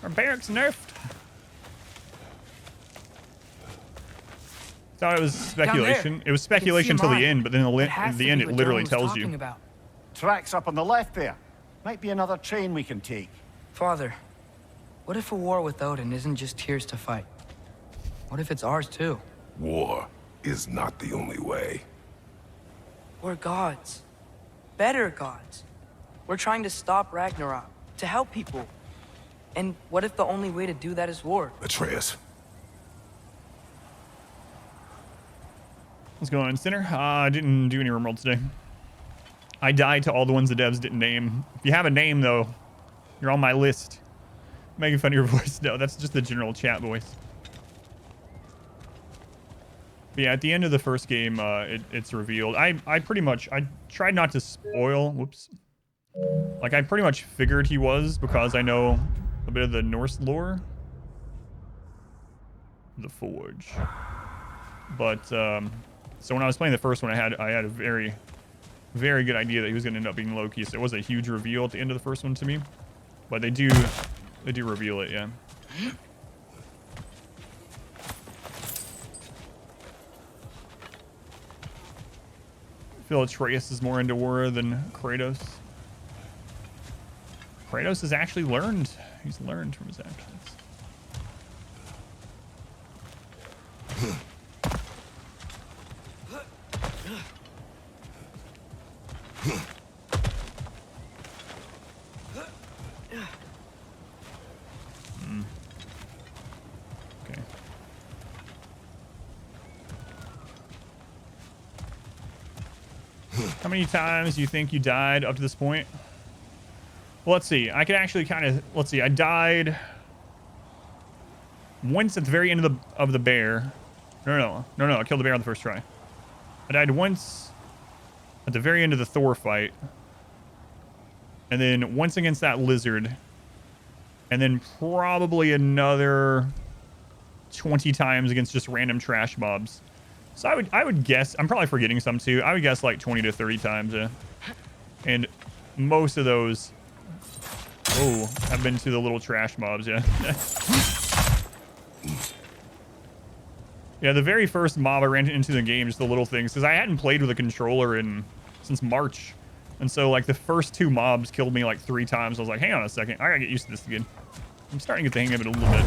Our barracks nerfed. Thought it was speculation. It was speculation till the end, but then at the end it literally tells you. Tracks up on the left there. Might be another train we can take. Father, what if a war with Odin isn't just Tyr's to fight? What if it's ours too? War is not the only way. We're gods. Better gods. We're trying to stop Ragnarok, to help people. And what if the only way to do that is war? Atreus. What's going on, Sinner? I didn't do any remote today. I died to all the ones the devs didn't name. If you have a name, though, you're on my list. Making fun of your voice. No, that's just the general chat voice. But yeah, at the end of the first game, it's revealed. I tried not to spoil. Whoops. Like, I pretty much figured he was because I know a bit of the Norse lore. The Forge. But, so when I was playing the first one, I had a very, very good idea that he was going to end up being Loki. So it was a huge reveal at the end of the first one to me. But they do reveal it, yeah. I feel Atreus is more into war than Kratos. Kratos has actually learned. He's learned from his actions. Okay. How many times do you think you died up to this point? Well, let's see. I could actually kind of... Let's see. I died once at the very end of the bear. No. I killed the bear on the first try. I died once at the very end of the Thor fight. And then once against that lizard. And then probably another 20 times against just random trash mobs. So I would guess... I'm probably forgetting some too. I would guess like 20 to 30 times. And most of those... Oh, I've been to the little trash mobs, yeah. Yeah, the very first mob I ran into the game, just the little things, because I hadn't played with a controller since March. And so, like, the first 2 mobs killed me, like, 3 times. I was like, hang on a second. I gotta get used to this again. I'm starting to get the hang of it a little bit.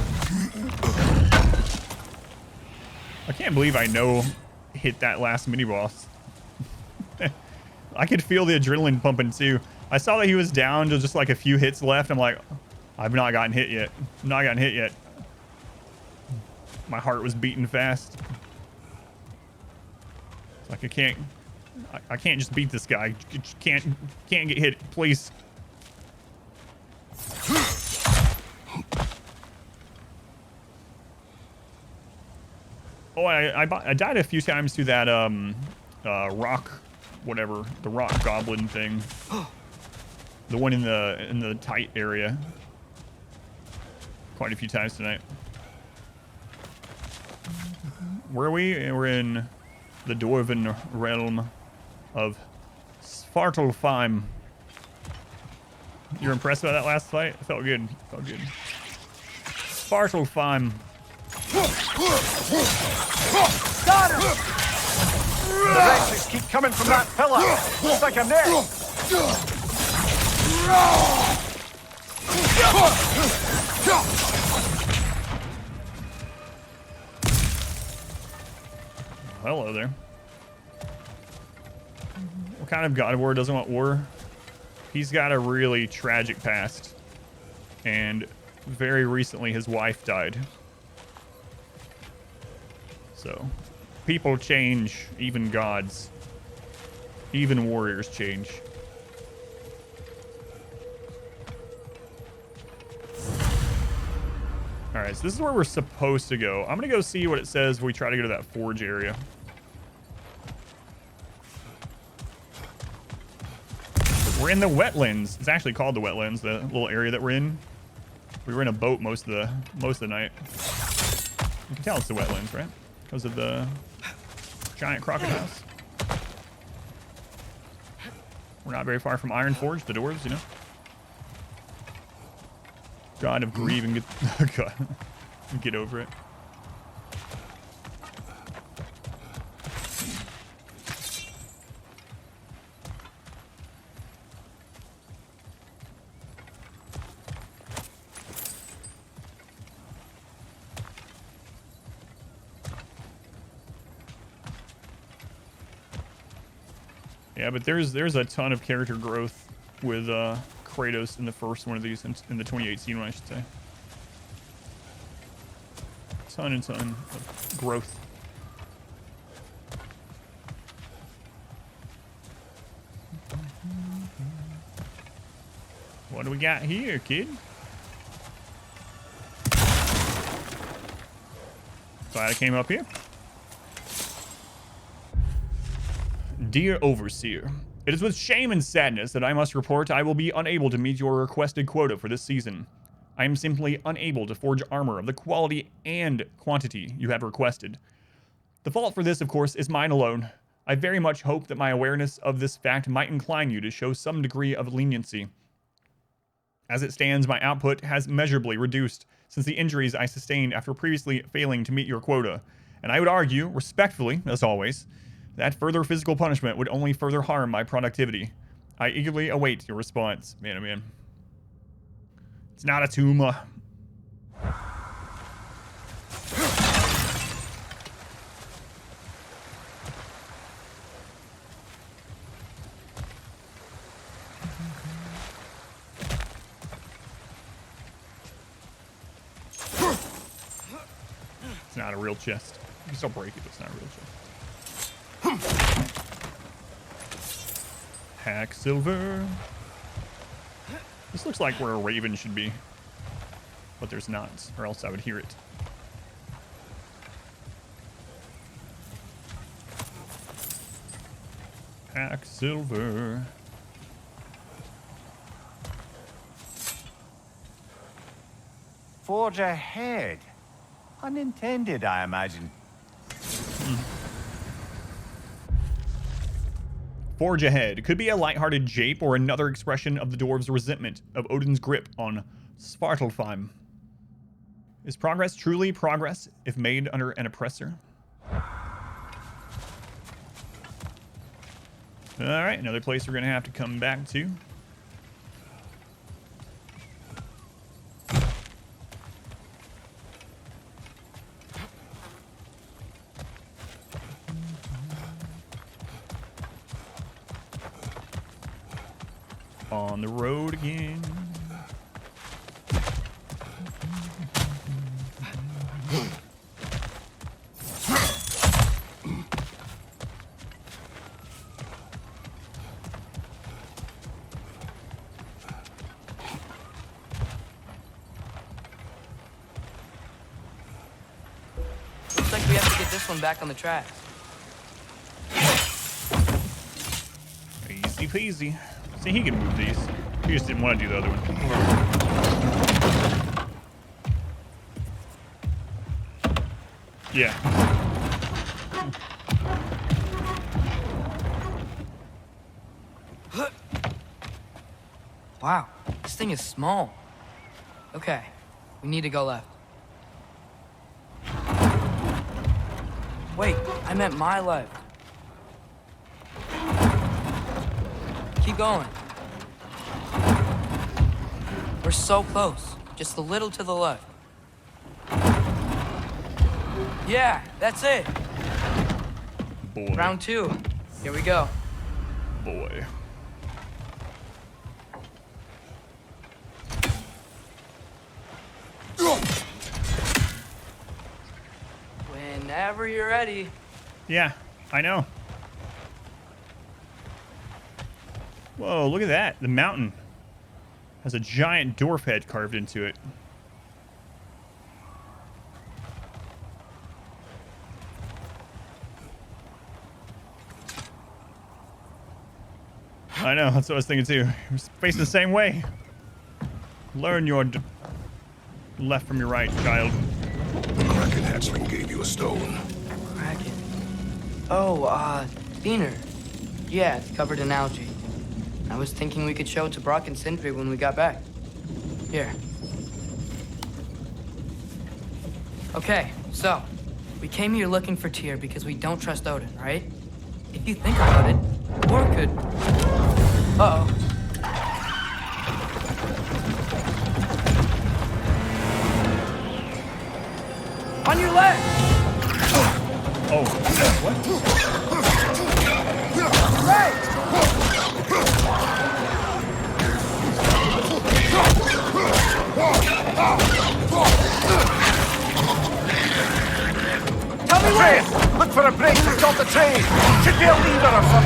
I can't believe I hit that last mini-boss. I could feel the adrenaline pumping, too. I saw that he was down to just, like, a few hits left. I'm like, I've not gotten hit yet. My heart was beating fast. It's like, I can't just beat this guy. Just can't get hit, please. Oh, I died a few times to that rock, whatever, the rock goblin thing. The one in the tight area. Quite a few times tonight. Where are we? We're in the dwarven realm of Svartalfheim. You're impressed by that last fight? It felt good. Svartalfheim. Got him! The wretches keep coming from that pillar. Looks like a net. Hello there. What kind of God of War doesn't want war? He's got a really tragic past. And very recently his wife died. So, people change, even gods. Even warriors change. Alright, so this is where we're supposed to go. I'm gonna go see what it says when we try to go to that forge area. We're in the wetlands. It's actually called the wetlands, the little area that we're in. We were in a boat most of the night. You can tell it's the wetlands, right? Because of the giant crocodiles. We're not very far from Iron Forge, the dwarves, you know. God of grieve and get over it. Yeah, but there's a ton of character growth with Kratos in the first one of these, in the 2018 one, I should say. Ton and ton of growth. What do we got here, kid? Glad I came up here. Dear Overseer, it is with shame and sadness that I must report I will be unable to meet your requested quota for this season. I am simply unable to forge armor of the quality and quantity you have requested. The fault for this, of course, is mine alone. I very much hope that my awareness of this fact might incline you to show some degree of leniency. As it stands, my output has measurably reduced since the injuries I sustained after previously failing to meet your quota, and I would argue, respectfully, as always, that further physical punishment would only further harm my productivity. I eagerly await your response. Man, oh man. It's not a tumor. It's not a real chest. You can still break it, but it's not a real chest. Hack silver. This looks like where a raven should be. But there's not, or else I would hear it. Hack silver. Forge ahead. Unintended, I imagine. Forge ahead could be a lighthearted jape or another expression of the dwarves' resentment of Odin's grip on Svartalfheim. Is progress truly progress if made under an oppressor? Alright, another place we're going to have to come back to. On the road again. Looks like we have to get this one back on the tracks. Easy peasy. See, he can move these. He just didn't want to do the other one. Yeah. Wow, this thing is small. Okay, we need to go left. Wait, I meant my left. Keep going. We're so close. Just a little to the left. Yeah, that's it. Boy. Round 2. Here we go. Boy. Whenever you're ready. Yeah, I know. Whoa, look at that. The mountain has a giant dwarf head carved into it. I know, that's what I was thinking too. We're facing the same way. Learn your left from your right, child. The Kraken hatchling gave you a stone. Kraken. Oh, Diener. Yeah, it's covered in algae. I was thinking we could show it to Brock and Sindri when we got back. Here. Okay, so, we came here looking for Tyr because we don't trust Odin, right? If you think about it, War could... Uh-oh. On your left! Oh, what? Right!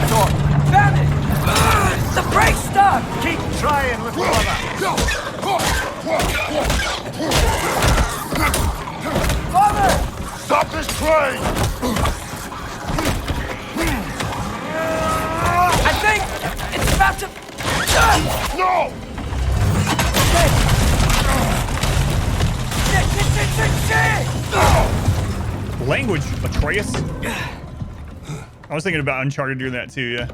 Stop! Damn it! The brake's stuck! Keep trying, little brother! Father! Stop this train! I think it's about to... No! Language, Atreus. I was thinking about Uncharted doing that too, yeah.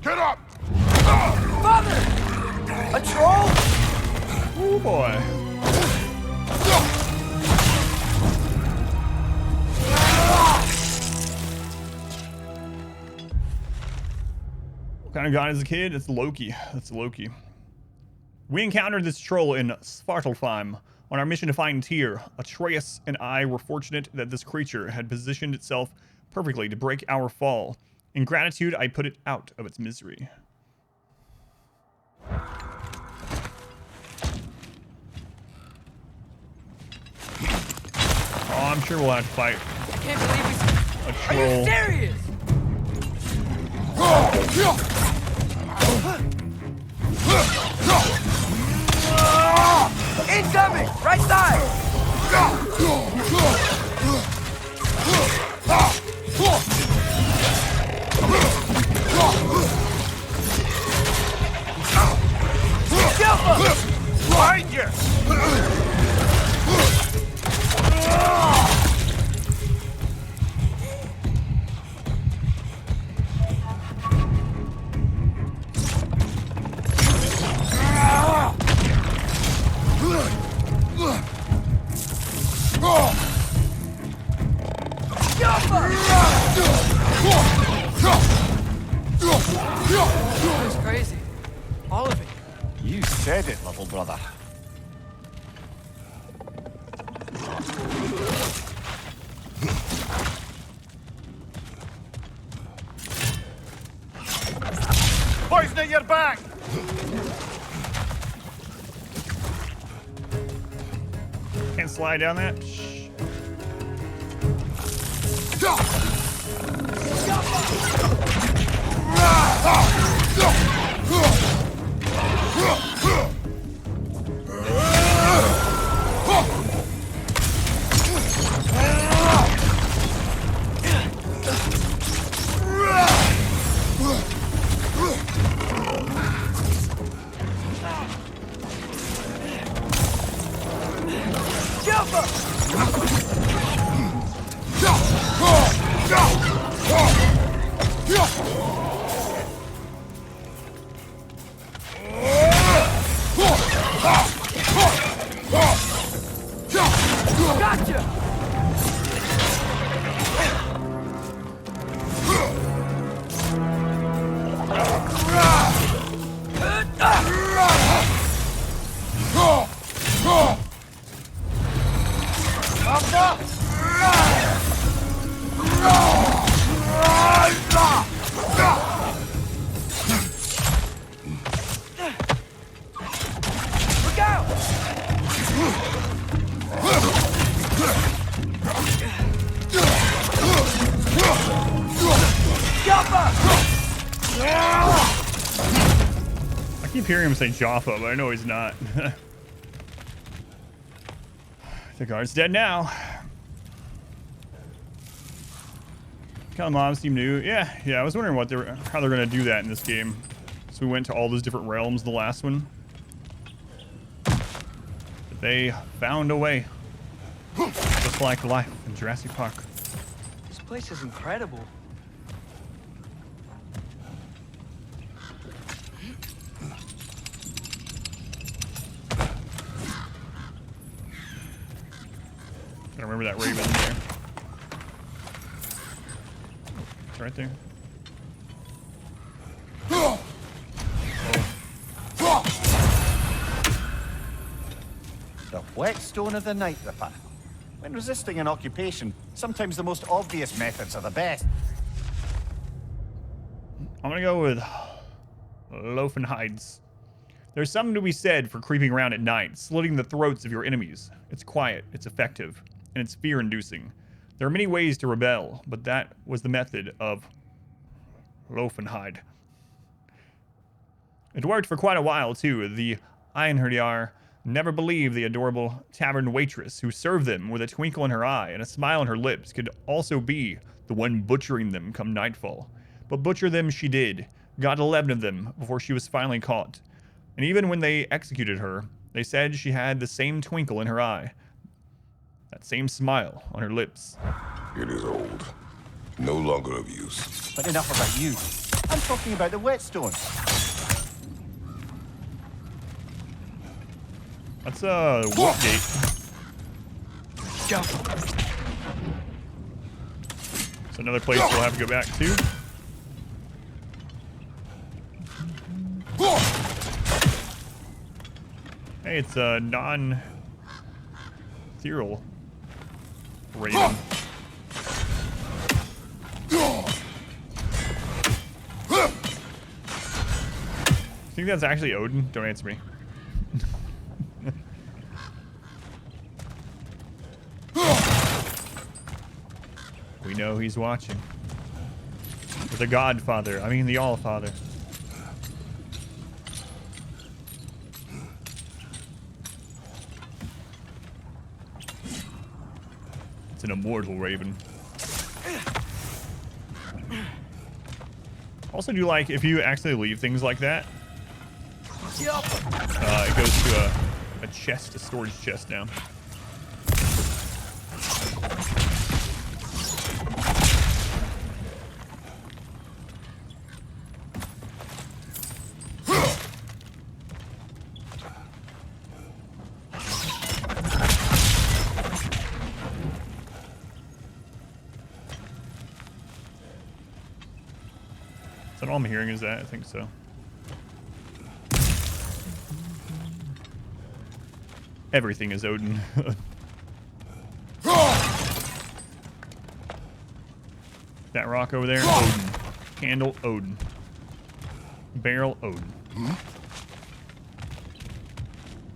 Get up! Father! A troll? Oh boy. What kind of god is a kid? It's Loki. That's Loki. We encountered this troll in Svartalfheim on our mission to find Tyr. Atreus and I were fortunate that this creature had positioned itself perfectly to break our fall. In gratitude, I put it out of its misery. Oh, I'm sure we'll have to fight I can't believe he's... a Are troll. you serious? Incoming! Right side! Behind you! That's crazy. All of it. You said it, little brother. Poison at your back! Can't slide down that? Shh. I keep hearing him say Jaffa, but I know he's not. The guard's dead now. Kind of mobs seem new. Yeah, I was wondering how they're gonna do that in this game. So we went to all those different realms the last one. But they found a way. Just like life in Jurassic Park. This place is incredible. I remember that raven there. It's right there. Oh. The whetstone of the Night Ripper. When resisting an occupation, sometimes the most obvious methods are the best. I'm gonna go with loaf and hides. There's something to be said for creeping around at night, slitting the throats of your enemies. It's quiet, it's effective, and it's fear-inducing. There are many ways to rebel, but that was the method of Loafenhide. It worked for quite a while, too. The Einherjar never believed the adorable tavern waitress who served them with a twinkle in her eye and a smile on her lips could also be the one butchering them come nightfall. But butcher them she did, got 11 of them before she was finally caught. And even when they executed her, they said she had the same twinkle in her eye, that same smile on her lips. It is old. No longer of use. But enough about you. I'm talking about the whetstone. That's a Woodgate. It's another place we'll have to go back to. Hey, it's a non-ethereal raven. I think that's actually Odin. Don't answer me. We know he's watching. The Godfather. I mean, the All-Father. It's an immortal raven. Also, do like if you accidentally leave things like that, it goes to a chest, a storage chest now. Is that all I'm hearing is that? I think so. Everything is Odin. That rock over there, Odin. Candle, Odin. Barrel, Odin.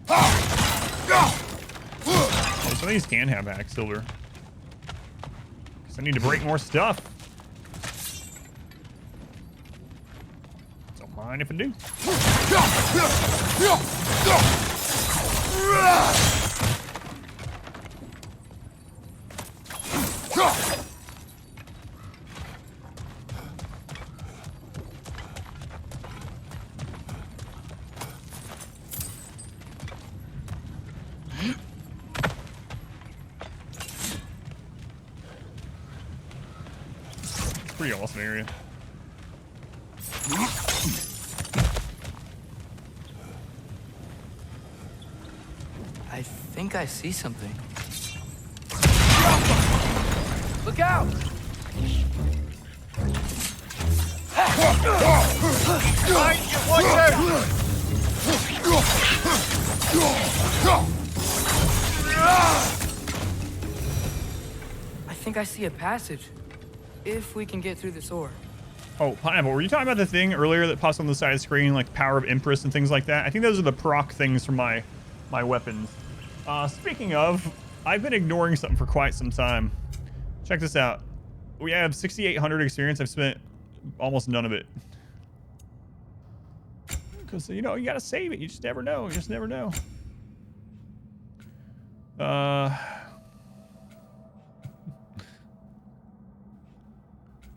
Oh, some of these can have hack silver. Guess I need to break more stuff. Don't mind if I do. Pretty awesome area. I think I see something. Look out! Watch out! I think I see a passage. If we can get through this ore. Oh, Pineapple, were you talking about the thing earlier that pops on the side of the screen, like Power of Empress and things like that? I think those are the proc things from my weapons. Speaking of, I've been ignoring something for quite some time. Check this out. We have 6,800 experience. I've spent almost none of it. Because, you know, you gotta save it. You just never know. You just never know.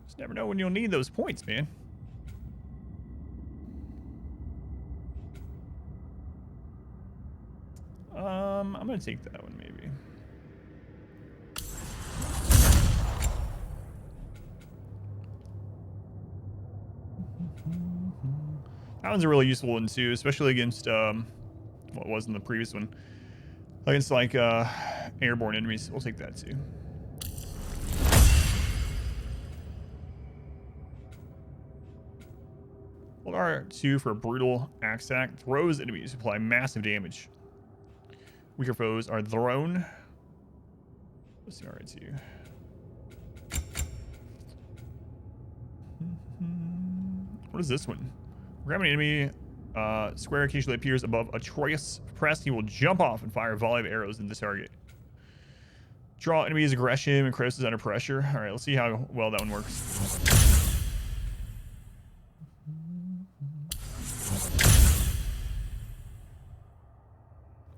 Just never know when you'll need those points, man. I'm gonna take that one, maybe. That one's a really useful one too, especially against what was in the previous one. Against like airborne enemies. We'll take that too. Hold R2 for a brutal axe attack. Throws enemies apply massive damage. Weaker foes are thrown. Let's see R2. What is this one? Grab an enemy. Square occasionally appears above a choice. Pressed, he will jump off and fire a volley of arrows into the target. Draw enemies' aggression and Kratos is under pressure. All right, let's see how well that one works.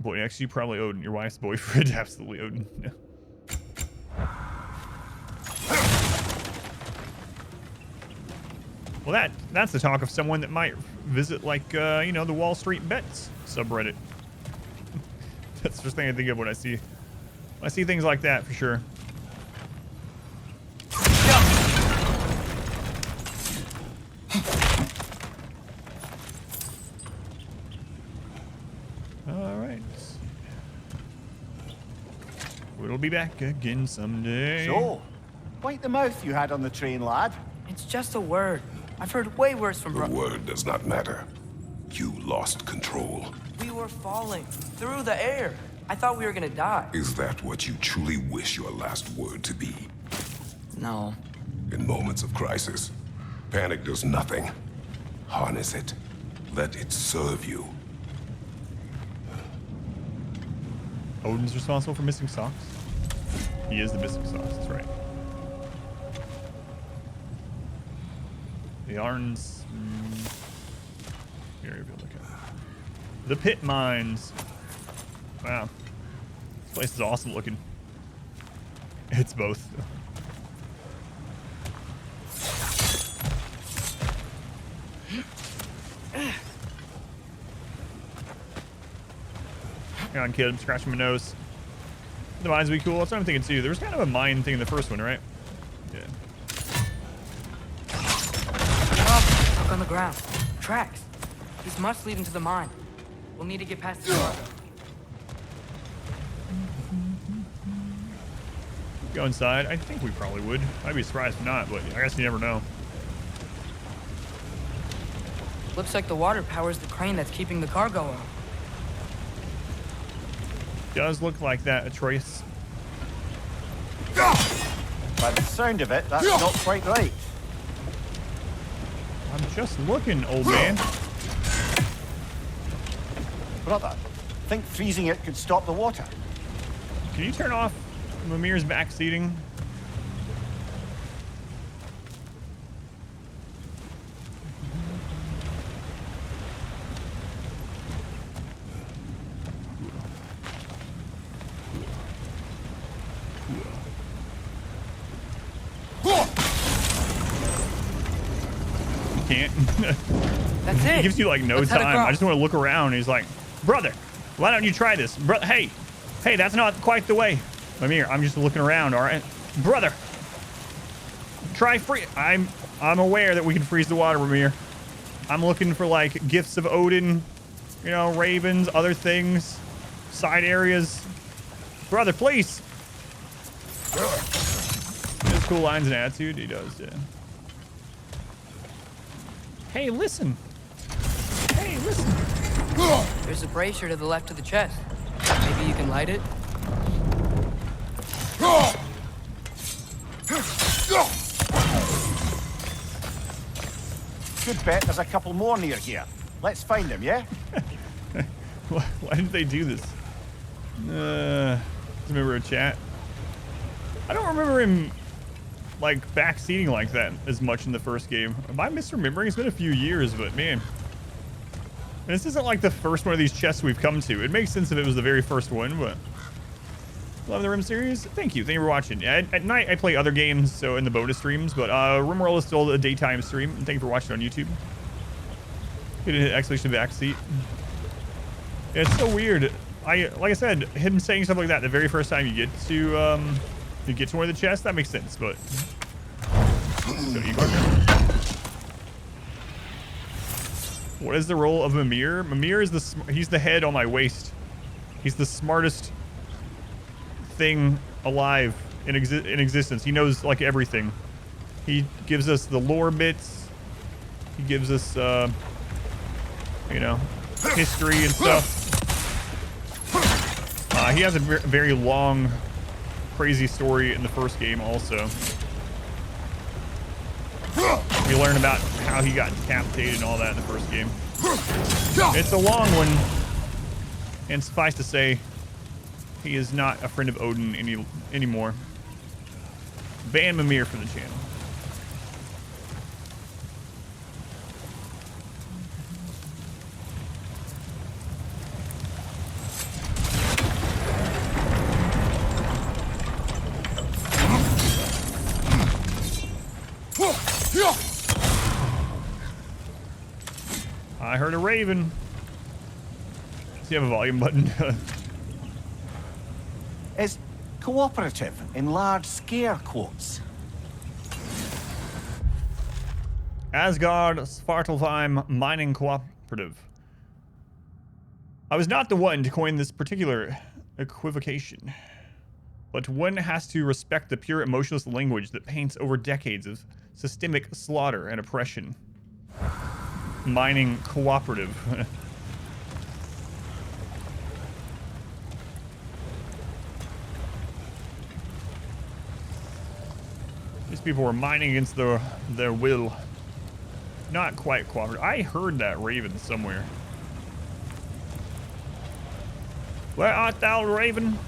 Boy, next to you probably Odin. Your wife's boyfriend, absolutely Odin. Yeah. Well, that's the talk of someone that might visit, like, you know, the Wall Street Bets subreddit. That's the first thing I think of when I see things like that, for sure. All right. We'll be back again someday. So, wipe the mouth you had on the train, lad. It's just a word. I've heard way worse from The word does not matter. You lost control. We were falling through the air. I thought we were gonna die. Is that what you truly wish your last word to be? No. In moments of crisis, panic does nothing. Harness it. Let it serve you. Odin's responsible for missing socks? He is the missing socks, that's right. The Arns... Here, if you look at it. The pit mines. Wow. This place is awesome looking. It's both. Hang on, kid. I'm scratching my nose. The mines would be cool. That's what I'm thinking, too. There was kind of a mine thing in the first one, right? Yeah. Look on the ground. Tracks. These must lead into the mine. We'll need to get past the cargo. Go inside. I think we probably would. I'd be surprised if not, but I guess you never know. Looks like the water powers the crane that's keeping the cargo up. Does look like that, Atreus. By the sound of it, that's not quite right. I'm just looking, old man. Brother, think freezing it could stop the water? Can you turn off Mimir's back seating? Can't. That's it. He gives you like no Let's head time. across. I just want to look around. He's like, brother, why don't you try this? Hey, that's not quite the way. Mimir, I'm just looking around. All right, brother, try free. I'm aware that we can freeze the water, Mimir. I'm looking for like gifts of Odin, you know, ravens, other things, side areas. Brother, please. He has cool lines and attitude. He does, yeah. Hey, listen. Hey, listen. There's a brazier to the left of the chest. Maybe you can light it? Good bet there's a couple more near here. Let's find them, yeah? Why did they do this? Remember a chat? I don't remember him like backseating like that as much in the first game. Am I misremembering? It's been a few years, but man. And this isn't like the first one of these chests we've come to. It makes sense if it was the very first one, but... Love the Rim series. Thank you. Thank you for watching. At night, I play other games, so in the bonus streams, but RimWorld is still a daytime stream. And thank you for watching on YouTube. Good hit exclamation backseat. Yeah, it's so weird. Like I said, him saying stuff like that the very first time you get to one of the chests, that makes sense, but... So what is the role of Mimir? Mimir is he's the head on my waist. He's the smartest thing alive in existence. He knows like everything. He gives us the lore bits. He gives us, you know, history and stuff. He has a very long, crazy story in the first game also. We learn about how he got decapitated and all that in the first game. It's a long one, and suffice to say, He is not a friend of Odin anymore. Ban Mimir from the channel. I heard a raven. Does he have a volume button? Is cooperative in large scare quotes. Asgard Svartalfheim Mining Cooperative. I was not the one to coin this particular equivocation, but one has to respect the pure emotionless language that paints over decades of systemic slaughter and oppression. Mining Cooperative. These people were mining against their will. Not quite cooperative. I heard that raven somewhere. Where art thou, raven?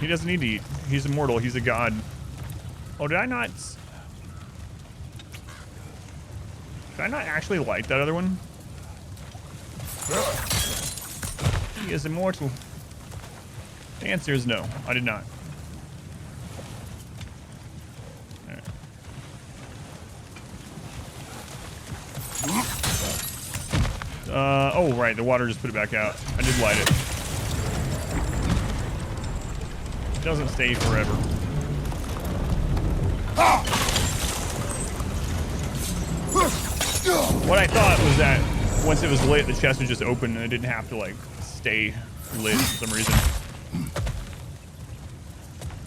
He doesn't need to eat. He's immortal. He's a god. Oh, did I not actually like that other one? He is immortal. The answer is no. I did not. Oh, right. The water just put it back out. I did light it. It doesn't stay forever. What I thought was that once it was lit, the chest would just open and it didn't have to, like, stay lit for some reason.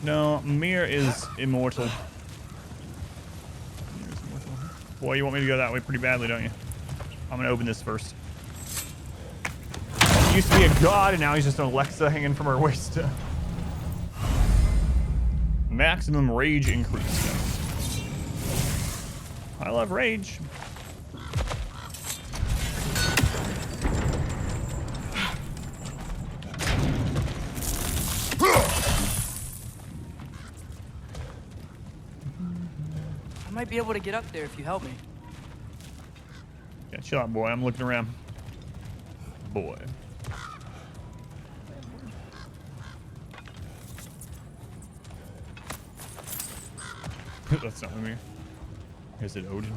No, Mir is immortal. Boy, you want me to go that way pretty badly, don't you? I'm gonna open this first. He used to be a god, and now he's just an Alexa hanging from her waist. Maximum rage increase. I love rage. I might be able to get up there if you help me. Yeah, chill out, boy. I'm looking around. Boy. That's not me. Is it Odin?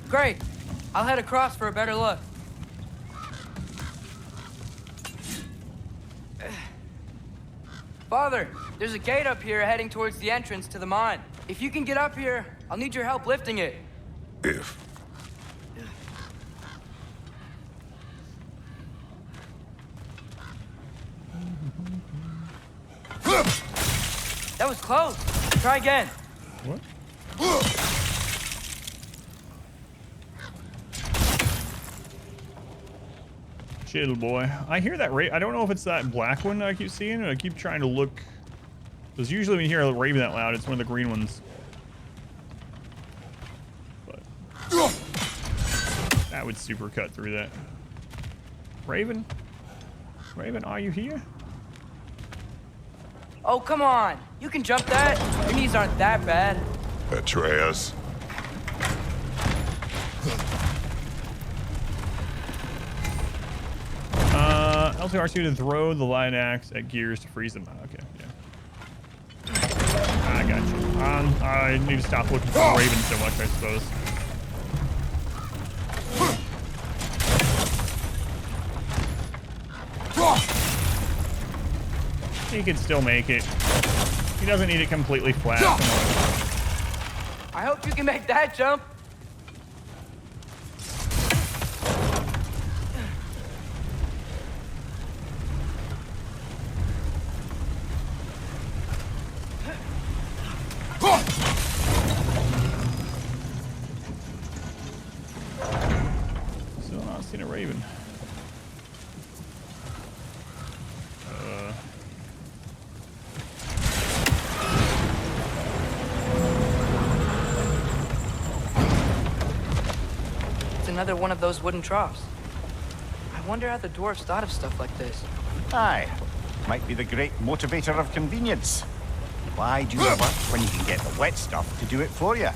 Great. I'll head across for a better look. Father, there's a gate up here heading towards the entrance to the mine. If you can get up here, I'll need your help lifting it. If. That was close. Try again. What? Chill, boy. I hear that I don't know if it's that black one that I keep seeing, and I keep trying to look. Because usually when you hear a raven that loud, it's one of the green ones. But that would super cut through that. Raven? Raven, are you here? Oh, come on. You can jump that. Your knees aren't that bad. Atreus. L2R2 to throw the light axe at gears to freeze them. Okay, yeah. I got you. I need to stop looking for Raven so much, I suppose. He can still make it. He doesn't need it completely flat. I hope you can make that jump. Still not seen a raven. Another one of those wooden troughs. I wonder how the dwarves thought of stuff like this. Aye. Might be the great motivator of convenience. Why do the work when you can get the wet stuff to do it for you?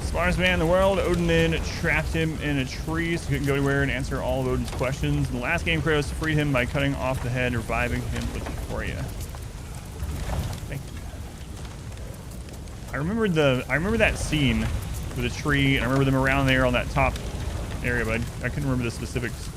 Smartest man in the world, Odin then trapped him in a tree so he couldn't go anywhere and answer all of Odin's questions. In the last game, Kratos freed him by cutting off the head, reviving him with Euphoria. Thank you. I remember that scene with a tree, and I remember them around there on that top area, but I couldn't remember the specifics.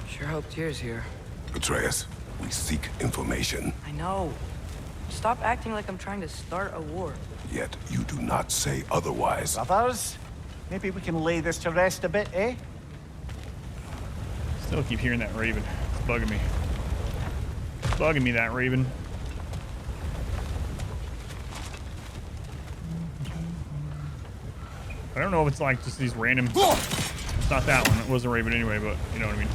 Sure hope Tyr's here. Atreus, we seek information, I know. Stop acting like I'm trying to start a war. yet you do not say otherwise. Brothers, maybe we can lay this to rest a bit, eh? Still keep hearing that raven. It's bugging me. It's bugging me, that raven. I don't know if it's like just these random... It's not that one. It was a raven anyway, but you know what I mean.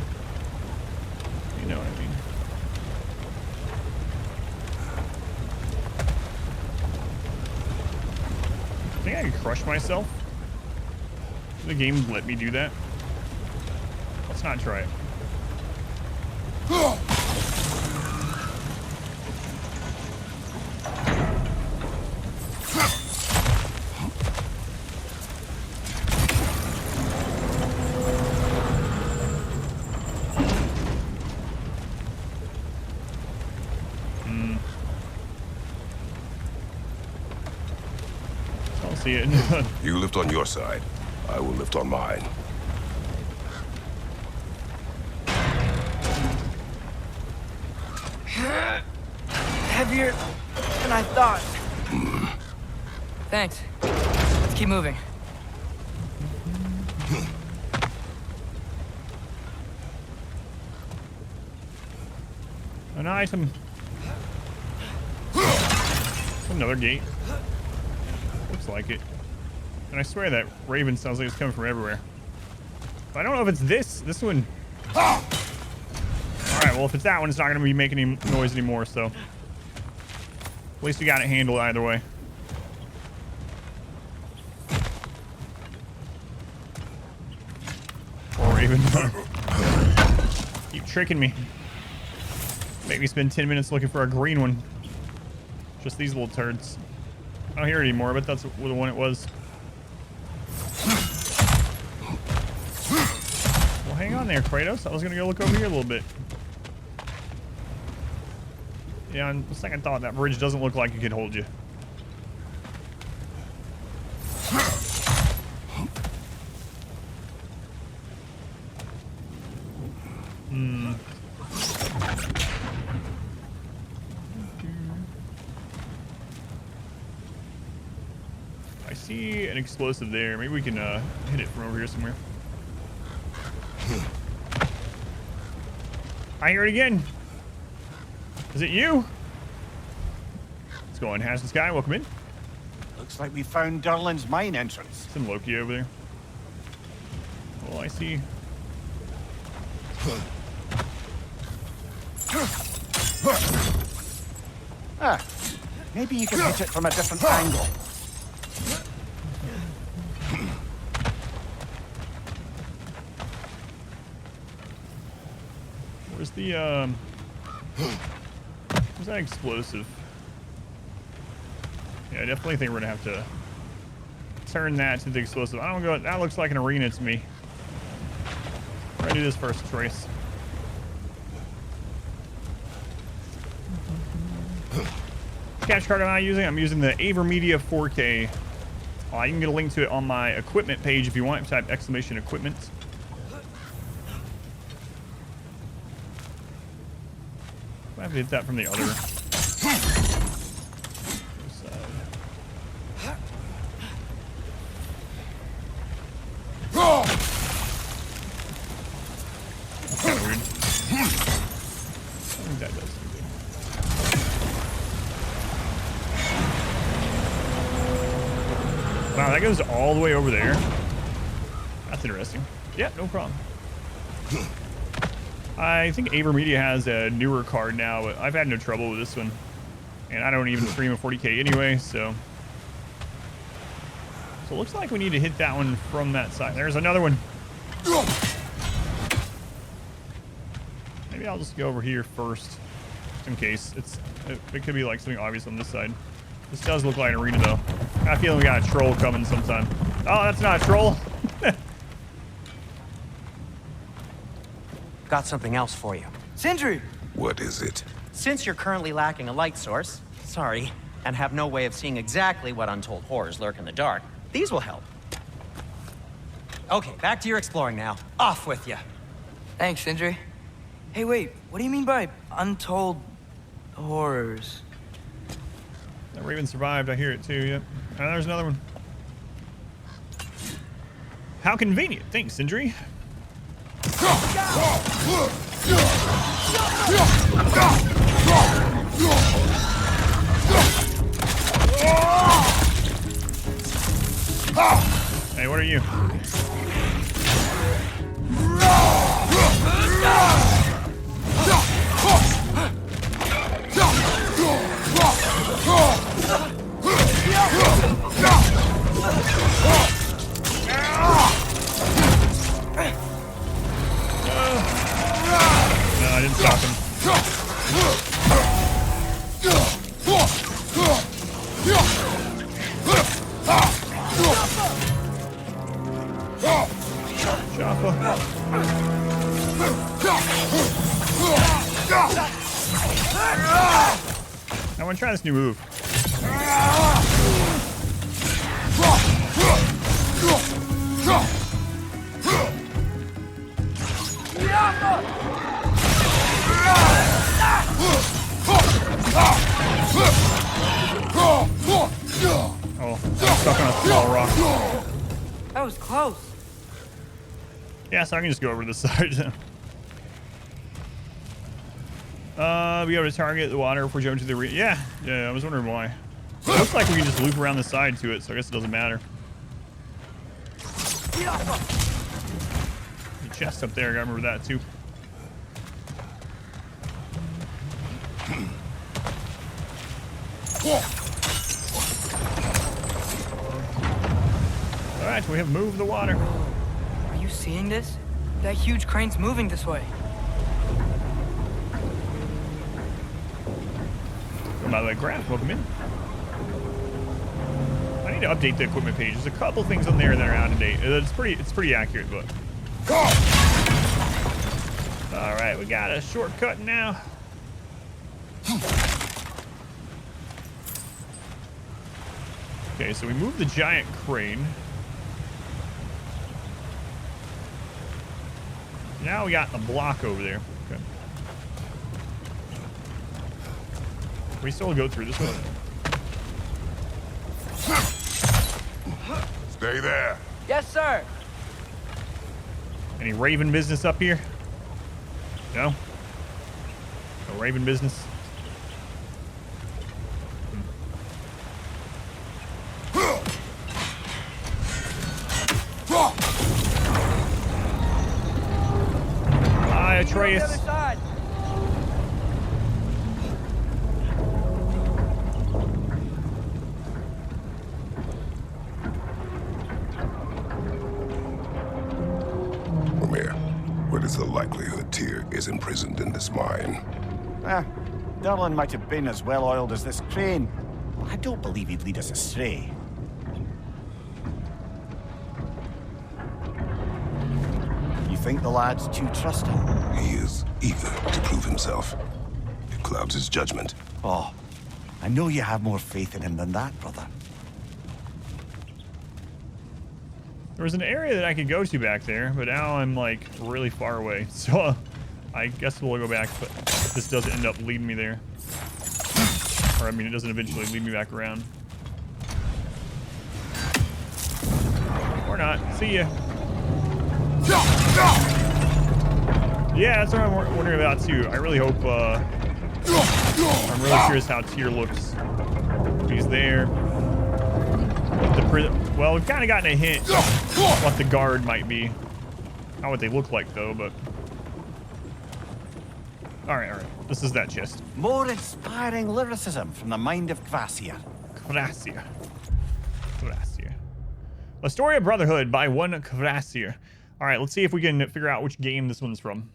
You know what I mean. I think I can crush myself. The game let me do that. Let's not try it. I'll see it. You lift on your side. I will lift on mine. Heavier than I thought. Thanks. Let's keep moving. An item. Another gate. Looks like it. And I swear that raven sounds like it's coming from everywhere. But I don't know if it's this one. Alright, well if it's that one, it's not going to be making any noise anymore, so. At least we got it handled either way. Poor raven. Keep tricking me. Make me spend 10 minutes looking for a green one. Just these little turds. I don't hear it anymore, but that's the one it was. Well, hang on there, Kratos. I was going to go look over here a little bit. Yeah, on the second thought, that bridge doesn't look like it could hold you. I see an explosive there. Maybe we can hit it from over here somewhere. I hear it again. Is it you? Let's go on, Hanson Sky. Welcome in. Looks like we found Durlin's mine entrance. Some Loki over there. Well, I see. Ah, maybe you can hit it from a different angle. Where's the where's that explosive? Yeah, I definitely think we're gonna have to turn that to the explosive. I don't go. That looks like an arena to me. We're gonna do this first, Trace. Capture card am I using? I'm using the AverMedia 4K. You can get a link to it on my equipment page if you want. Type !equipment. I have to hit that from the other side. That's kind of weird. I think that does something. Wow, that goes all the way over there. That's interesting. Yeah, no problem. I think AverMedia has a newer card now, but I've had no trouble with this one. And I don't even stream a 40K anyway, so... So it looks like we need to hit that one from that side. There's another one. Maybe I'll just go over here first, just in case. It could be like something obvious on this side. This does look like an arena, though. I got a feeling we got a troll coming sometime. Oh, that's not a troll. Got something else for you. Sindri! What is it? Since you're currently lacking a light source, sorry, and have no way of seeing exactly what untold horrors lurk in the dark, these will help. Okay, back to your exploring now. Off with you. Thanks, Sindri. Hey, wait, what do you mean by untold horrors? That Raven survived. I hear it too. Yep. There's another one. How convenient. Thanks, Sindri. Hey, what are you? No, I didn't stop him. Jaffa. I want to try this new move. Oh, I'm stuck on a small rock. That was close. Yeah, so I can just go over to the side. Be able to target the water if we're jumping to the yeah, I was wondering why. It looks like we can just loop around the side to it, so I guess it doesn't matter. The chest up there, I gotta remember that too. Alright, we have moved the water. Are you seeing this? That huge crane's moving this way. By the way, Graph, welcome in. I need to update the equipment page. There's a couple things on there that are out of date. It's pretty accurate, but. All right, we got a shortcut now. Okay, so we moved the giant crane. Now we got the block over there. Okay. We still go through this one. Stay there. Yes, sir. Any Raven business up here? No? No Raven business? Hi, Atreus. What is the likelihood Tyr is imprisoned in this mine? Durlin might have been as well oiled as this crane. I don't believe he'd lead us astray. You think the lad's too trusting? He is eager to prove himself. It clouds his judgment. Oh, I know you have more faith in him than that, brother. There was an area that I could go to back there, but now I'm like really far away. So I guess we'll go back, but if this doesn't end up leading me there. Or I mean, it doesn't eventually lead me back around. Or not. See ya. Yeah, that's what I'm wondering about too. I really hope, I'm really curious how Tyr looks. He's there. Well, we've kind of gotten a hint what the guard might be. Not what they look like though, but. Alright. This is that chest. More inspiring lyricism from the mind of Kvasir. Kvasir. A Story of Brotherhood by one Kvasir. Alright, let's see if we can figure out which game this one's from.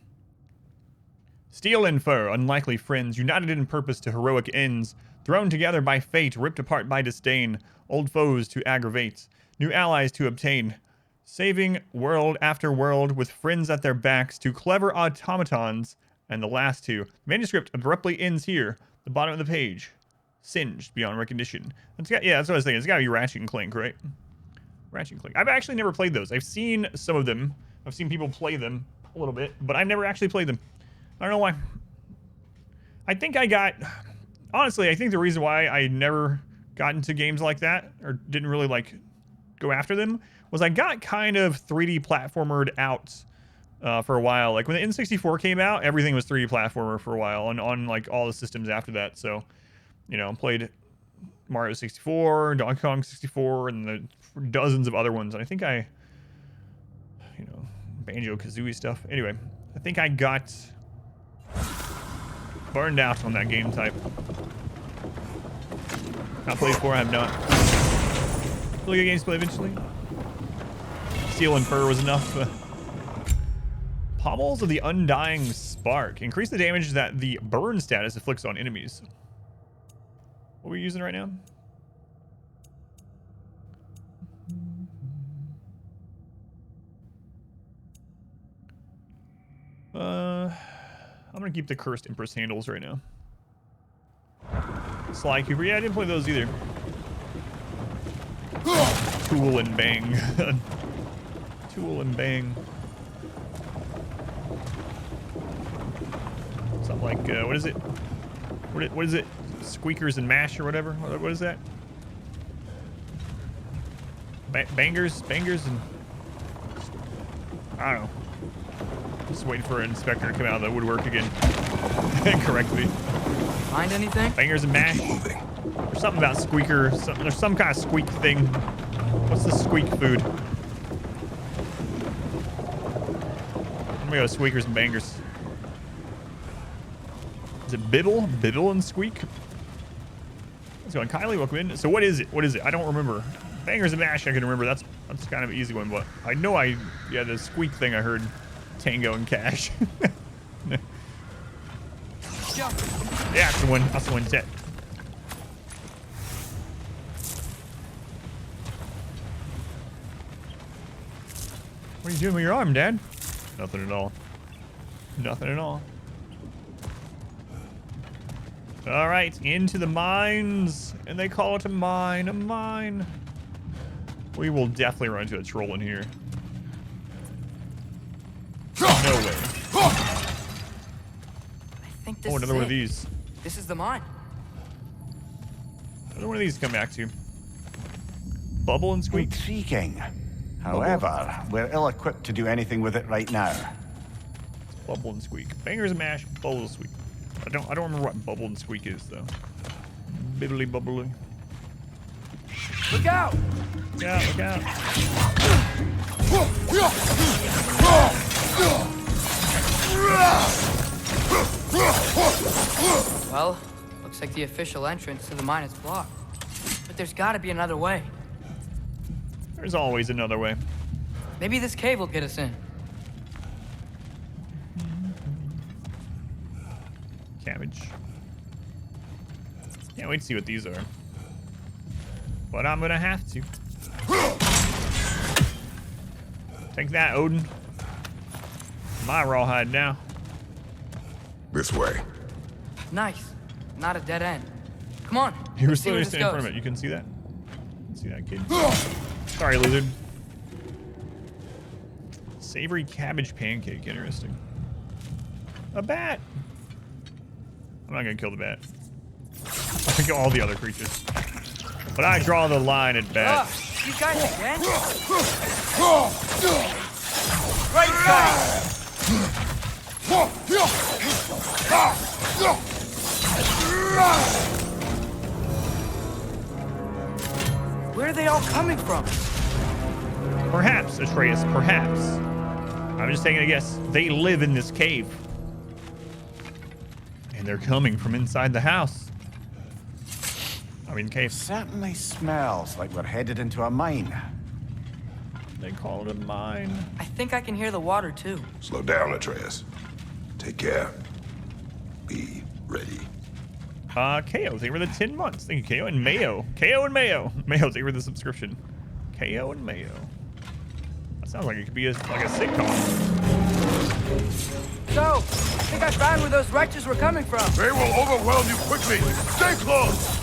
Steel and fur, unlikely friends, united in purpose to heroic ends, thrown together by fate, ripped apart by disdain, old foes to aggravate, new allies to obtain, saving world after world with friends at their backs, to clever automatons, and the last two. Manuscript abruptly ends here, the bottom of the page, singed beyond recognition. Yeah, that's what I was thinking. It's gotta be Ratchet and Clank, right? Ratchet and Clank. I've actually never played those. I've seen some of them. I've seen people play them a little bit, but I've never actually played them. I don't know why. I think I got... Honestly, I think the reason why I never got into games like that, or didn't really, like, go after them, was I got kind of 3D platformered out for a while. Like, when the N64 came out, everything was 3D platformer for a while, and on, like, all the systems after that. So, you know, played Mario 64, Donkey Kong 64, and the dozens of other ones. And I think I... You know, Banjo-Kazooie stuff. Anyway, I think I got... burned out on that game type. Not played before, I have not. Really good games to play eventually. Steel and fur was enough. Pommels of the Undying Spark. Increase the damage that the burn status inflicts on enemies. What are we using right now? I'm gonna keep the Cursed Empress handles right now. Sly Cooper. Yeah, I didn't play those either. Tool and bang. Tool and bang. Something like, what is it? What is it? Squeakers and mash or whatever? What is that? Bangers and... I don't know. Just waiting for an inspector to come out of the woodwork again and correct me. Find anything? Bangers and mash. There's something about squeaker. There's some kind of squeak thing. What's the squeak food? I'm gonna go squeakers and bangers. Is it bibble? Bibble and squeak? Let's go on. Kylie, welcome in. So what is it? What is it? I don't remember. Bangers and mash I can remember. That's kind of an easy one, but I know yeah, the squeak thing I heard. Tango and Cash. Yeah, that's the one. That's the one set. What are you doing with your arm, Dad? Nothing at all. Nothing at all. All right, into the mines, and they call it a mine, a mine. We will definitely run into a troll in here. No way. I think this another is one it. of these. This is the mine. Another one of these to come back to. Bubble and squeak. Intriguing. However, we're ill-equipped to do anything with it right now. Bubble and squeak. Bangers and mash. Bubble and squeak. I don't remember what bubble and squeak is though. Bibbly bubbly. Look out! Look out! Look out! Well, looks like the official entrance to the mine is blocked. But there's gotta be another way. There's always another way. Maybe this cave will get us in. Cabbage. Can't wait to see what these are. But I'm gonna have to. Take that, Odin. My rawhide now. This way. Nice. Not a dead end. Come on. You were let's see where slowly this standing in front goes. of it. You can see that? See that, kid? Sorry, lizard. Savory cabbage pancake. Interesting. A bat. I'm not gonna kill the bat. I'll kill all the other creatures. But I draw the line at bats. You guys again? Right side! Where are they all coming from? Perhaps, Atreus, perhaps. I'm just taking a guess. They live in this cave. And they're coming from inside the house. I mean, cave. Certainly smells like we're headed into a mine. They call it a mine. I think I can hear the water too. Slow down, Atreus. Take care. Be ready. KO, thank you for the 10 months. Thank you, KO and Mayo. KO and Mayo. Mayo, thank you for the subscription. KO and Mayo. That sounds like it could be like a sitcom. So, I think I found where those wretches were coming from. They will overwhelm you quickly. Stay close.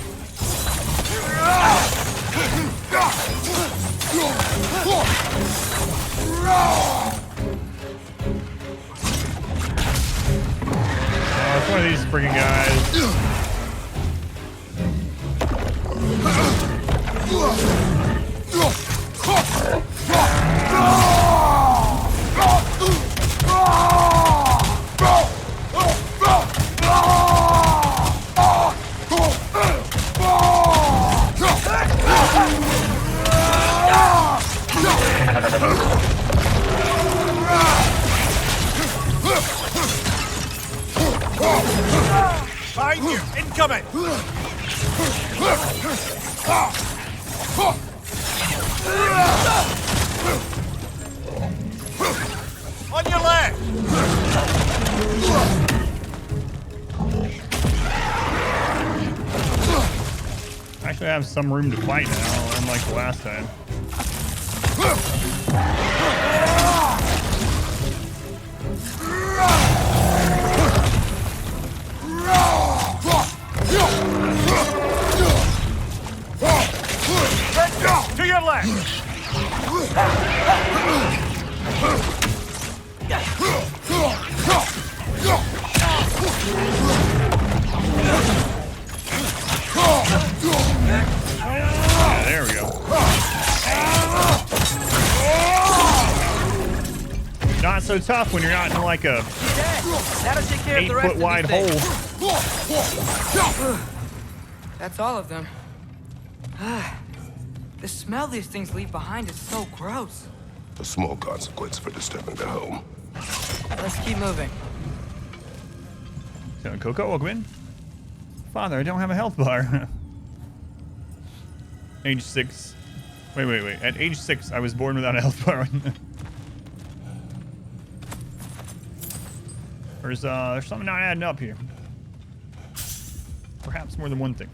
It's one of these freaking guys. Behind you! Incoming! On your left! Actually, I have some room to fight now, unlike the last time. To your left! Yeah, there we go. Not so tough when you're not in like a That'll take care of the rest 8-foot wide of hole. these things. That's all of them. The smell these things leave behind is so gross. A small consequence for disturbing their home. Let's keep moving. So, Coco, welcome in. Father, I don't have a health bar. Age 6. Wait. At age 6, I was born without a health bar. There's something not adding up here. Perhaps more than one thing.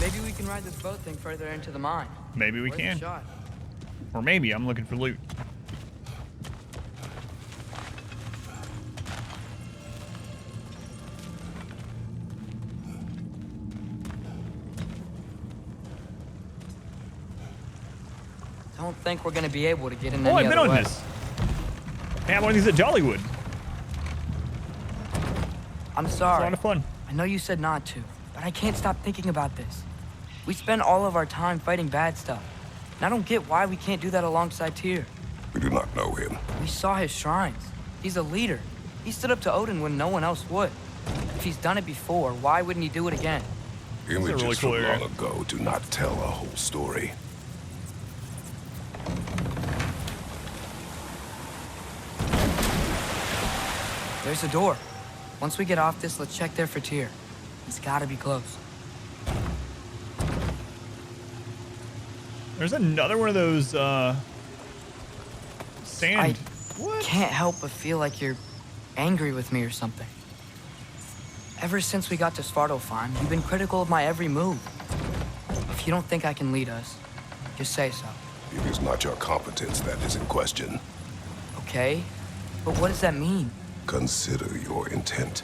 Maybe we can ride this boat thing further into the mine. Maybe we Worth a can. shot. Or maybe I'm looking for loot. Don't think we're gonna be able to get in Oh, any I've been other on way. this. I have one of these at Jollywood. I'm It's a sorry. lot of fun. I know you said not to, but I can't stop thinking about this. We spend all of our time fighting bad stuff. And I don't get why we can't do that alongside Tyr. We do not know him. We saw his shrines. He's a leader. He stood up to Odin when no one else would. If he's done it before, why wouldn't he do it again? Images really cool from area. long ago do not tell a whole story. There's a door. Once we get off this, let's check there for Tyr. He's gotta be close. There's another one of those sand. Can't help but feel like you're angry with me or something. Ever since we got to Svartalfheim, you've been critical of my every move. If you don't think I can lead us, just say so. It is not your competence that is in question. Okay? But what does that mean? Consider your intent.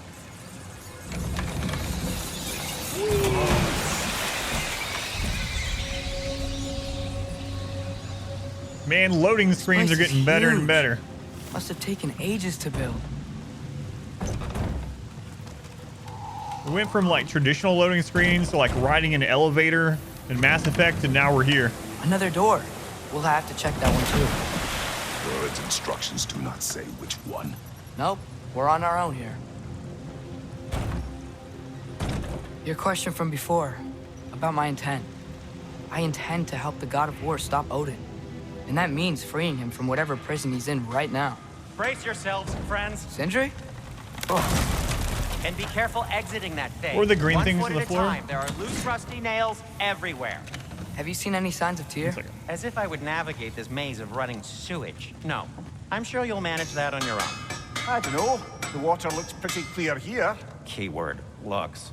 Man, loading screens are place is getting better and huge. better. Must have taken ages to build. We went from like traditional loading screens to like riding an elevator in Mass Effect, and now we're here. Another door. We'll have to check that one too. Bird's instructions do not say which one. Nope, we're on our own here. Your question from before, about my intent. I intend to help the God of War stop Odin. And that means freeing him from whatever prison he's in right now. Brace yourselves, friends, Sindri? and be careful exiting that thing. Or the green One things foot on the at a floor. time. There are loose, rusty nails everywhere. Have you seen any signs of Tyr? As if I would navigate this maze of running sewage. No, I'm sure you'll manage that on your own. I don't know. The water looks pretty clear here. Keyword, looks.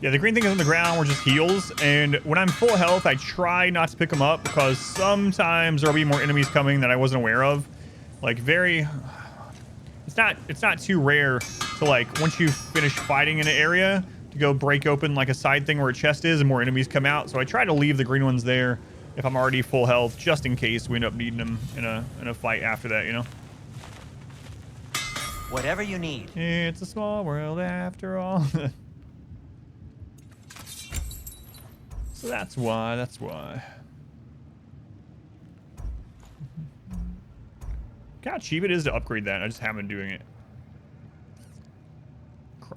Yeah, the green things on the ground were just heals, and when I'm full health, I try not to pick them up because sometimes there'll be more enemies coming that I wasn't aware of. Like it's not too rare to like once you finish fighting in an area to go break open like a side thing where a chest is and more enemies come out. So I try to leave the green ones there if I'm already full health, just in case we end up needing them in a fight after that, you know. Whatever you need. It's a small world after all. So that's why. Look how cheap it is to upgrade that. I just haven't been doing it.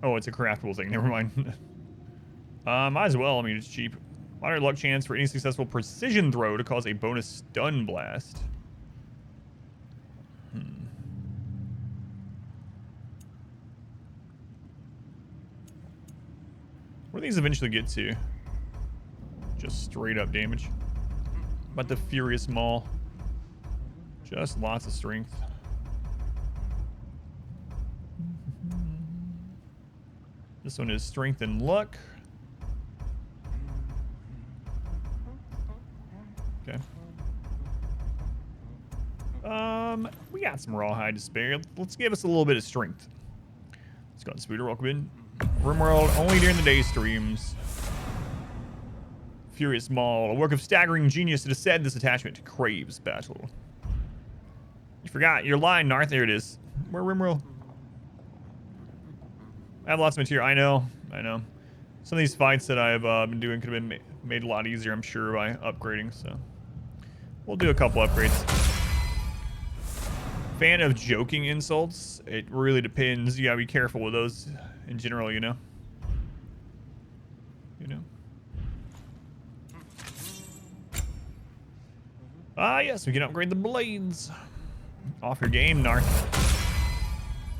Oh, it's a craftable thing. Never mind. Might as well. I mean, it's cheap. Moderate luck chance for any successful precision throw to cause a bonus stun blast. What do these eventually get to? Just straight up damage. But the Furious Maul. Just lots of strength. This one is strength and luck. Okay. We got some rawhide to spare. Let's give us a little bit of strength. Let's go on Spooter. Welcome in. RimWorld only during the day streams. Furious Maul, a work of staggering genius to descend this attachment to Crave's battle. You forgot your line, Narth. There it is. Where RimWorld? I have lots of material. I know. Some of these fights that I've been doing could have been made a lot easier, I'm sure, by upgrading. So we'll do a couple upgrades. Fan of joking insults? It really depends. You gotta be careful with those in general, you know. Ah, yes, we can upgrade the blades. Off your game, Narth.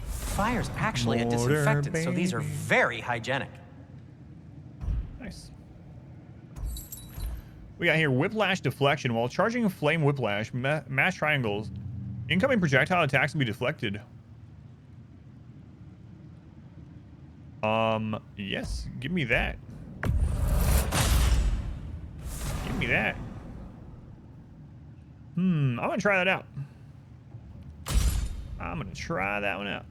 Fire's actually a Mortar, disinfectant, so these are baby. very hygienic. Nice. We got here Whiplash Deflection. While charging Flame Whiplash, mash triangles. Incoming projectile attacks will be deflected. Yes, give me that. Give me that. I'm gonna try that out. I'm gonna try that one out.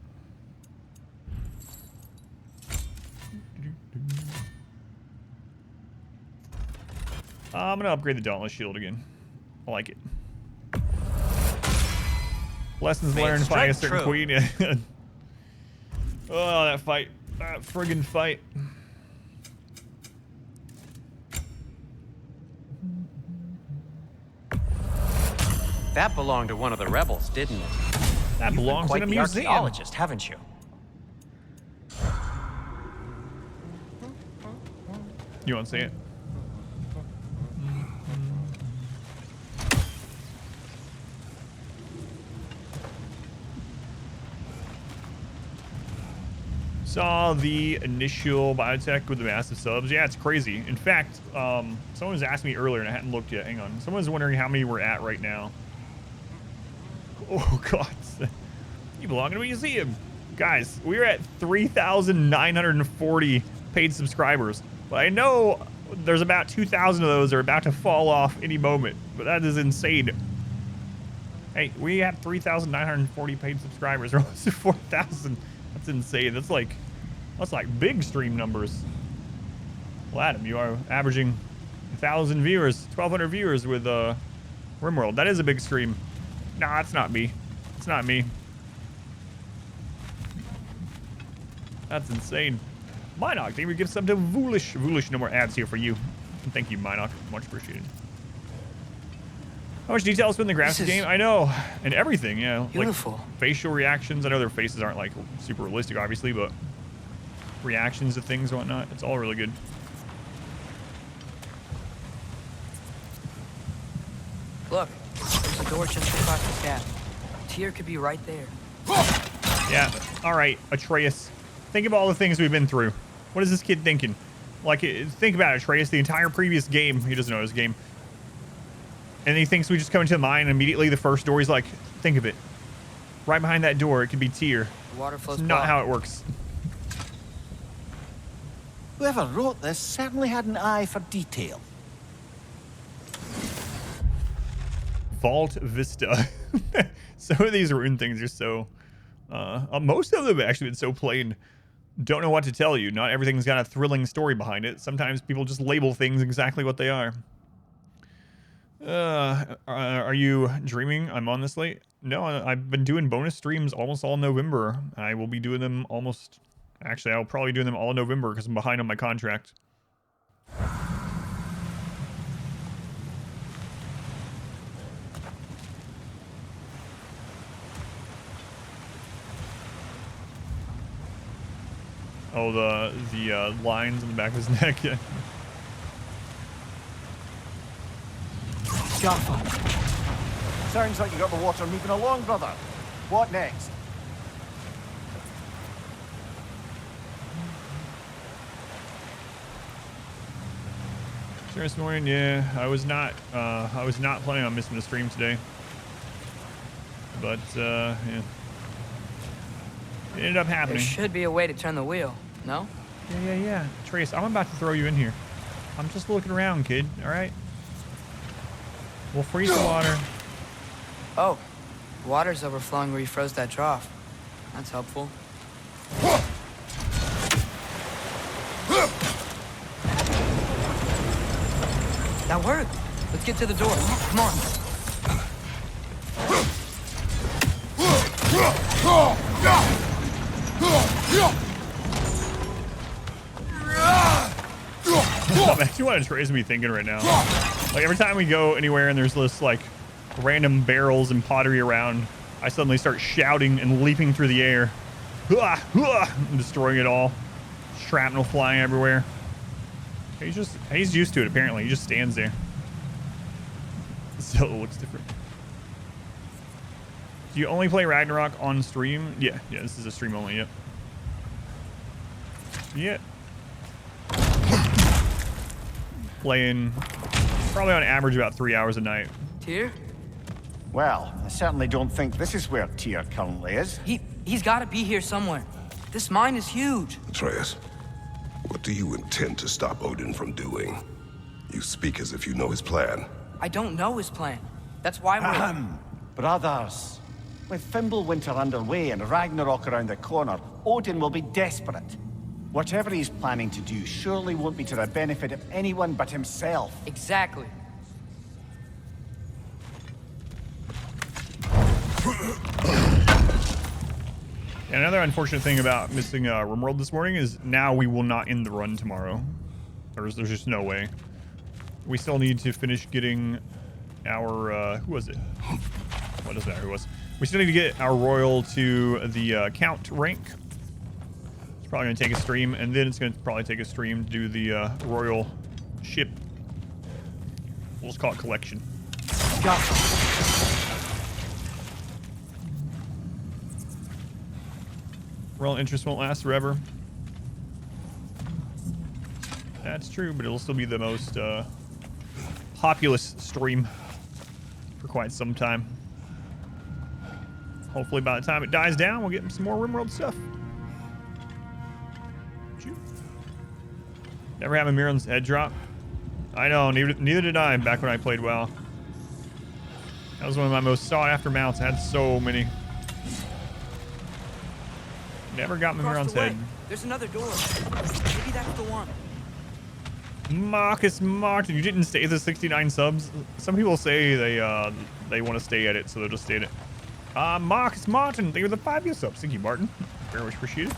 I'm gonna upgrade the Dauntless Shield again. I like it. Lessons learned fighting a certain queen. Oh, that fight. That friggin' fight. That belonged to one of the rebels, didn't it? That You've been belongs quite in a the museum. archaeologist, haven't you? You want to see it? Saw the initial biotech with the massive subs. Yeah, it's crazy. In fact, someone was asking me earlier and I hadn't looked yet. Hang on. Someone was wondering how many we're at right now. Oh, God. You belong in a museum. Guys, we're at 3,940 paid subscribers. But I know there's about 2,000 of those are about to fall off any moment. But that is insane. Hey, we have 3,940 paid subscribers. We're almost to 4,000. That's insane. That's like big stream numbers. Well, Adam, you are averaging 1,000 viewers, 1,200 viewers with RimWorld. That is a big stream. Nah, that's not me. It's not me. That's insane. Minoc, thank you for giving some to Voolish. Voolish, no more ads here for you. Thank you, Minoc. Much appreciated. How much detail is in the graphics game? I know. And everything, yeah. Beautiful. Like facial reactions. I know their faces aren't like super realistic, obviously, but reactions to things and whatnot. It's all really good. Look, there's a door just across the gap. Tyr could be right there. Yeah. All right, Atreus. Think of all the things we've been through. What is this kid thinking? Like, think about it, Atreus. The entire previous game. He doesn't know his game. And he thinks we just come into mind, and immediately the first door, he's like, think of it. Right behind that door, it could be Tyr. The water flows. It's not how it works. Whoever wrote this certainly had an eye for detail. Vault Vista. Some of these rune things are so... most of them have actually been so plain. Don't know what to tell you. Not everything's got a thrilling story behind it. Sometimes people just label things exactly what they are. Are you dreaming I'm on this late? No, I've been doing bonus streams almost all November. I will be doing them almost... Actually, I'll probably do them all November because I'm behind on my contract. Oh, the lines on the back of his neck. Yeah. Jaffa. Sounds like you got the water moving along, brother. What next? This morning, yeah, I was not planning on missing the stream today, but yeah, it ended up happening. There should be a way to turn the wheel, no? Yeah. Trace, I'm about to throw you in here. I'm just looking around, kid. All right. We'll freeze the water. Oh, water's overflowing where you froze that trough. That's helpful. That worked. Let's get to the door. Come on. You want to Trace me thinking right now. Like every time we go anywhere and there's this like random barrels and pottery around, I suddenly start shouting and leaping through the air. And destroying it all. Shrapnel flying everywhere. He's used to it apparently. He just stands there. So it looks different. Do you only play Ragnarok on stream? Yeah, this is a stream only, yep. Yeah. Playing probably on average about 3 hours a night. Tyr? Well, I certainly don't think this is where Tyr currently is. He's got to be here somewhere. This mine is huge. Atreus, what do you intend to stop Odin from doing? You speak as if you know his plan. I don't know his plan. That's why we're... Brothers, with Fimbulwinter underway and Ragnarok around the corner, Odin will be desperate. Whatever he's planning to do surely won't be to the benefit of anyone but himself. Exactly. And another unfortunate thing about missing RimWorld this morning is now we will not end the run tomorrow. There's just no way. We still need to finish getting our, who was it? What does matter who it was? We still need to get our royal to the count rank. It's probably going to take a stream, and then it's going to probably take a stream to do the royal ship. We'll just call it collection. Royal interest won't last forever. That's true, but it'll still be the most populous stream for quite some time. Hopefully by the time it dies down, we'll get some more RimWorld stuff. Never have a Mirren's head drop. I know, neither did I back when I played WoW. That was one of my most sought after mounts. I had so many. Never got Mirren's head. There's another door. Maybe that's the one. Marcus Martin, you didn't stay the 69 subs. Some people say they want to stay at it, so they'll just stay at it. Marcus Martin, thank you for the 5-year subs. Thank you, Martin. Very much appreciated.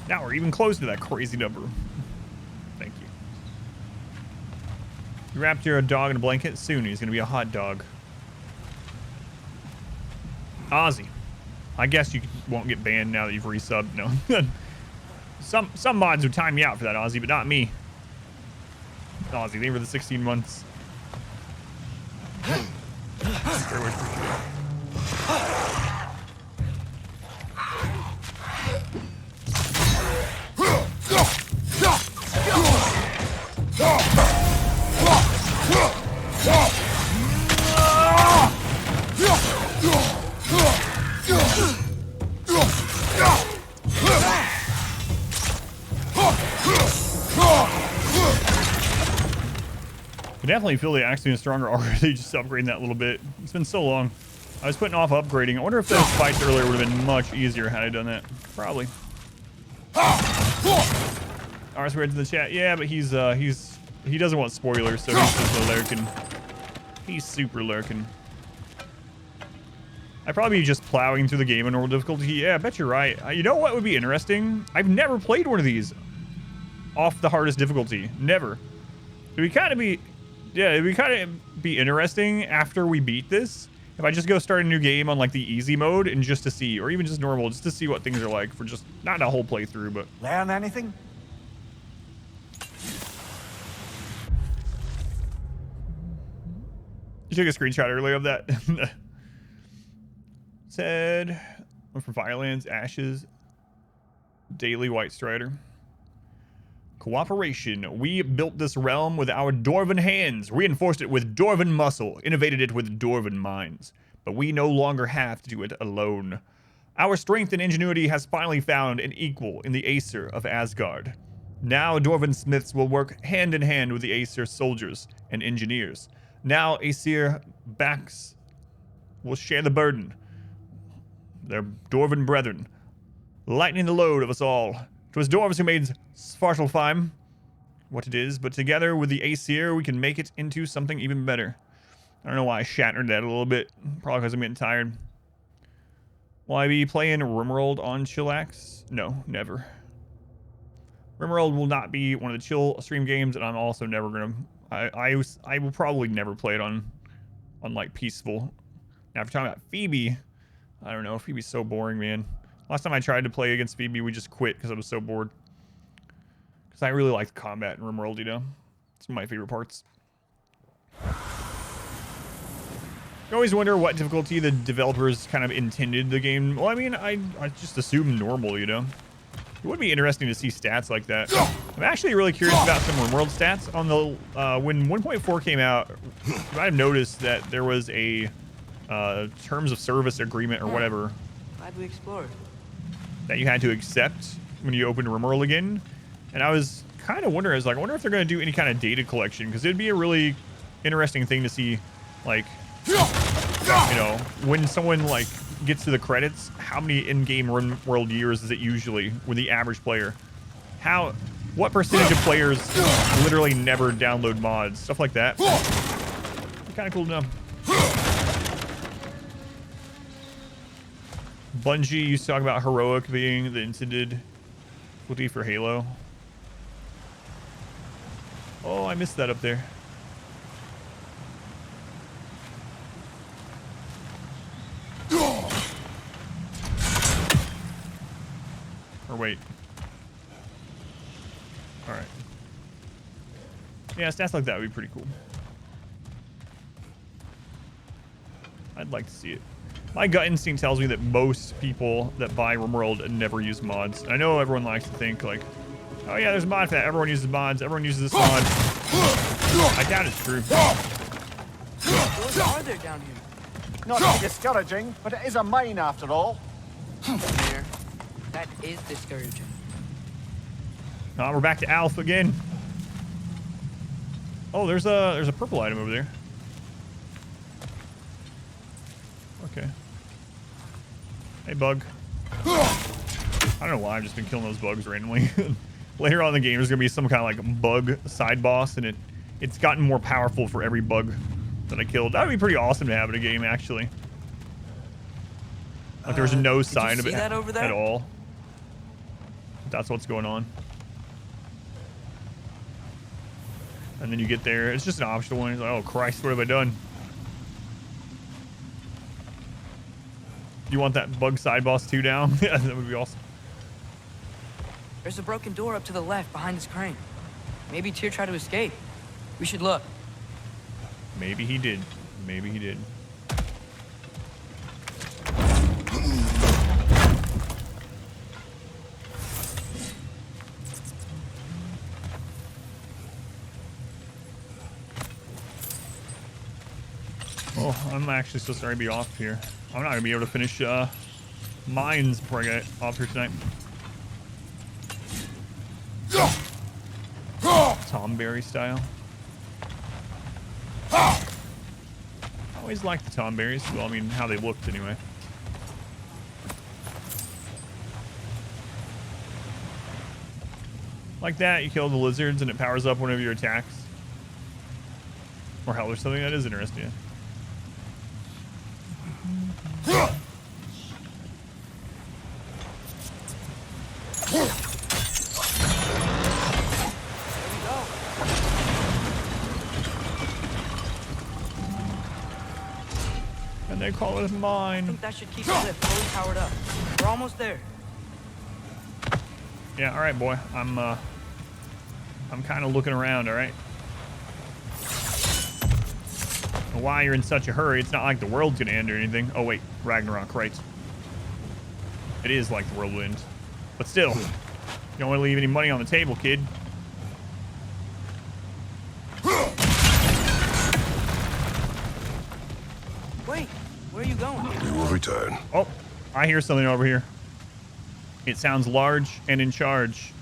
Now we're even close to that crazy number. Thank you. You wrapped your dog in a blanket? Soon he's gonna be a hot dog. Ozzy. I guess you won't get banned now that you've resubbed. No. Some mods would time you out for that, Ozzy, but not me. Ozzy, they were the 16 months. I definitely feel the axe is stronger already, just upgrading that a little bit. It's been so long. I was putting off upgrading. I wonder if those fights earlier would have been much easier had I done that. Probably. Ours read to the chat. Yeah, but he doesn't want spoilers, so he's just a lurking. He's super lurking. I'd probably be just plowing through the game in normal difficulty. Yeah, I bet you're right. You know what would be interesting? I've never played one of these off the hardest difficulty. Never. It would kind of be... Yeah, it would kind of be interesting after we beat this if I just go start a new game on like the easy mode and just to see, or even just normal, just to see what things are like for just not a whole playthrough, but learn anything? You took a screenshot earlier of that. Said, I'm from Firelands, Ashes, Daily White Strider. Cooperation. We built this realm with our Dwarven hands, reinforced it with Dwarven muscle, innovated it with Dwarven minds. But we no longer have to do it alone. Our strength and ingenuity has finally found an equal in the Aesir of Asgard. Now Dwarven smiths will work hand in hand with the Aesir soldiers and engineers. Now Aesir backs will share the burden. Their Dwarven brethren, lightening the load of us all. 'Twas dwarves who made Svartalfheim what it is, but together with the Aesir, we can make it into something even better. I don't know why I shattered that a little bit. Probably because I'm getting tired. Will I be playing RimWorld on Chillax? No, never. RimWorld will not be one of the chill stream games, and I'm also never gonna. I will probably never play it on like peaceful. Now, if you're talking about Phoebe, I don't know. Phoebe's so boring, man. Last time I tried to play against Phoebe, we just quit because I was so bored. Because I really like combat in RimWorld, you know? It's one of my favorite parts. I always wonder what difficulty the developers kind of intended the game. Well, I mean, I just assume normal, you know? It would be interesting to see stats like that. I'm actually really curious about some RimWorld stats. On the when 1.4 came out, you might have noticed that there was a terms of service agreement or whatever. Glad we explored. That you had to accept when you opened RimWorld again. And I was kind of wondering, I wonder if they're going to do any kind of data collection, because it'd be a really interesting thing to see, like, you know, when someone, like, gets to the credits, how many in-game RimWorld years is it usually with the average player? What percentage of players literally never download mods? Stuff like that. Kind of cool to know. Bungie used to talk about heroic being the intended difficulty for Halo. Oh, I missed that up there. Or wait. Alright. Yeah, stats like that would be pretty cool. I'd like to see it. My gut instinct tells me that most people that buy RimWorld never use mods. I know everyone likes to think like, oh yeah, there's a mod for that. Everyone uses mods. Everyone uses this mod. I doubt it's true. What are there down here? Not to be discouraging, but it is a mine after all. Here. That is discouraging. Oh, we're back to Alf again. Oh, there's a purple item over there. Okay. Hey, bug. I don't know why I've just been killing those bugs randomly. Later on in the game, there's gonna be some kind of like bug side boss, and it's gotten more powerful for every bug that I killed. That would be pretty awesome to have in a game, actually. Like there's no sign of it that over there? at all. That's what's going on. And then you get there, it's just an optional one. It's like, oh Christ, what have I done? You want that bug side boss 2 down? Yeah, that would be awesome. There's a broken door up to the left behind this crane. Maybe Tyr tried to escape. We should look. Maybe he did. Maybe he did. Oh, I'm actually so sorry to be off here. I'm not gonna be able to finish mines before I get off here tonight. Tom Berry style. I always liked the Tom Berries. Well, I mean, how they looked anyway. Like that, you kill the lizards and it powers up one of your attacks. Or hell, there's something that is interesting. And they call it I mine. think that should keep the lift fully powered up. We're almost there. Yeah, all right, boy. I'm kind of looking around. All right. Why you're in such a hurry? It's not like the world's gonna end or anything. Oh wait, Ragnarok, right? It is like the world will end, but still, you don't want to leave any money on the table, kid. Wait, where are you going? We will return. Oh, I hear something over here. It sounds large and in charge.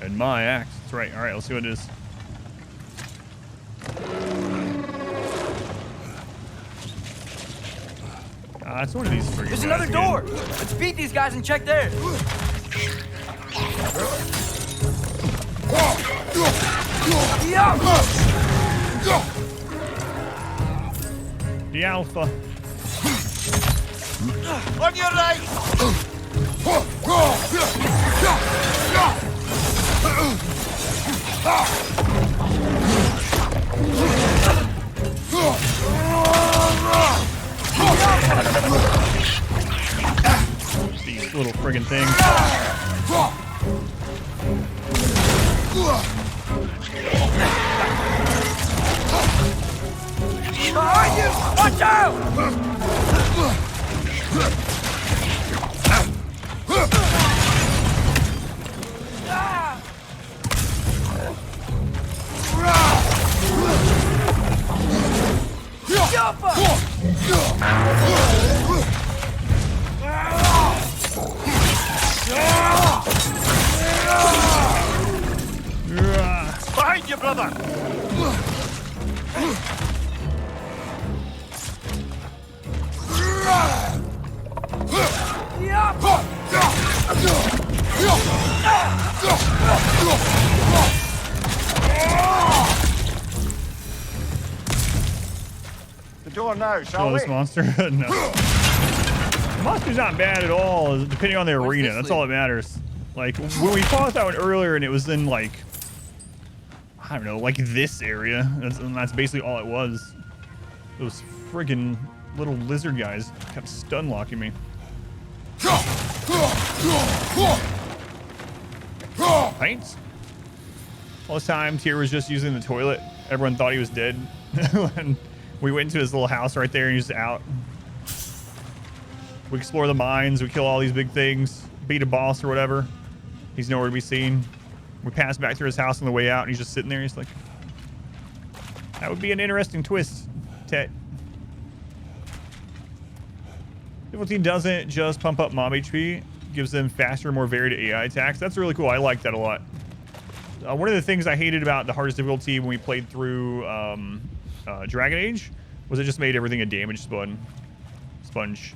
And my axe. That's right. All right, let's see what it is. It's one of these friggin' There's guys another again. door. Let's beat these guys and check there. The Alpha. On your right! These little friggin' things. Behind you! Watch out! Behind you, brother! The door now, shall Kill we? this monster. No. The monster's not bad at all, depending on the arena. That's all that matters. Like, when we fought that one earlier and it was in, like, I don't know, like this area. That's basically all it was. Those friggin' little lizard guys kept stun locking me. Thanks. All this time, Tyr was just using the toilet. Everyone thought he was dead. And we went into his little house right there and he's out. We explore the mines. We kill all these big things. Beat a boss or whatever. He's nowhere to be seen. We pass back through his house on the way out and he's just sitting there. He's like, that would be an interesting twist, Tet. Difficulty doesn't just pump up mob HP, gives them faster, more varied AI attacks. That's really cool. I like that a lot. One of the things I hated about the hardest difficulty when we played through Dragon Age was it just made everything a damage sponge.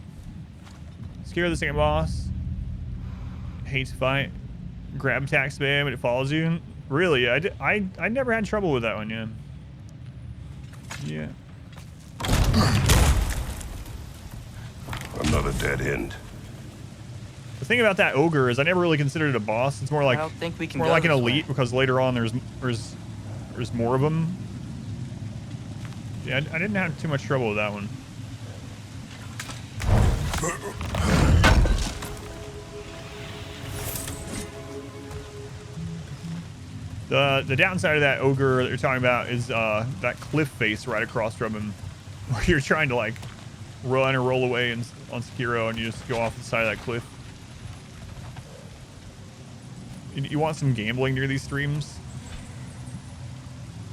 Scare the second boss. Hates to fight. Grab attack spam and it follows you. Really, I never had trouble with that one, yeah. Yeah. Another dead end. The thing about that ogre is I never really considered it a boss. It's more like I don't think we can more go like an this elite way. because later on there's more of them. Yeah, I didn't have too much trouble with that one. The downside of that ogre that you're talking about is that cliff face right across from him, where you're trying to like run or roll away on Sekiro and you just go off the side of that cliff. You want some gambling near these streams?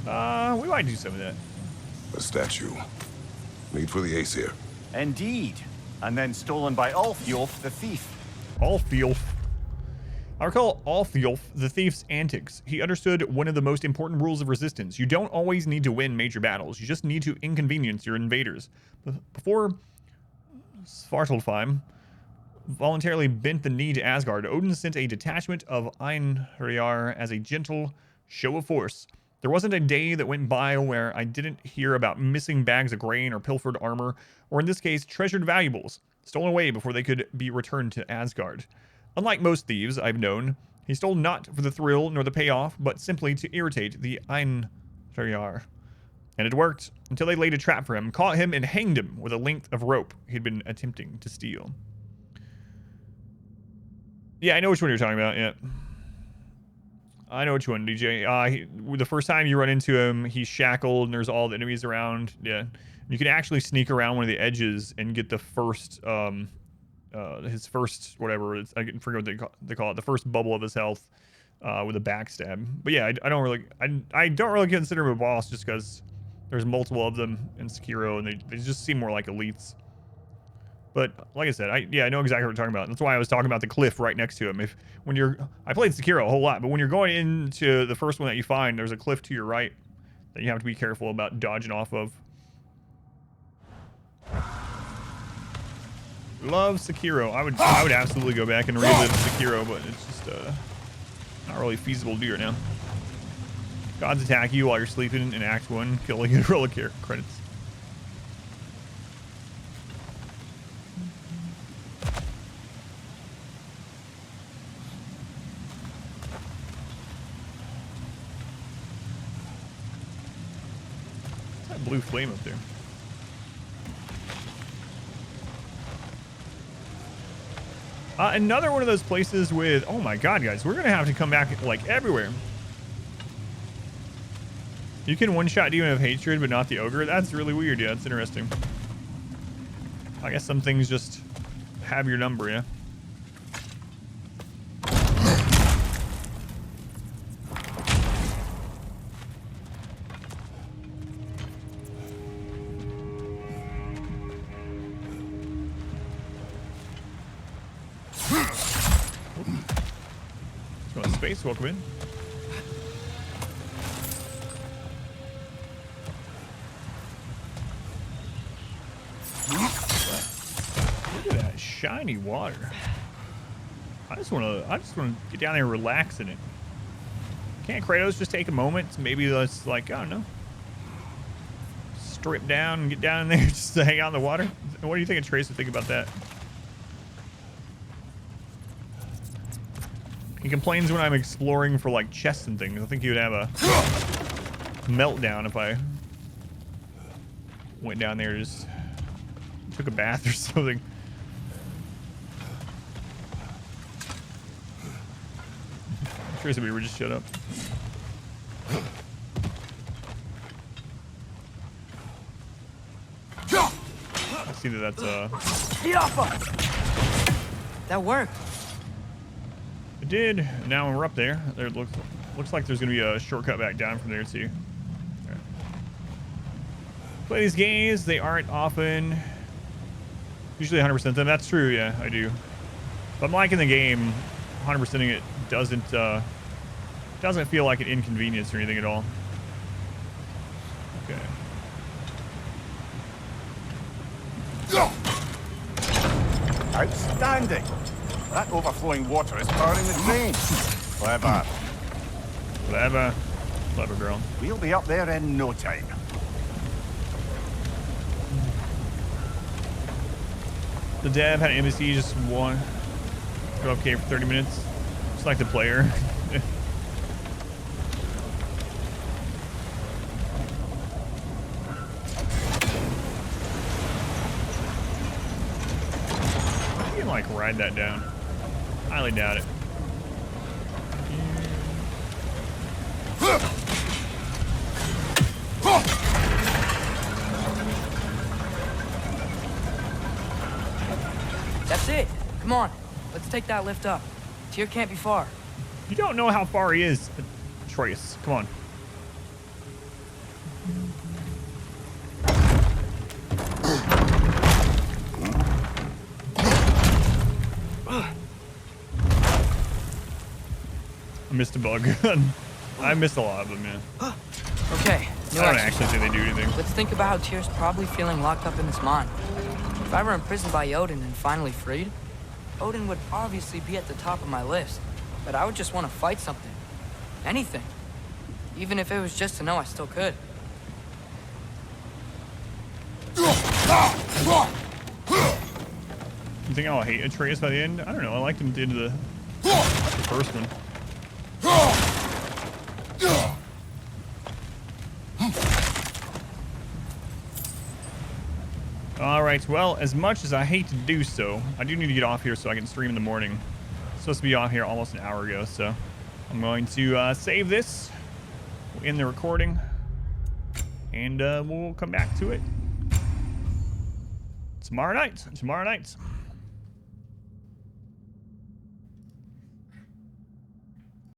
We might do some of that. A statue. Need for the Aesir. Indeed. And then stolen by Ulfjolf the thief. Ulfjolf. I recall Ulfjolf the thief's antics. He understood one of the most important rules of resistance. You don't always need to win major battles. You just need to inconvenience your invaders. Before Svartalfheim voluntarily bent the knee to Asgard, Odin sent a detachment of Einherjar as a gentle show of force. There wasn't a day that went by where I didn't hear about missing bags of grain or pilfered armor, or in this case, treasured valuables, stolen away before they could be returned to Asgard. Unlike most thieves I've known, he stole not for the thrill nor the payoff, but simply to irritate the Einherjar. And it worked, until they laid a trap for him, caught him, and hanged him with a length of rope he'd been attempting to steal. Yeah, I know which one you're talking about, yeah. I know which one, DJ. The first time you run into him, he's shackled and there's all the enemies around. Yeah. You can actually sneak around one of the edges and get the first, his first, whatever, I forget what they call it, the first bubble of his health with a backstab. But yeah, I don't really consider him a boss just because there's multiple of them in Sekiro and they just seem more like elites. But like I said, I know exactly what you're talking about. That's why I was talking about the cliff right next to him. I played Sekiro a whole lot, but when you're going into the first one that you find, there's a cliff to your right that you have to be careful about dodging off of. Love Sekiro. I would absolutely go back and relive Sekiro, but it's just not really feasible to do right now. Gods attack you while you're sleeping in Act 1, killing and roll credits. Blue flame up there. Another one of those places with, oh my god, guys, we're gonna have to come back like everywhere. You can one-shot Demon of Hatred, but not the Ogre. That's really weird. Yeah, that's interesting. I guess some things just have your number, yeah. Space, welcome in. Look at that shiny water. I just want to get down there and relax in it. Can't Kratos just take a moment to maybe let's like, I don't know, strip down and get down in there just to hang out in the water? What do you think of Trace would think about that? He complains when I'm exploring for like chests and things. I think he would have a meltdown if I went down there and just took a bath or something. Trace would be just shut up. I see that that's That worked. It did. Now we're up there. There looks like there's gonna be a shortcut back down from there too. Right. Play these games. They aren't often Usually 100% them. That's true, yeah, I do. But I'm liking the game. 100%ing it doesn't feel like an inconvenience or anything at all. Okay. Outstanding. That overflowing water is powering the train. Clever. Clever. Clever girl. We'll be up there in no time. The dev had an embassy just one. Go okay for 30 minutes. Just like the player. You can like ride that down. Highly doubt it. That's it. Come on. Let's take that lift up. Tyr can't be far. You don't know how far he is, Atreus. Come on. I missed a bug. I missed a lot of them, man. Okay, I don't actually think they do anything. Let's think about how Tyr's probably feeling locked up in this mine. If I were imprisoned by Odin and finally freed, Odin would obviously be at the top of my list. But I would just want to fight something. Anything. Even if it was just to know I still could. You think I'll hate Atreus by the end? I don't know. I liked him at the end of the first one. All right. Well, as much as I hate to do so, I do need to get off here so I can stream in the morning. Supposed to be off here almost an hour ago, so I'm going to save this, we'll end the recording, and we'll come back to it tomorrow night.